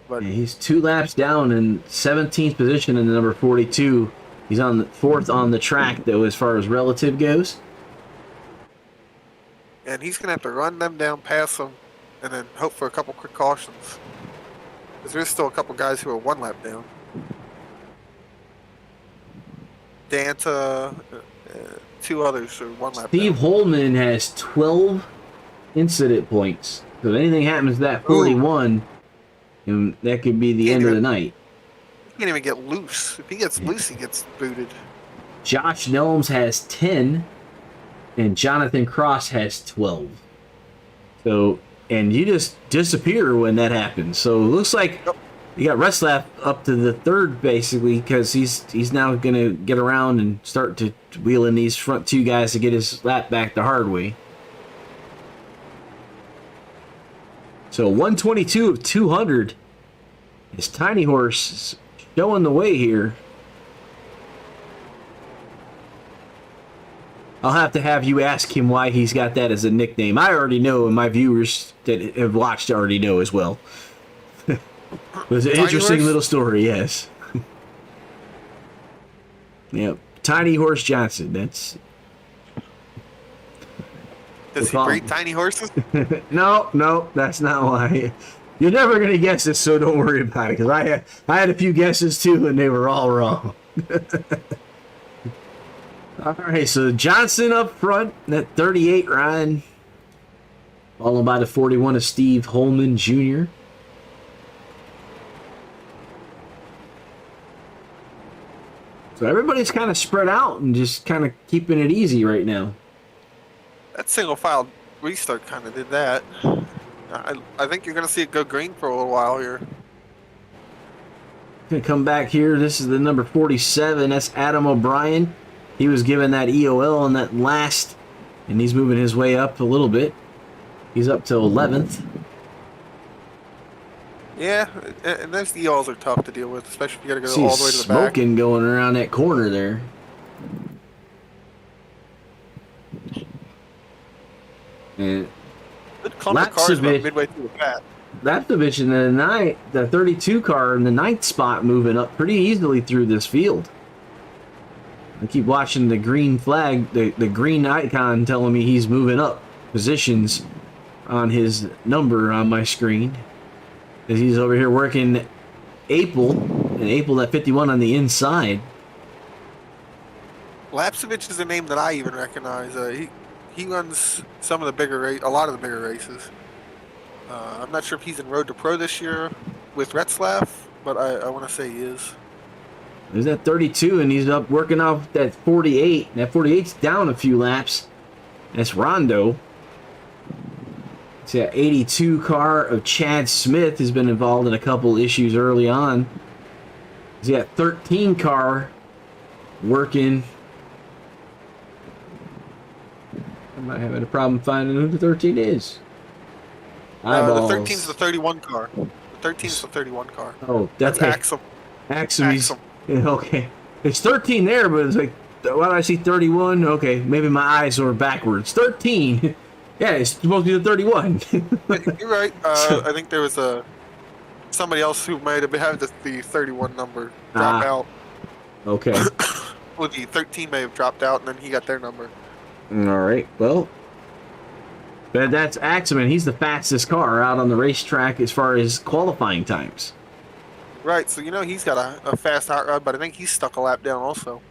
But yeah, he's 2 laps down in 17th position in the number 42. He's on the 4th on the track, though, as far as relative goes. And he's going to have to run them down, pass them, and then hope for a couple quick cautions. Because there's still a couple guys who are 1 lap down. Danta, 2 others are 1 lap Steve down. Holman has 12 incident points. So if anything happens to that 41, that could be the end of the night. He can't even get loose. If he gets loose, he gets booted. Josh Nelms has 10, and Jonathan Cross has 12. So, and you just disappear when that happens. So it looks like you got Retzlaff up to the third basically, because he's now gonna get around and start to wheel in these front two guys to get his lap back the hard way. So 122 of 200 is Tiny Horse showing the way here. I'll have you ask him why he's got that as a nickname. I already know, and my viewers that have watched already know as well. It was an interesting little story, yes. Yep. Tiny Horse Johnson. That's. Does he breed tiny horses? No, that's not why. You're never gonna guess this, so don't worry about it. Because I had a few guesses too, and they were all wrong. All right, so Johnson up front, that 38 Ryan, followed by the 41 of Steve Holman Jr. So everybody's kind of spread out and just kind of keeping it easy right now. That single file restart kind of did that. I think you're going to see it go green for a little while here. Gonna come back here. This is the number 47. That's Adam O'Brien. He was given that EOL on that last, and he's moving his way up a little bit. He's up to 11th. Yeah, and those EOLs are tough to deal with, especially if you got to go See all the way to the back. smoking going around that corner there. And Good clump of cars about midway through the pack. Lapsevich in the 32 car in the 9th spot, moving up pretty easily through this field. I keep watching the green flag, the green icon telling me he's moving up positions on his number on my screen. As he's over here working April at 51 on the inside. Lapsevich is a name that I even recognize. He runs some of the a lot of the bigger races. I'm not sure if he's in Road to Pro this year with Retzlaff, but I want to say he is. There's that 32, and he's up working off that 48. That 48's down a few laps. That's Rondo. It's that 82 car of Chad Smith has been involved in a couple issues early on. He's got 13 car working. I'm not having a problem finding who the 13 is. The 13's the 31 car. The 13's the 31 car. Oh, that's Axum. Axum. Yeah, okay. It's 13 there, but it's like, why do I see 31? Okay, maybe my eyes were backwards. 13. Yeah, it's supposed to be the 31. You're right. I think there was somebody else who might have had the 31 number drop out. Okay. Well, the 13 may have dropped out, and then he got their number. All right. Well, but that's Axman. He's the fastest car out on the racetrack as far as qualifying times. Right. So, he's got a fast hot rod, but I think he's stuck a lap down also.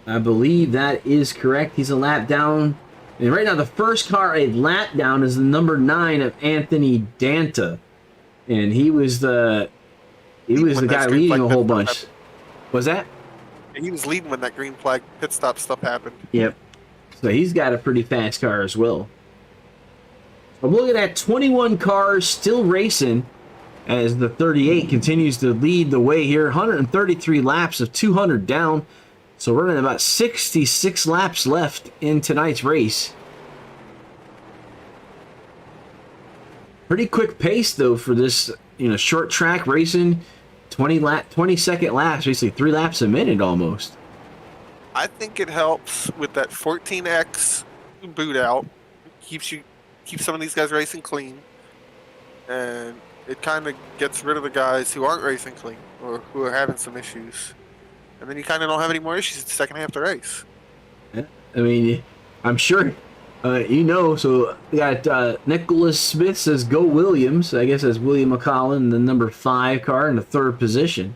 I believe that is correct. He's a lap down. And right now, the first car a lap down is the number 9 of Anthony Danta. And he was the guy leading a whole bunch. Was that? He was leading when that green flag pit stop stuff happened. Yep. So he's got a pretty fast car as well. I'm looking at 21 cars still racing as the 38 continues to lead the way here. 133 laps of 200 down. So we're running about 66 laps left in tonight's race. Pretty quick pace though for this, short track racing. 20-second laps, basically 3 laps a minute almost. I think it helps with that 14X boot out. Keeps some of these guys racing clean, and it kind of gets rid of the guys who aren't racing clean or who are having some issues. And then you kind of don't have any more issues the second half of the race. Yeah. I mean, I'm sure, so we got Nicholas Smith says go Williams. I guess that's William McCollum, the number 5 car in the 3rd position.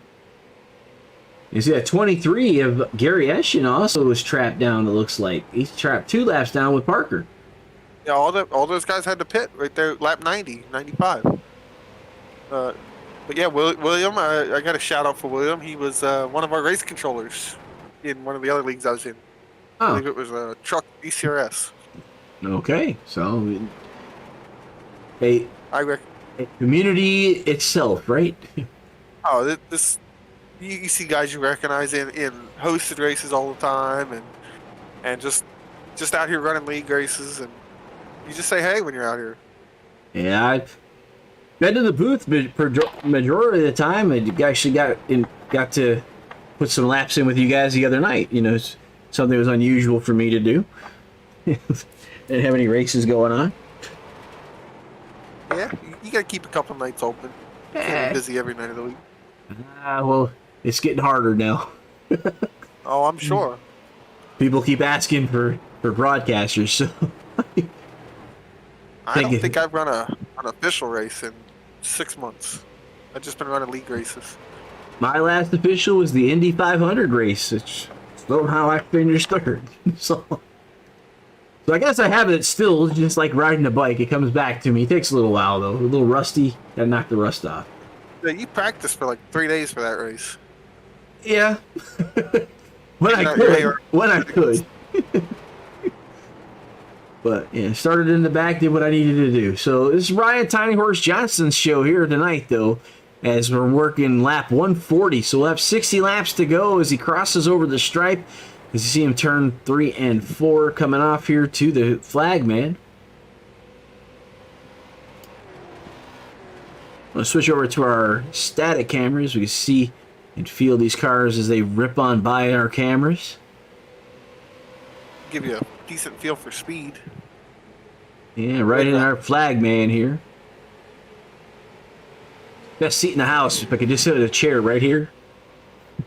You see that 23 of Gary Eshin also was trapped down, it looks like. He's trapped 2 laps down with Parker. Yeah, all those guys had to pit right there, lap 90, 95. But yeah, William, I got a shout out for William. He was one of our race controllers in one of the other leagues I was in. I Oh, believe it was a truck ECRS. okay. So, a, I rec- a community itself, right? oh, this you see guys you recognize in hosted races all the time, and just out here running league races, and you just say hey when you're out here. Yeah, I've been to the booth majority of the time, and actually got to put some laps in with you guys the other night. You know, it's something that was unusual for me to do. Didn't have any races going on. Yeah, you got to keep a couple nights open. You can't be busy every night of the week. Well, it's getting harder now. Oh, I'm sure. People keep asking for broadcasters, so I don't think I've run an official race in 6 months. I've just been running league races. my last official was the Indy 500 race, which somehow I finished third. So I guess I have it still, just like riding a bike. It comes back to me. It takes a little while, though. A little rusty. Gotta knock the rust off. Yeah, you practiced for like 3 days for that race. Yeah. When I Yeah, could. yeah. When I could. But, yeah, started in the back, did what I needed to do. So, this is Ryan Tiny Horse Johnson's show here tonight, though, as we're working lap 140. So, we'll have 60 laps to go as he crosses over the stripe. As you see him turn 3 and 4 coming off here to the flag, man. We'll switch over to our static cameras. We can see and feel these cars as they rip on by our cameras. Give you a decent feel for speed. Yeah, right in our flag man here. Best seat in the house. If I could just sit in a chair right here.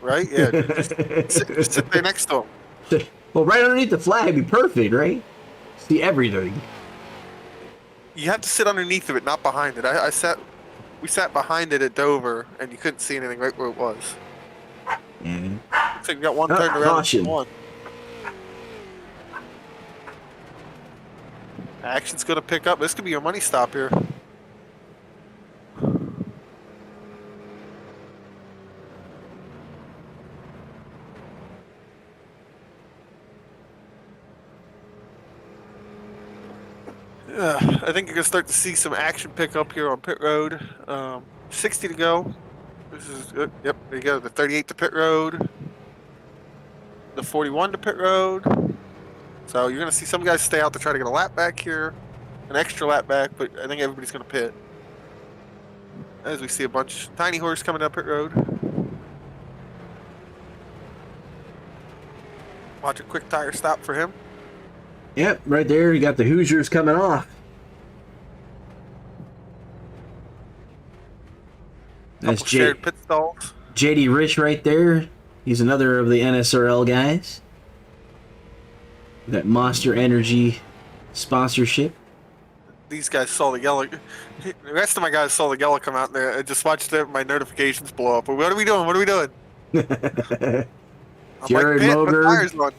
Right? Yeah. Just sit there next to him. Well, right underneath the flag would be perfect, right? See everything. You have to sit underneath of it, not behind it. We sat behind it at Dover, and you couldn't see anything right where it was. Yeah. So you got one turned around. Caution. One. Action's going to pick up. This could be your money stop here. I think you're going to start to see some action pick up here on pit road. 60 to go. This is yep, there you go. The 38 to pit road. The 41 to pit road. So you're going to see some guys stay out to try to get a lap back here. An extra lap back, but I think everybody's going to pit. As we see a bunch of Tiny Horse coming down pit road. Watch a quick tire stop for him. Yep, right there. You got the Hoosiers coming off. That's Couple shared pit stalls. JD Rich right there. He's another of the NSRL guys. That Monster Energy sponsorship. These guys saw the yellow. The rest of my guys saw the yellow come out there. I just watched my notifications blow up. What are we doing? What are we doing? I'm Jared like, put tires Mogard. on.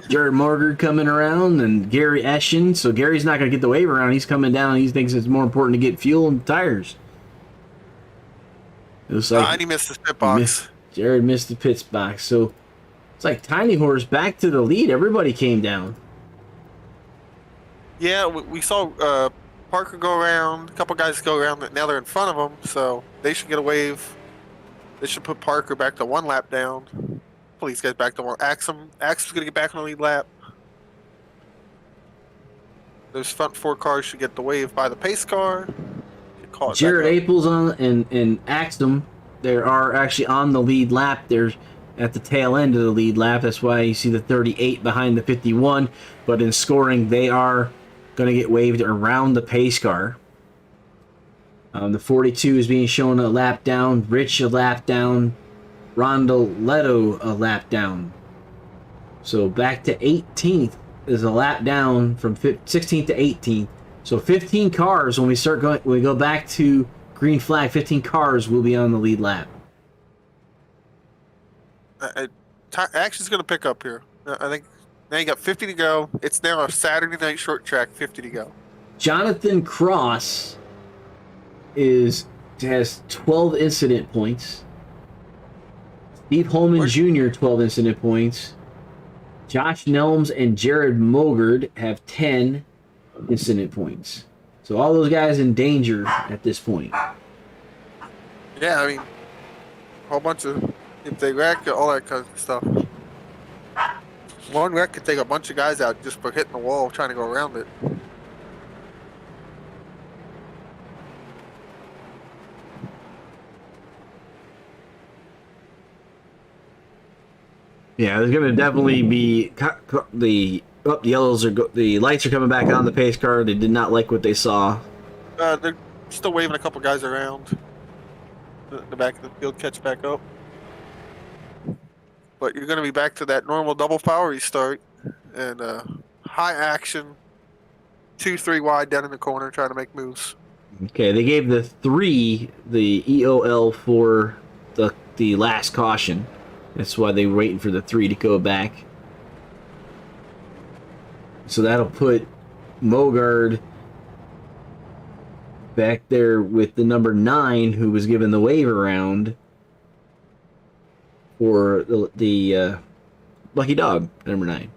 Jared Morgard coming around and Gary Eschen. So Gary's not going to get the wave around. He's coming down. He thinks it's more important to get fuel and tires. It was like And he missed his pit box. Jared missed the pits box. So it's like Tiny Horse back to the lead. Everybody came down. Yeah, we saw Parker go around. A couple guys go around. Now they're in front of him, so they should get a wave. They should put Parker back to one lap down. Pull these guys back to one. Axum's going to get back on the lead lap. Those front four cars should get the wave by the pace car. Jared Aples and Axum, they are actually on the lead lap. They're at the tail end of the lead lap. That's why you see the 38 behind the 51. But in scoring, they are going to get waved around the pace car. The 42 is being shown a lap down. Rich a lap down. Rondoletto a lap down. So back to 18th is a lap down from 16th to 18th. So 15 cars when we go back to green flag. 15 cars will be on the lead lap. Action's going to pick up here. I think now you got 50 to go. It's now a Saturday night short track. 50 to go. Jonathan Cross has 12 incident points. Steve Holman Jr. 12 incident points. Josh Nelms and Jared Mogard have 10 incident points. So all those guys in danger at this point. Yeah, I mean, a whole bunch of, if they wreck, all that kind of stuff. One wreck could take a bunch of guys out just for hitting the wall trying to go around it. Yeah, there's going to definitely be the yellows are the lights are coming back on the pace car. They did not like what they saw. They're still waving a couple guys around the back of the field, catch back up. But you're going to be back to that normal double power restart and high action, 2-3 wide down in the corner trying to make moves. Okay, they gave the 3 the EOL for the last caution. That's why they were waiting for the 3 to go back. So that'll put Mogard back there with the number 9, who was given the wave around for the lucky dog, number 9.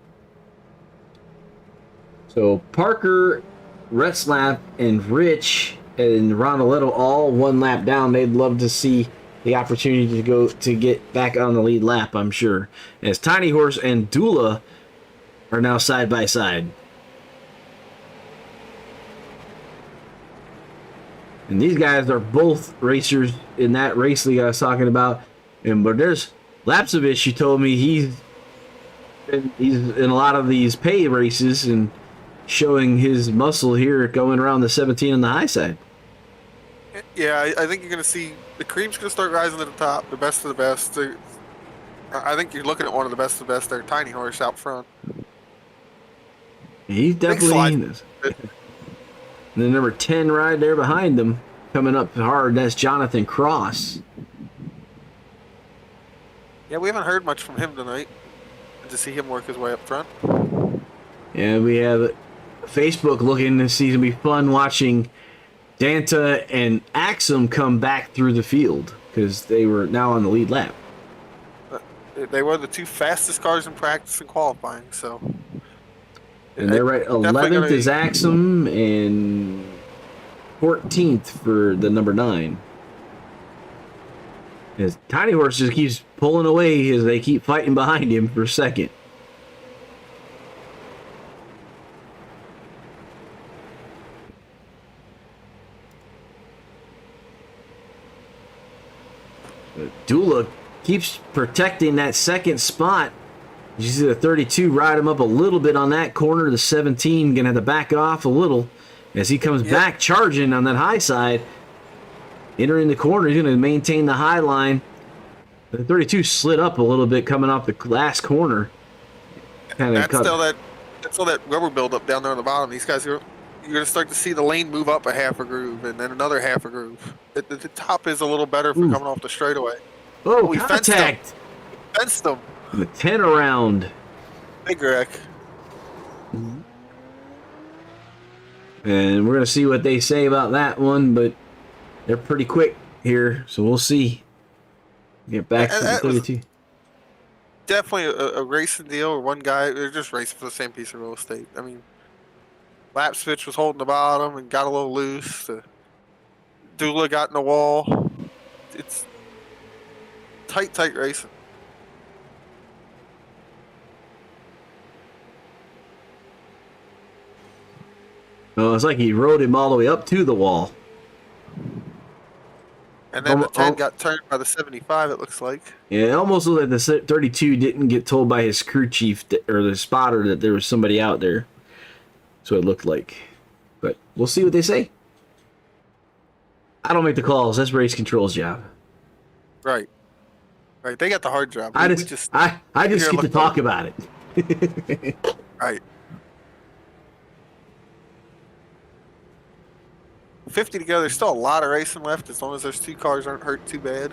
So Parker, Retzlaff, and Rich and Ronaldetto all 1 lap down. They'd love to see the opportunity to get back on the lead lap, I'm sure. As Tiny Horse and Dula are now side by side. And these guys are both racers in that race league I was talking about. But there's Lapsevich, you told me he's in a lot of these pay races and showing his muscle here going around the 17 on the high side. Yeah, I think you're going to see the cream's going to start rising to the top, the best of the best. I think you're looking at one of the best of the best there, Tiny Horse out front. He's definitely in this. And the number 10 right there behind them, coming up hard, that's Jonathan Cross. Yeah, we haven't heard much from him tonight. To see him work his way up front. Yeah, we have Facebook looking to see. It'll be fun watching Danta and Axum come back through the field because they were now on the lead lap. They were the 2 fastest cars in practice and qualifying, so. And they're right. 11th is Axum and 14th for the number 9. His Tiny Horse just keeps pulling away as they keep fighting behind him for second. Dula keeps protecting that second spot. You see the 32 ride him up a little bit on that corner. The 17 gonna have to back off a little as he comes back charging on that high side. Entering the corner, he's gonna maintain the high line. The 32 slid up a little bit coming off the last corner. That's still that rubber buildup down there on the bottom. These guys you're gonna start to see the lane move up a half a groove and then another half a groove. The top is a little better for coming off the straightaway. Oh, we contact! Fenced them. The 10 around. Big wreck. And we're going to see what they say about that one, but they're pretty quick here, so we'll see. Get back to the 32. Definitely a racing deal or one guy. They're just racing for the same piece of real estate. I mean, lap switch was holding the bottom and got a little loose. Dula got in the wall. It's tight racing. Oh, it's like he rode him all the way up to the wall. And then the 10 got turned by the 75, it looks like. Yeah, it almost looked like the 32 didn't get told by his crew chief or the spotter that there was somebody out there. That's what it looked like. But we'll see what they say. I don't make the calls. That's race control's job. Right. They got the hard job. I just get to talk about it. Right. 50 to go. There's still a lot of racing left as long as those 2 cars aren't hurt too bad.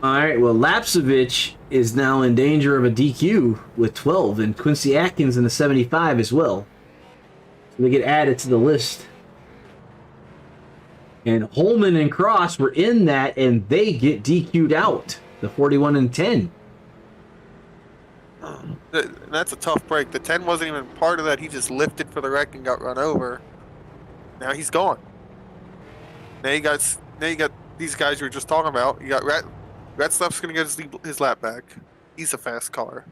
All right, well, Lapsevich is now in danger of a DQ with 12, and Quincy Atkins in the 75 as well. So they get added to the list. And Holman and Cross were in that, and they get DQ'd out, the 41 and 10. That's a tough break. The 10 wasn't even part of that. He just lifted for the wreck and got run over. Now he's gone. Now you got these guys you were just talking about. You got Retzlaff's going to get his lap back. He's a fast car.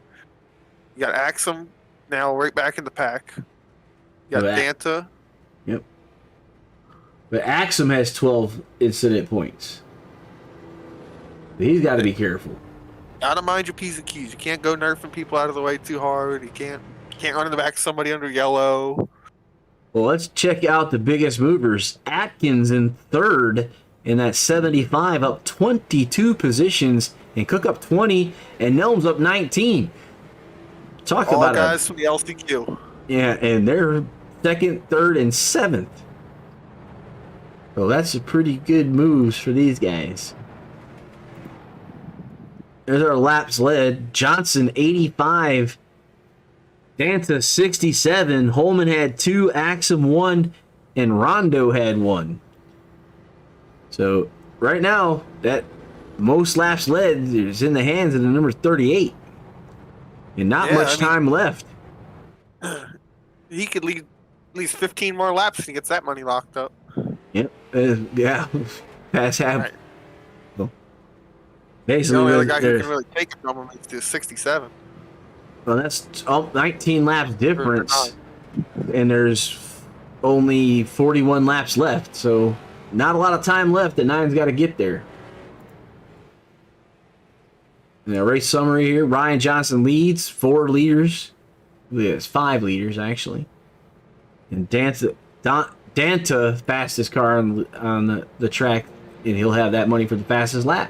You got Axum now right back in the pack. You got Danta. Yep. But Axum has 12 incident points. He's got to be careful. Gotta mind your P's and Q's. You can't go nerfing people out of the way too hard. You can't run in the back of somebody under yellow. Well, let's check out the biggest movers. Atkins in third in that 75, up 22 positions, and Cook up 20, and Nelms up 19. Talk All about guys from the LCQ. Yeah, and they're second, third, and seventh. So that's a pretty good moves for these guys. There's our laps led. Johnson 85, Danta 67, Holman had 2, Axum 1, and Rondo had 1. So right now, that most laps led is in the hands of the number 38. And not much time left. He could lead at least 15 more laps and he gets that money locked up. Yep. Yeah. Pass half. Right. Basically, the only other guy who can really take it from him is 67. Well, that's 19 laps difference, and there's only 41 laps left, so not a lot of time left. The 9's got to get there. Now, race summary here. Ryan Johnson leads, 4 leaders. It's 5 leaders, actually. And Danta, fastest car on the track, and he'll have that money for the fastest lap.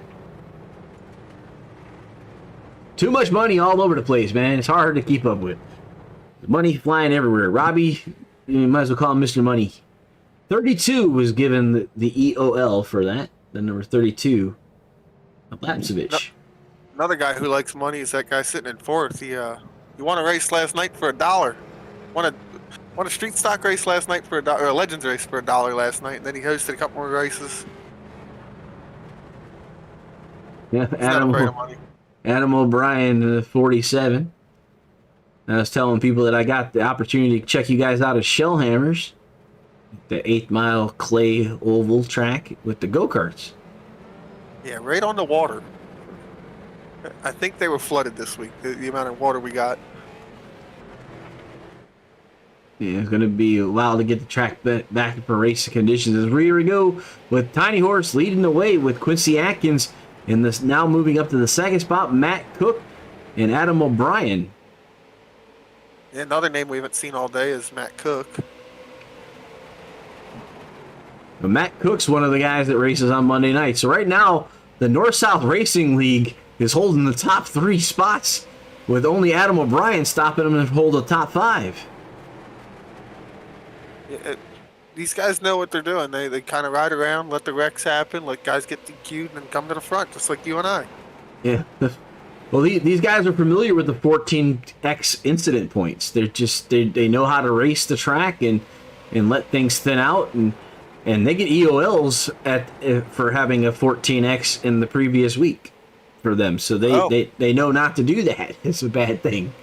Too much money all over the place, man. It's hard to keep up with. Money flying everywhere. Robbie, you might as well call him Mr. Money. 32 was given the EOL for that. The number 32, Lapsevich. Another guy who likes money is that guy sitting in fourth. He won a race last night for $1. Won a street stock race last night for $1, or a Legends race for $1 last night. And then he hosted a couple more races. Yeah, He's not afraid of money. Adam O'Brien, 47. I was telling people that I got the opportunity to check you guys out at Shellhammers, the 8-mile clay oval track with the go-karts. Yeah, right on the water. I think they were flooded this week, the amount of water we got. Yeah, it's going to be a while to get the track back for racing conditions. As we go with Tiny Horse leading the way with Quincy Atkins. And this now moving up to the second spot, Matt Cook and Adam O'Brien. Yeah, another name we haven't seen all day is Matt Cook. But Matt Cook's one of the guys that races on Monday night. So right now, the North-South Racing League is holding the top 3 spots, with only Adam O'Brien stopping him to hold the top 5. Yeah, these guys know what they're doing. They kind of ride around, let the wrecks happen, let guys get DQ'd, and then come to the front, just like you and I. Yeah. Well, these guys are familiar with the 14X incident points. They're just they know how to race the track and let things thin out, and they get EOLs for having a 14X in the previous week for them. So they know not to do that. It's a bad thing.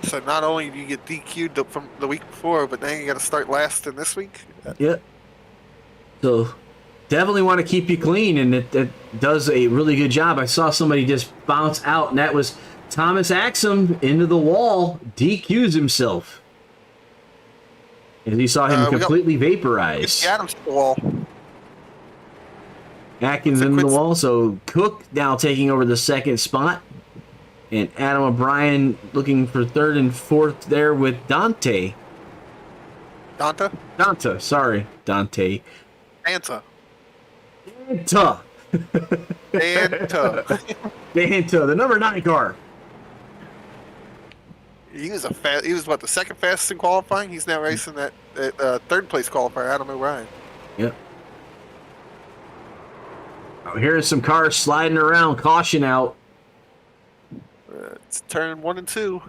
So not only do you get DQ'd from the week before, but then you got to start last in this week. Yep. So definitely want to keep you clean, and it does a really good job. I saw somebody just bounce out, and that was Thomas Axum into the wall, DQs himself. And you saw him completely vaporize. Adams to the wall. Atkins into the wall, so Cook now taking over the second spot. And Adam O'Brien looking for third and fourth there with Dante. Danta, sorry. Dante. Danta. Danta, the number 9 car. He was the second fastest in qualifying. He's now racing that third place qualifier, Adam O'Brien. Yep. I'm hearing some cars sliding around. Caution out. It's turn 1 and 2.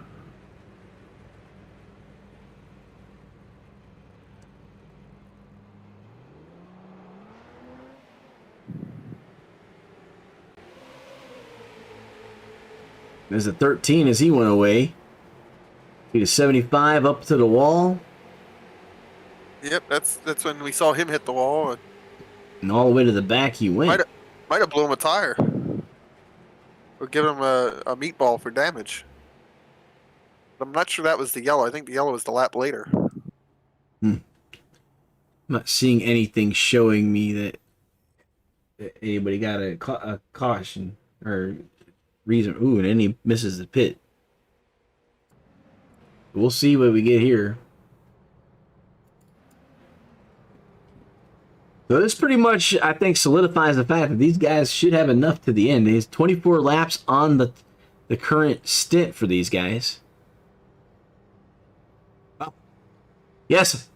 There's a 13 as he went away. He was 75 up to the wall. Yep, that's when we saw him hit the wall. And all the way to the back he went. Might have blew him a tire. Or given him a meatball for damage. But I'm not sure that was the yellow. I think the yellow was the lap later. I'm not seeing anything showing me that anybody got a caution or reason. Ooh, and then he misses the pit. We'll see what we get here. So this pretty much, I think, solidifies the fact that these guys should have enough to the end. There's 24 laps on the current stint for these guys. Oh. Yes,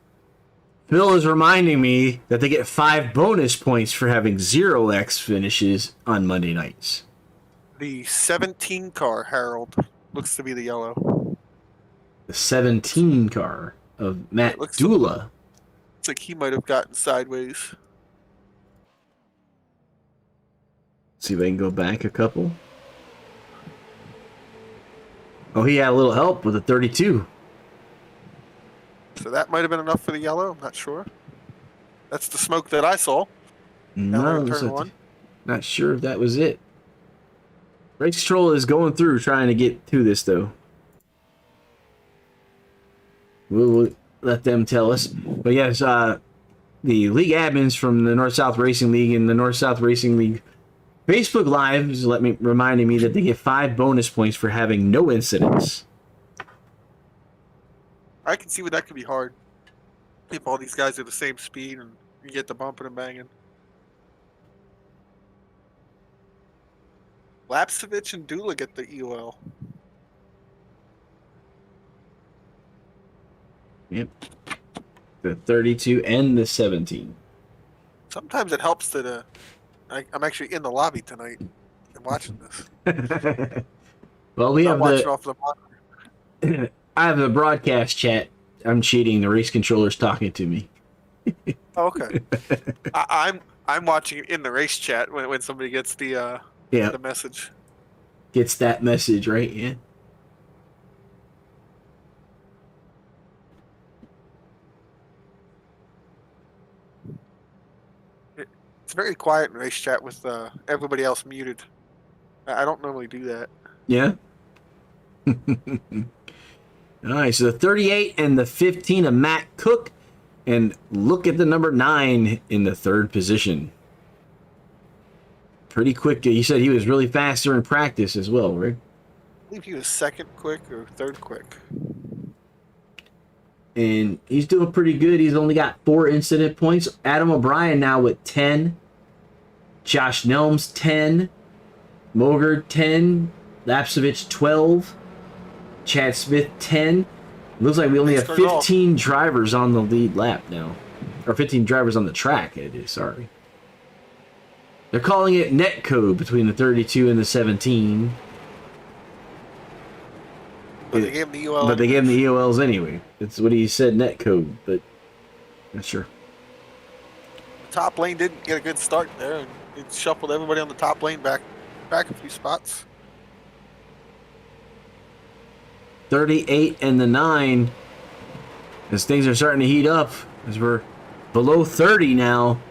Phil is reminding me that they get 5 bonus points for having 0x finishes on Monday nights. The 17 car, Harold, looks to be the yellow. The 17 car of Matt Dula. Looks like he might have gotten sideways. See if I can go back a couple. Oh, he had a little help with a 32. So that might have been enough for the yellow. I'm not sure. That's the smoke that I saw. No, not sure if that was it. Race Control is going through trying to get to this, though. We'll let them tell us. But yes, the league admins from the North-South Racing League and the North-South Racing League Facebook Live is reminding me that they get 5 bonus points for having no incidents. I can see where that could be hard. If all these guys are the same speed and you get the bumping and banging. Lapsevich and Dula get the EOL. Yep. The 32 and the 17. Sometimes it helps that I'm actually in the lobby tonight and watching this. Well, we I'm have watching off the monitor. I have the broadcast chat. I'm cheating. The race controller's talking to me. Oh, okay. I'm watching it in the race chat when somebody gets the message. Gets that message, right? Yeah. It's very quiet in race chat with everybody else muted. I don't normally do that. Yeah. All right, so the 38 and the 15 of Matt Cook. And look at the number 9 in the third position. Pretty quick. He said he was really fast during practice as well, right? I believe he was second quick or third quick. And he's doing pretty good. He's only got 4 incident points. Adam O'Brien now with 10. Josh Nelms, 10. Mogard, 10. Lapsevich, 12. Chad Smith, 10. Looks like we only have 15 drivers on the lead lap now. Or 15 drivers on the track, it is, sorry. They're calling it net code between the 32 and the 17. But they gave him the EOL. But they gave him the EOLs anyway. It's what he said, net code, but not sure. The top lane did get a good start there, and it shuffled everybody on the top lane back a few spots. 38 and the 9. As things are starting to heat up, as we're below 30 now.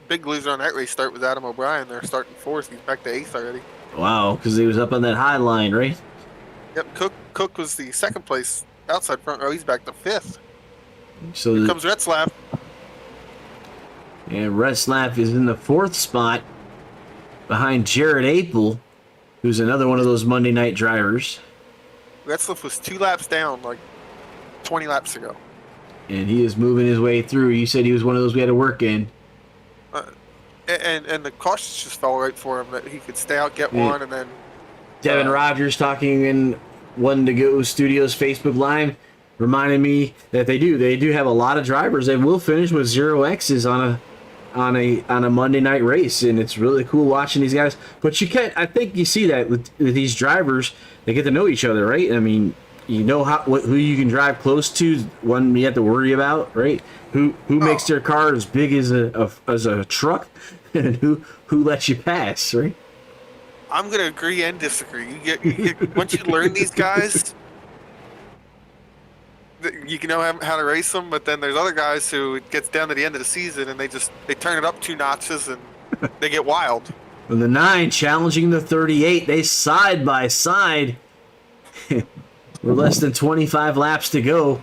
Big loser on that race start was Adam O'Brien. They're starting 4th. He's back to 8th already. Wow, because he was up on that high line, right? Yep, Cook was the second place outside front row. He's back to 5th. So Here comes Retzlaff. And Retzlaff is in the 4th spot behind Jared Apel, who's another one of those Monday night drivers. Retzlaff was 2 laps down like 20 laps ago. And he is moving his way through. You said he was one of those we had to work in. And the cautions just fell right for him that he could stay out, get one, and then... Devin Rogers talking in One to Go Studios Facebook Live reminded me that they do have a lot of drivers that will finish with 0X's on a Monday night race, and it's really cool watching these guys. But I think you see that with these drivers, they get to know each other, right? I mean, you know who you can drive close to, one you have to worry about, right? Who makes their car as big as a truck, and who lets you pass, right? I'm gonna agree and disagree. You get once you learn these guys, you can know how to race them. But then there's other guys who it gets down to the end of the season and they turn it up 2 notches and they get wild. And the 9 challenging the 38. They side by side. We're less than 25 laps to go.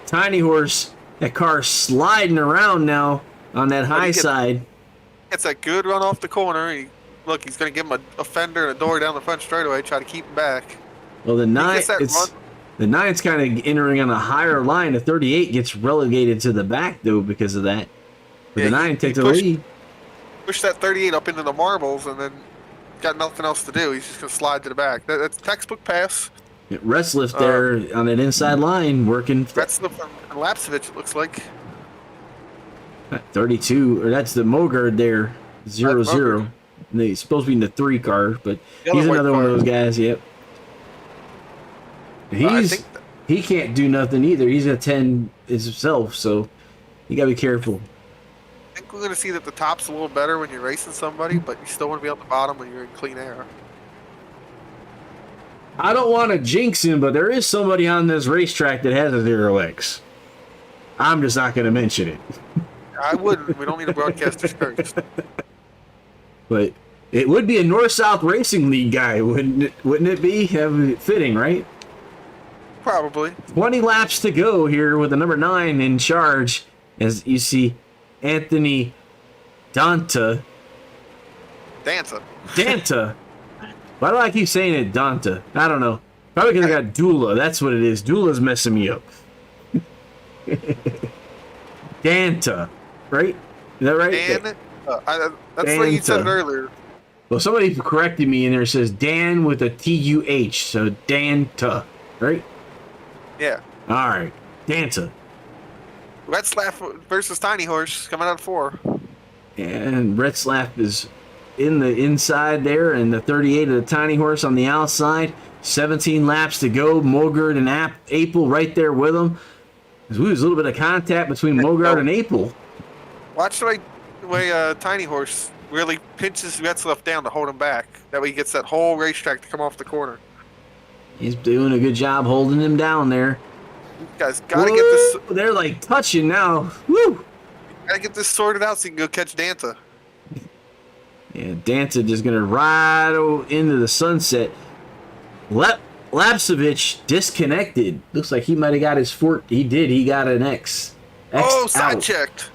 Tiny Horse, that car sliding around now on that high side. Gets that good run off the corner. He's going to give him a fender and a door down the front straightaway, try to keep him back. Well, the 9's kind of entering on a higher line. The 38 gets relegated to the back, though, because of that. But the 9 takes the lead. Push that 38 up into the marbles, and then got nothing else to do. He's just going to slide to the back. That's textbook pass. Retzliff there on that inside line working. Retzliff and Lapsevich, it looks like. 32, or that's the Mogard there, 0-0. He's supposed to be in the 3 car, but he's another one of those guys, yep. He can't do nothing either. He's a 10 himself, so you got to be careful. I think we're going to see that the top's a little better when you're racing somebody, but you still want to be on the bottom when you're in clean air. I don't want to jinx him, but there is somebody on this racetrack that has a 0X. I'm just not going to mention it. I wouldn't. We don't need a broadcaster's curse. But it would be a North-South Racing League guy, wouldn't it be? Fitting, right? Probably. 20 laps to go here with the number 9 in charge. As you see Anthony Danta. Why do I keep saying it Danta? I don't know. Probably because I got Dula. That's what it is. Dula's messing me up. Danta. Right? Is that right? That's what you said earlier. Well, somebody corrected me in there. It says Dan with a T-U-H. So Danta. Right? Yeah. All right. Danta. Retzlaff versus Tiny Horse coming out of 4. And Retzlaff is in the inside there, and the 38 of the Tiny Horse on the outside. 17 laps to go. Mogard and Apel right there with him. There's a little bit of contact between Mogard and Apel. Watch the way Tiny Horse really pinches Retzlaff down to hold him back. That way he gets that whole racetrack to come off the corner. He's doing a good job holding him down there. You guys gotta get this. They're like touching now. Woo! Gotta get this sorted out so you can go catch Danta. Yeah, Danta just gonna ride into the sunset. Lapsevich disconnected. Looks like he might have got his fort. He did. He got an X. Side checked.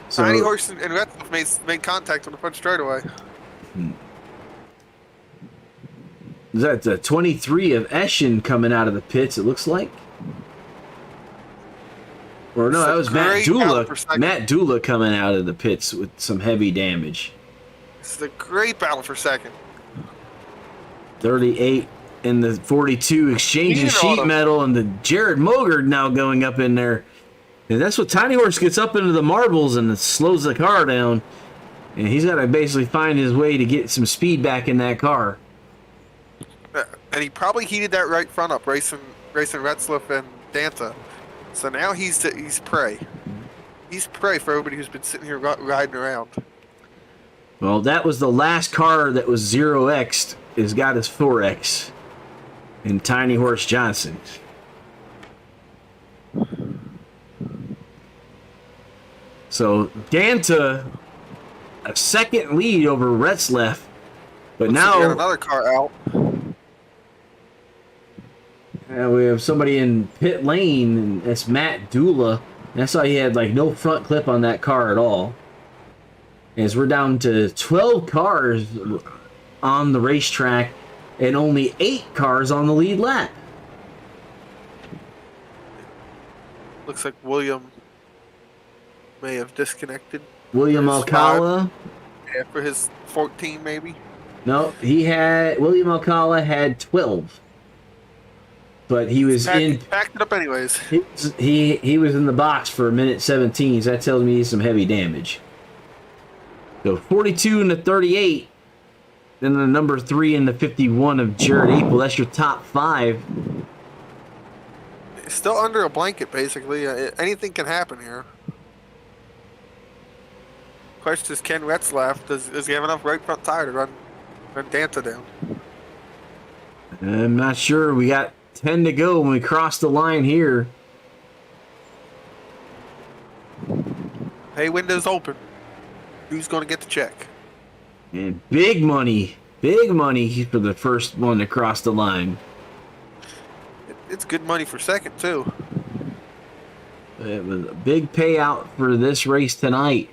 So, Tiny Horse and Retzlaff made contact on the front straightaway. Is that the 23 of Eschen coming out of the pits, it looks like? Or no, that was Matt Dula. Matt Dula coming out of the pits with some heavy damage. This is a great battle for second. 38 and the 42 exchanging sheet metal, and the Jared Mogard now going up in there. And that's what Tiny Horse gets up into the marbles and slows the car down. And he's got to basically find his way to get some speed back in that car. And he probably heated that right front up, racing Retzlaff and Danta. So now he's prey. He's prey for everybody who's been sitting here riding around. Well, that was the last car that was 0X'd. Has got his 4X. And Tiny Horse Johnson. So Danta, a second lead over Retzlaff. But now got another car out. We have somebody in pit lane, and that's Matt Dula. That's why he had like no front clip on that car at all. As we're down to 12 cars on the racetrack and only 8 cars on the lead lap. Looks like William may have disconnected. William Alcala. Yeah, for his 14 maybe. No, William Alcala had 12. But he was packed it up anyways. He was in the box for 1:17, so that tells me he's some heavy damage. So 42 and the 38, then the number 3 and the 51 of Jared Apel. That's your top 5. It's still under a blanket, basically. Anything can happen here. Question is, Ken Retzlaff, does he have enough right front tire to run Run Danta down. I'm not sure. We got 10 to go when we cross the line here. Hey, window's open. Who's going to get the check? And big money for the first one to cross the line. It's good money for second, too. It was a big payout for this race tonight.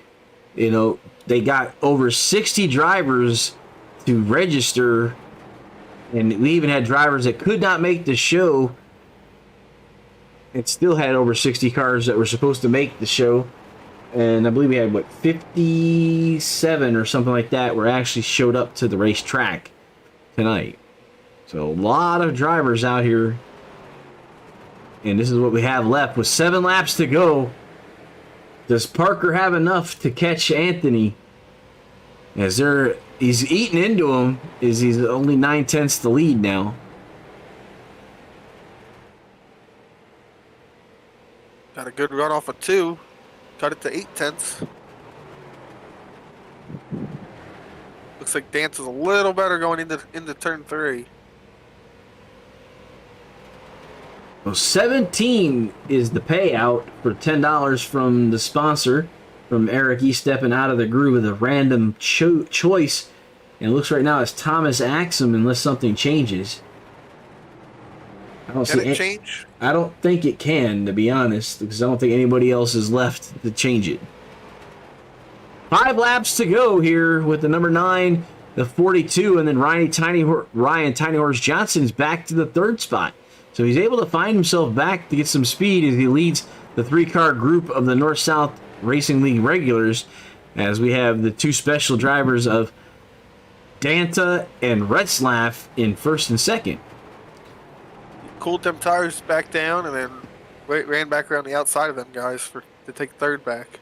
You know, they got over 60 drivers to register, and we even had drivers that could not make the show. It still had over 60 cars that were supposed to make the show. And I believe we had, 57 or something like that were actually showed up to the racetrack tonight. So a lot of drivers out here. And this is what we have left with 7 laps to go. Does Parker have enough to catch Anthony? He's eating into him. He's only 9/10 the lead now. Got a good run off of 2. Cut it to 8/10. Looks like Dance is a little better going into turn 3. Well, 17 is the payout for $10 from the sponsor, from Eric E. stepping out of the groove with a random choice. And it looks right now it's Thomas Axum unless something changes. Can it change? I don't think it can, to be honest, because I don't think anybody else is left to change it. 5 laps to go here with the number 9, the 42, and then Ryan Tiny Horse Johnson's back to the 3rd spot. So he's able to find himself back to get some speed as he leads the 3-car group of the North-South Racing League regulars, as we have the 2 special drivers of Danta and Retzlaff in 1st and 2nd. Cooled them tires back down and then ran back around the outside of them guys to take 3rd back.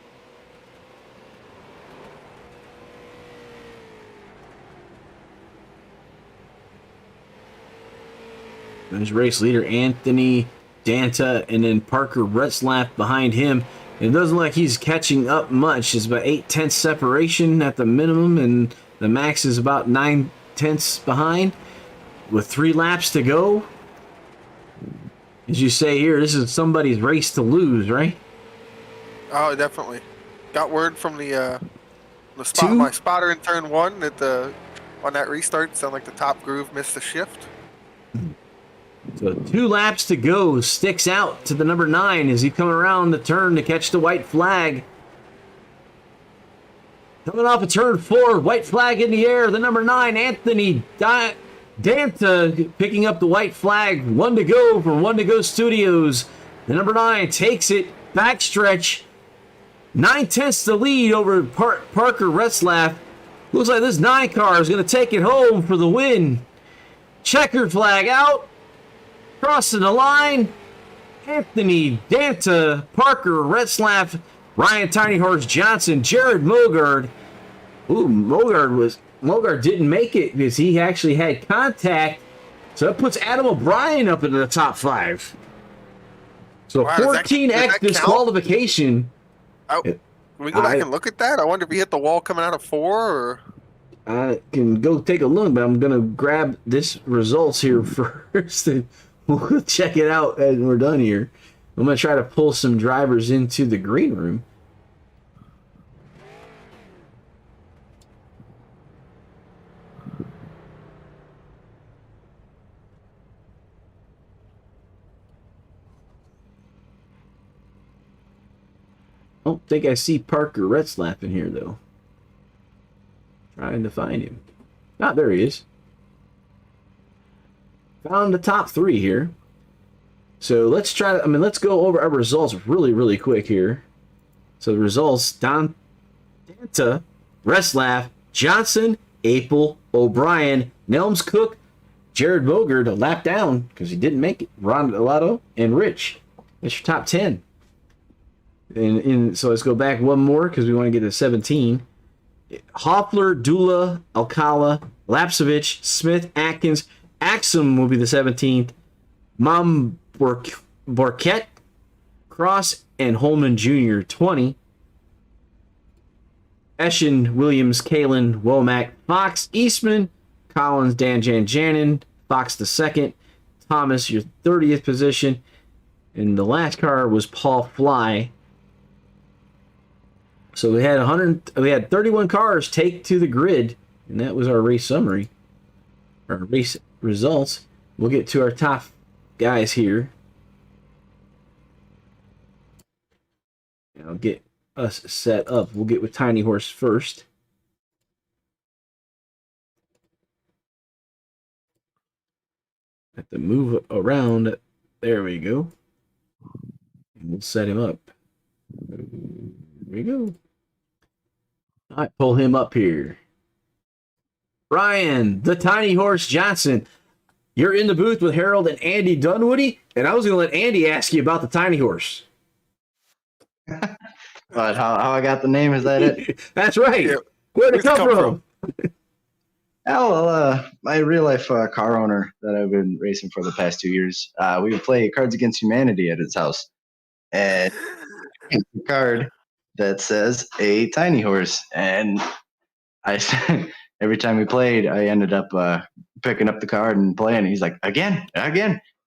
There's race leader Anthony Danta, and then Parker Retzlaff behind him. It doesn't look like he's catching up much. It's about 8/10 separation at the minimum, and the max is about 9/10 behind. With 3 laps to go, as you say here, this is somebody's race to lose, right? Oh, definitely. Got word from my spotter in turn 1 that on that restart sounded like the top groove missed the shift. So 2 laps to go. Sticks out to the number 9 as he coming around the turn to catch the white flag. Coming off of turn 4, white flag in the air. The number 9, Anthony Danta, picking up the white flag. 1 to go from 1 to go Studios. The number 9 takes it. Backstretch. 9/10 the lead over Parker Retzlaff. Looks like this 9 car is going to take it home for the win. Checkered flag out. Crossing the line, Anthony Danta, Parker Retzlaff, Ryan Tiny Horse Johnson, Jared Mogard. Ooh, Mogard didn't make it because he actually had contact. So that puts Adam O'Brien up into the top 5. So wow, 14x disqualification. Can we go back and look at that? I wonder if he hit the wall coming out of 4 or... I can go take a look, but I'm going to grab this results here first. And we'll check it out as we're done here. I'm going to try to pull some drivers into the green room. I don't think I see Parker Retzlaff in here, though. Trying to find him. Ah, there he is. Found the top 3 here. So let's try to, let's go over our results really, really quick here. So the results, Danta, Retzlaff, Johnson, Apel, O'Brien, Nelms Cook, Jared Mogard, a lap down because he didn't make it, Ron Delato, and Rich. That's your top 10. And so let's go back one more because we want to get to 17. Hoffler, Dula, Alcala, Lapsevich, Smith, Atkins, Axum will be the 17th. Mom Borquette, Cross, and Holman Jr. 20. Eschen, Williams, Kalen, Womack, Fox, Eastman, Collins, Dan Janjanin, Fox the second, Thomas your 30th position, and the last car was Paul Fly. So we had 31 cars take to the grid, and that was our race summary, our race results. We'll get to our top guys here. And I'll get us set up. We'll get with Tiny Horse first. Have to move around. There we go. And we'll set him up. There we go. All right, pull him up here. Ryan, the Tiny Horse Johnson. You're in the booth with Harold and Andy Dunwoody, and I was going to let Andy ask you about the Tiny Horse. But how I got the name, is that it? That's right. Yeah. Where'd it come from? Oh, well, my real life car owner that I've been racing for the past 2 years, we would play Cards Against Humanity at his house. And it's a card that says a tiny horse. And every time we played, I ended up picking up the card and playing. He's like, again.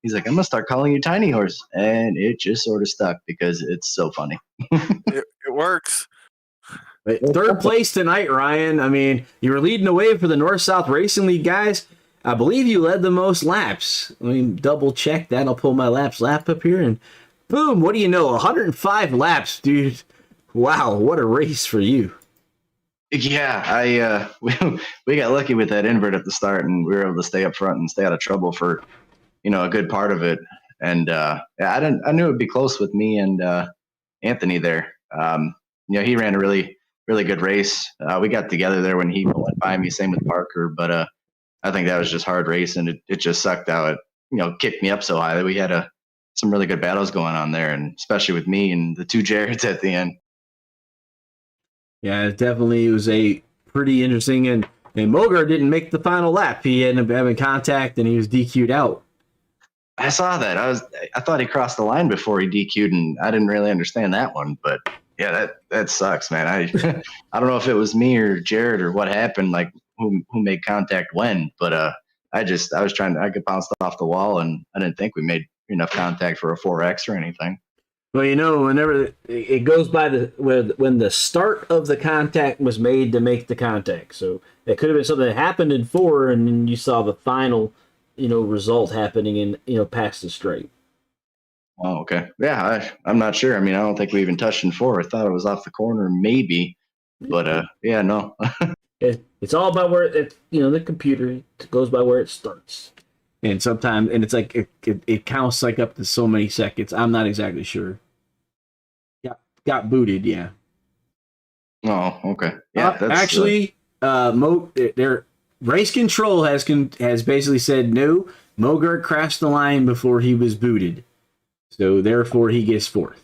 He's like, I'm going to start calling you Tiny Horse. And it just sort of stuck because it's so funny. It works. Third place tonight, Ryan. I mean, you were leading the way for the North-South Racing League guys. I believe you led the most laps. Let me double check that. I'll pull my lap up here, and boom, what do you know? 105 laps, dude. Wow, what a race for you. Yeah, we got lucky with that invert at the start, and we were able to stay up front and stay out of trouble for, a good part of it. And I knew it'd be close with me and Anthony there. He ran a really good race. We got together there when he went by me, same with Parker, but I think that was just hard race, and it just sucked out. It kicked me up so high that we had some really good battles going on there, and especially with me and the two Jareds at the end. Yeah, it definitely was a pretty interesting, and Mogar didn't make the final lap. He ended up having contact, and he was DQ'd out. I saw that. I thought he crossed the line before he DQ'd, and I didn't really understand that one, but yeah, that sucks, man. I don't know if it was me or Jared or what happened, like who made contact when, but I got bounced off the wall, and I didn't think we made enough contact for a 4X or anything. Well, whenever it goes by when the start of the contact was made to make the contact, so it could have been something that happened in 4, and then you saw the final, result happening in past the straight. Oh, okay. Yeah, I'm not sure. I mean, I don't think we even touched in 4. I thought it was off the corner, maybe, but yeah, no. It's all about where the computer goes by where it starts, and sometimes, and it's like it counts like up to so many seconds. I'm not exactly sure. Got booted, yeah. Oh, okay. Yeah, that's actually, their race control has basically said no. Mogart crashed the line before he was booted. So therefore, he gets 4th.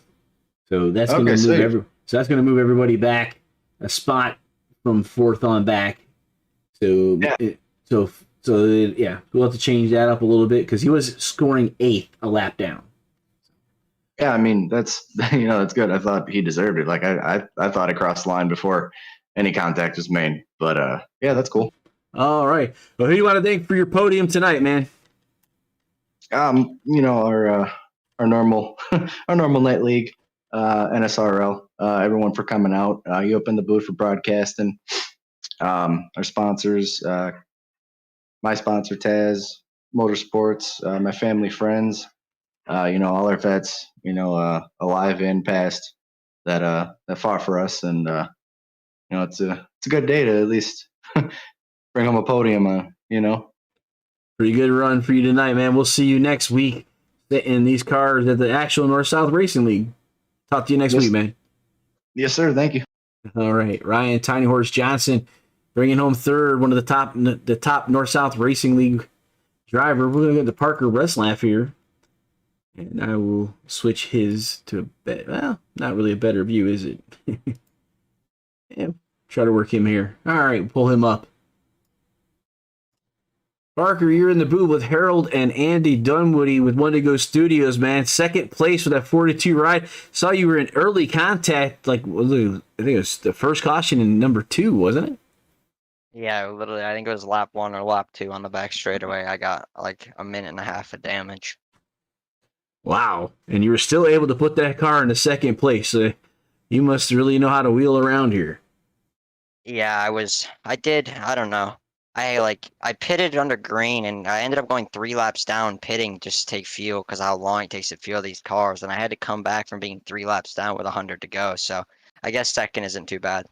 So that's going to move everybody back a spot from 4th on back. So yeah, we'll have to change that up a little bit because he was scoring 8th a lap down. Yeah, I mean that's that's good. I thought he deserved it. Like I thought I crossed the line before any contact was made. But yeah, that's cool. All right. Well, who do you want to thank for your podium tonight, man? Our normal night league, NSRL, everyone for coming out. You opened the booth for broadcasting. Our sponsors, my sponsor Taz Motorsports, my family, friends, all our vets, alive and past that fought for us, and it's a good day to at least bring home a podium. Pretty good run for you tonight, man. We'll see you next week in these cars at the actual North-South Racing League. Talk to you next week, man. Yes, sir. Thank you. All right. Ryan Tiny Horse Johnson bringing home 3rd, one of the top North-South Racing League driver. We're going to get the Parker Reslaff here. And I will switch his to not really a better view, is it? Yeah, try to work him here. All right, pull him up. Parker, you're in the booth with Harold and Andy Dunwoody with Wendigo Studios, man. 2nd place for that 42 ride. Saw you were in early contact, I think it was the first caution in number 2, wasn't it? Yeah, literally, I think it was lap 1 or lap 2 on the back straightaway. I got like a minute and a half of damage. Wow. And you were still able to put that car into second place. So you must really know how to wheel around here. Yeah, I don't know. I pitted under green and I ended up going 3 laps down pitting just to take fuel because how long it takes to fuel these cars. And I had to come back from being 3 laps down with 100 to go. So I guess second isn't too bad.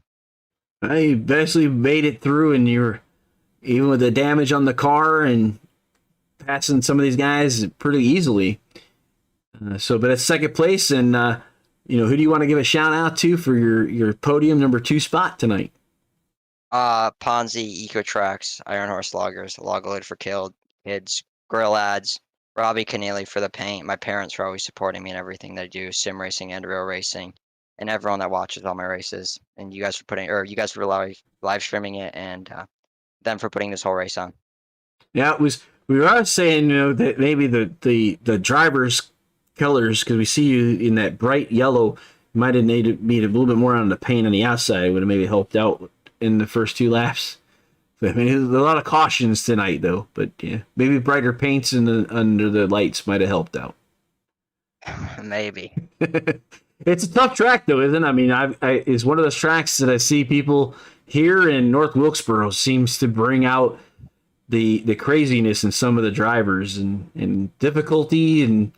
I basically made it through, and you're even with the damage on the car and passing some of these guys pretty easily. But it's second place, and who do you want to give a shout out to for your podium number 2 spot tonight? Ponzi, Eco Tracks, Iron Horse Loggers, Logload for Killed, Kids, Grill Ads, Robbie Keneally for the paint. My parents were always supporting me in everything they do, sim racing and real racing, and everyone that watches all my races. And you guys for live streaming it, and them for putting this whole race on. Yeah, we were saying that maybe the driver's colors, because we see you in that bright yellow, might have needed a little bit more on the paint on the outside. Would have maybe helped out in the first 2 laps. I mean, there's a lot of cautions tonight, though. But yeah, maybe brighter paints under the lights might have helped out. Maybe. It's a tough track, though, isn't it? I mean, it's one of those tracks that I see people here in North Wilkesboro seems to bring out the craziness in some of the drivers and difficulty and.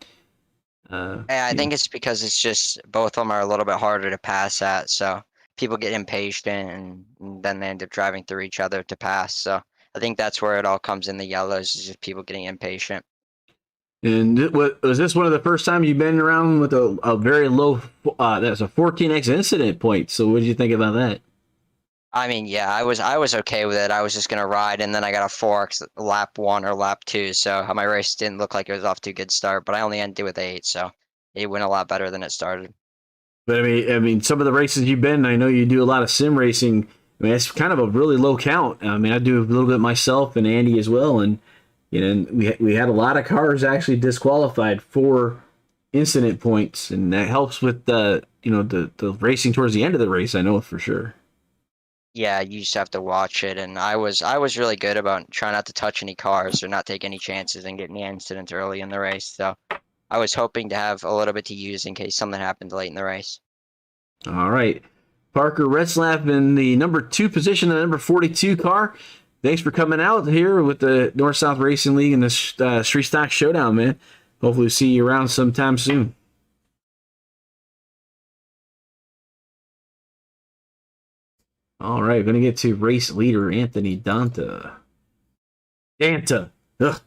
I think it's because it's just both of them are a little bit harder to pass at, so people get impatient and then they end up driving through each other to pass. So I think that's where it all comes in the yellows, is just people getting impatient. And was this one of the first time you've been around with a very low? That's a 14x incident point. So what did you think about that? I mean, yeah, I was okay with it. I was just gonna ride, and then I got a 4x lap 1 or lap 2, so my race didn't look like it was off to a good start. But I only ended with 8, so it went a lot better than it started. But I mean, some of the races you've been, I know you do a lot of sim racing. I mean, it's kind of a really low count. I mean, I do a little bit myself and Andy as well, and we had a lot of cars actually disqualified for incident points, and that helps with the racing towards the end of the race. I know for sure. Yeah, you just have to watch it, and I was really good about trying not to touch any cars or not take any chances and get any incidents early in the race. So I was hoping to have a little bit to use in case something happened late in the race. All right, Parker Retzlaff in the number 2 position, the number 42 car. Thanks for coming out here with the North South Racing League and the Street Stock Showdown, man. Hopefully, we'll see you around sometime soon. All right, going to get to race leader Anthony Danta. Ugh.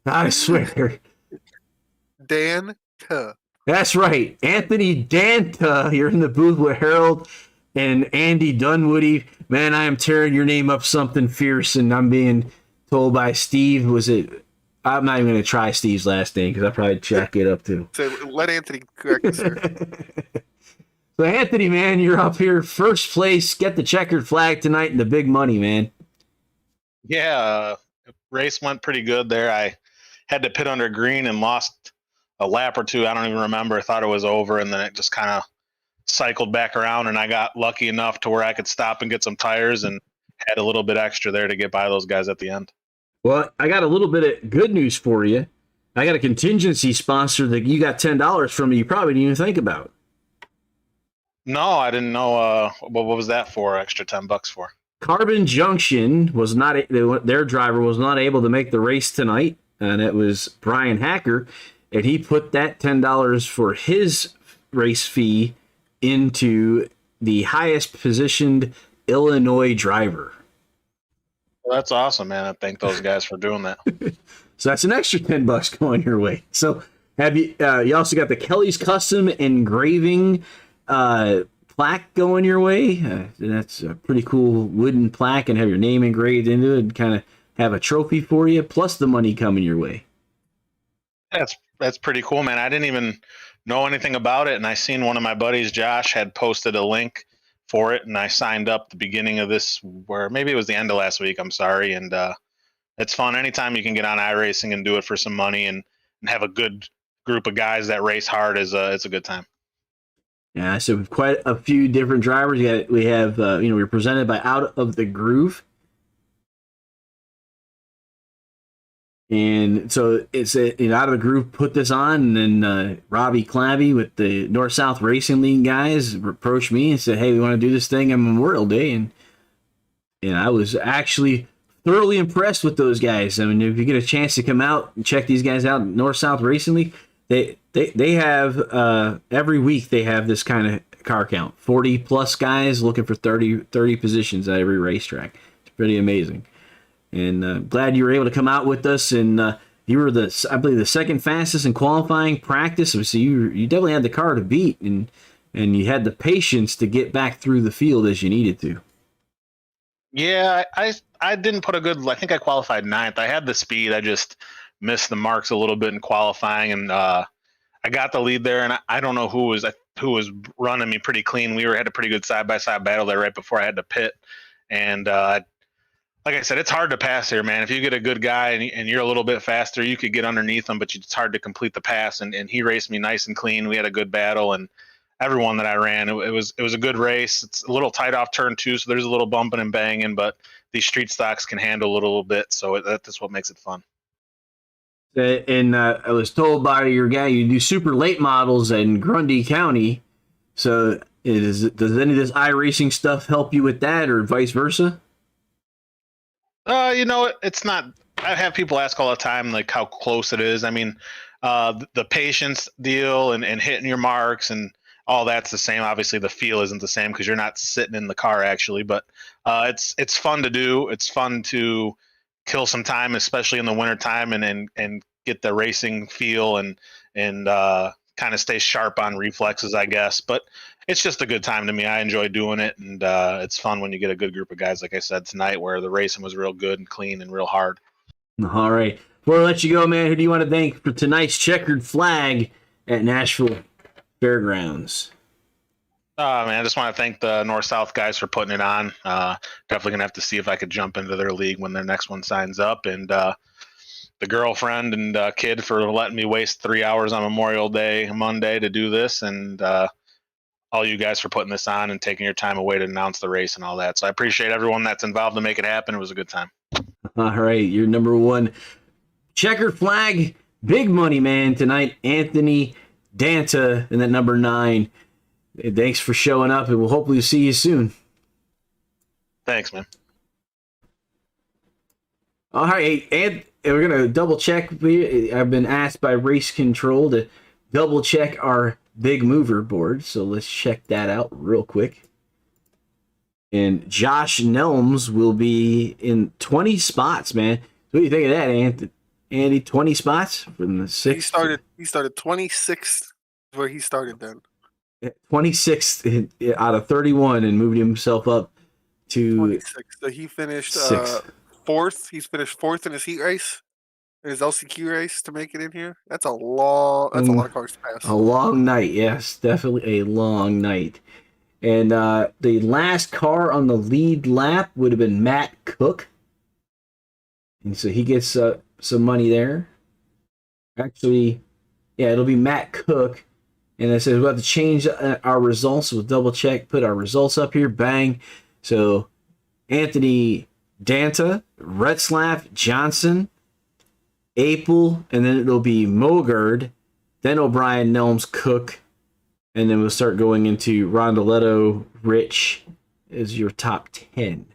I swear. Danta. That's right. Anthony Danta. You're in the booth with Harold and Andy Dunwoody. Man, I am tearing your name up something fierce, and I'm being told by Steve, I'm not even going to try Steve's last name because I'll probably jack it up too. So let Anthony correct us, sir. So, Anthony, man, you're up here first place. Get the checkered flag tonight and the big money, man. Yeah, race went pretty good there. I had to pit under green and lost a lap or 2. I don't even remember. I thought it was over, and then it just kind of cycled back around, and I got lucky enough to where I could stop and get some tires and had a little bit extra there to get by those guys at the end. Well, I got a little bit of good news for you. I got a contingency sponsor that you got $10 from you probably didn't even think about. No, I didn't know. What was that for? Extra $10 for? Carbon Junction was not, their driver was not able to make the race tonight, and it was Brian Hacker, and he put that $10 for his race fee into the highest positioned Illinois driver. Well, that's awesome, man. I thank those guys for doing that. So that's an extra $10 going your way. So have you? You also got the Kelly's Custom engraving plaque going your way. That's a pretty cool wooden plaque and have your name engraved into it and kind of have a trophy for you, plus the money coming your way. That's pretty cool, man. I didn't even know anything about it, and I seen one of my buddies, Josh, had posted a link for it, and I signed up the beginning of this, where maybe it was the end of last week. I'm sorry, and it's fun. Anytime you can get on iRacing and do it for some money and have a good group of guys that race hard it's a good time. Yeah, so quite a few different drivers. We have we're presented by Out of the Groove. And so it's Out of the Groove put this on, and then Robbie Clabby with the North South Racing League guys approached me and said, "Hey, we want to do this thing on Memorial Day," and I was actually thoroughly impressed with those guys. I mean, if you get a chance to come out and check these guys out, North South Racing League, they have every week they have this kind of car count, 40 plus guys looking for 30 positions at every racetrack. It's pretty amazing. And glad you were able to come out with us. And you were I believe, the second fastest in qualifying practice. So you definitely had the car to beat, and you had the patience to get back through the field as you needed to. Yeah, I didn't put a good. I think I qualified 9th. I had the speed. I just missed the marks a little bit in qualifying, and I got the lead there. And I don't know who was running me pretty clean. We had a pretty good side by side battle there right before I had to pit, and like I said, it's hard to pass here, man. If you get a good guy and you're a little bit faster, you could get underneath him, but it's hard to complete the pass. And he raced me nice and clean. We had a good battle, and everyone that I ran, it was a good race. It's a little tight off turn 2, so there's a little bumping and banging, but these street stocks can handle it a little bit, so that's what makes it fun. And I was told by your guy you do super late models in Grundy County. So does any of this iRacing stuff help you with that, or vice versa? It's not. I have people ask all the time, like, how close it is. I mean, the patience deal and hitting your marks and all that's the same. Obviously, the feel isn't the same because you're not sitting in the car actually, but it's fun to do. It's fun to kill some time, especially in the winter time, and get the racing feel and kind of stay sharp on reflexes, I guess. But it's just a good time to me. I enjoy doing it, and it's fun when you get a good group of guys, like I said tonight, where the racing was real good and clean and real hard. All right. Before I let you go, man, who do you want to thank for tonight's checkered flag at Nashville Fairgrounds? Man, I just want to thank the North-South guys for putting it on. Definitely going to have to see if I could jump into their league when their next one signs up. And the girlfriend and kid for letting me waste 3 hours on Memorial Day, Monday, to do this. And all you guys for putting this on and taking your time away to announce the race and all that. So I appreciate everyone that's involved to make it happen. It was a good time. All right. Your number one checkered flag, big money man tonight, Anthony Danta, in that number 9. Thanks for showing up, and we'll hopefully see you soon. Thanks, man. All right, and we're going to double check. I've been asked by Race Control to double check our big mover board, so let's check that out real quick. And Josh Nelms will be in 20 spots, man. What do you think of that, Andy? 20 spots from the 6th? He started 26th where he started then. 26th out of 31 and moved himself up to 26. So he finished 4th. He's finished 4th in his heat race, in his LCQ race, to make it in here. That's a lot of cars to pass. A long night, yes, definitely a long night. And the last car on the lead lap would have been Matt Cook, and so he gets some money there. Actually, yeah, it'll be Matt Cook. And it says we'll have to change our results. We'll double check, put our results up here. Bang. So Anthony Danta, Retzlaff, Johnson, Apel, and then it'll be Mogard, then O'Brien, Nelms, Cook, and then we'll start going into Rondoletto, Rich as your top 10.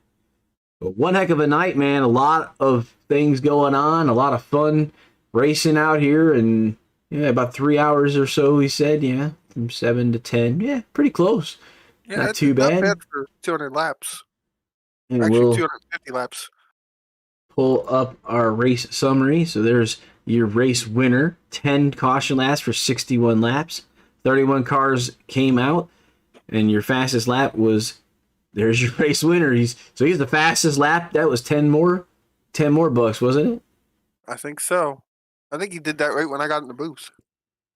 But one heck of a night, man. A lot of things going on, a lot of fun racing out here, and yeah, about 3 hours or so, he said. Yeah, from 7 to 10. Yeah, pretty close. Yeah, not too bad. Not bad for 200 laps. And Actually, we'll 250 laps. pull up our race summary. So there's your race winner. 10 caution laps for 61 laps. 31 cars came out. And your fastest lap was, there's your race winner. He's the fastest lap. That was 10 more bucks, wasn't it? I think so. I think he did that right when I got in the booth.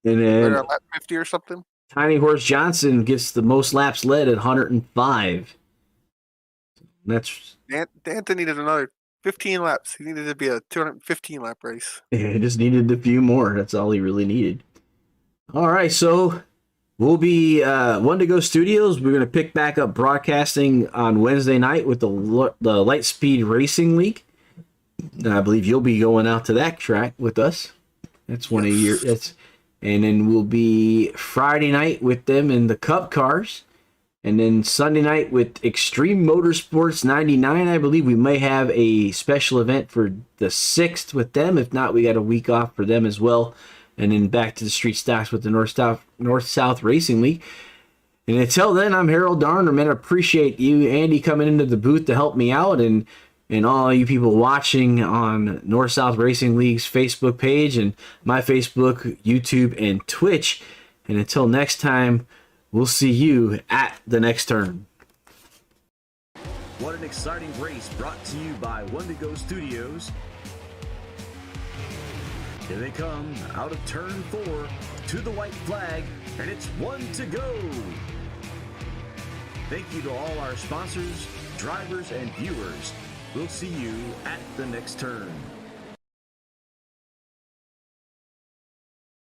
And then lap 50 or something. Tiny Horse Johnson gets the most laps led at 105. That's Danta needed another 15 laps. He needed to be a 215 lap race. He just needed a few more. That's all he really needed. All right, so We'll be One to Go Studios. We're going to pick back up broadcasting on Wednesday night with the Lightspeed Racing League. I believe you'll be going out to that track with us. That's one of your. And then we'll be Friday night with them in the Cup cars. And then Sunday night with Extreme Motorsports 99. I believe we may have a special event for the 6th with them. If not, we got a week off for them as well. And then back to the street stocks with the North-South Racing League. And until then, I'm Harold Darner. Man, I appreciate you, Andy, coming into the booth to help me out, and all you people watching on North-South Racing League's Facebook page and my Facebook, YouTube, and Twitch. And until next time, we'll see you at the next turn. What an exciting race brought to you by One to Go Studios. Here they come out of turn 4 to the white flag, and it's 1 to go. Thank you to all our sponsors, drivers, and viewers. We'll see you at the next turn.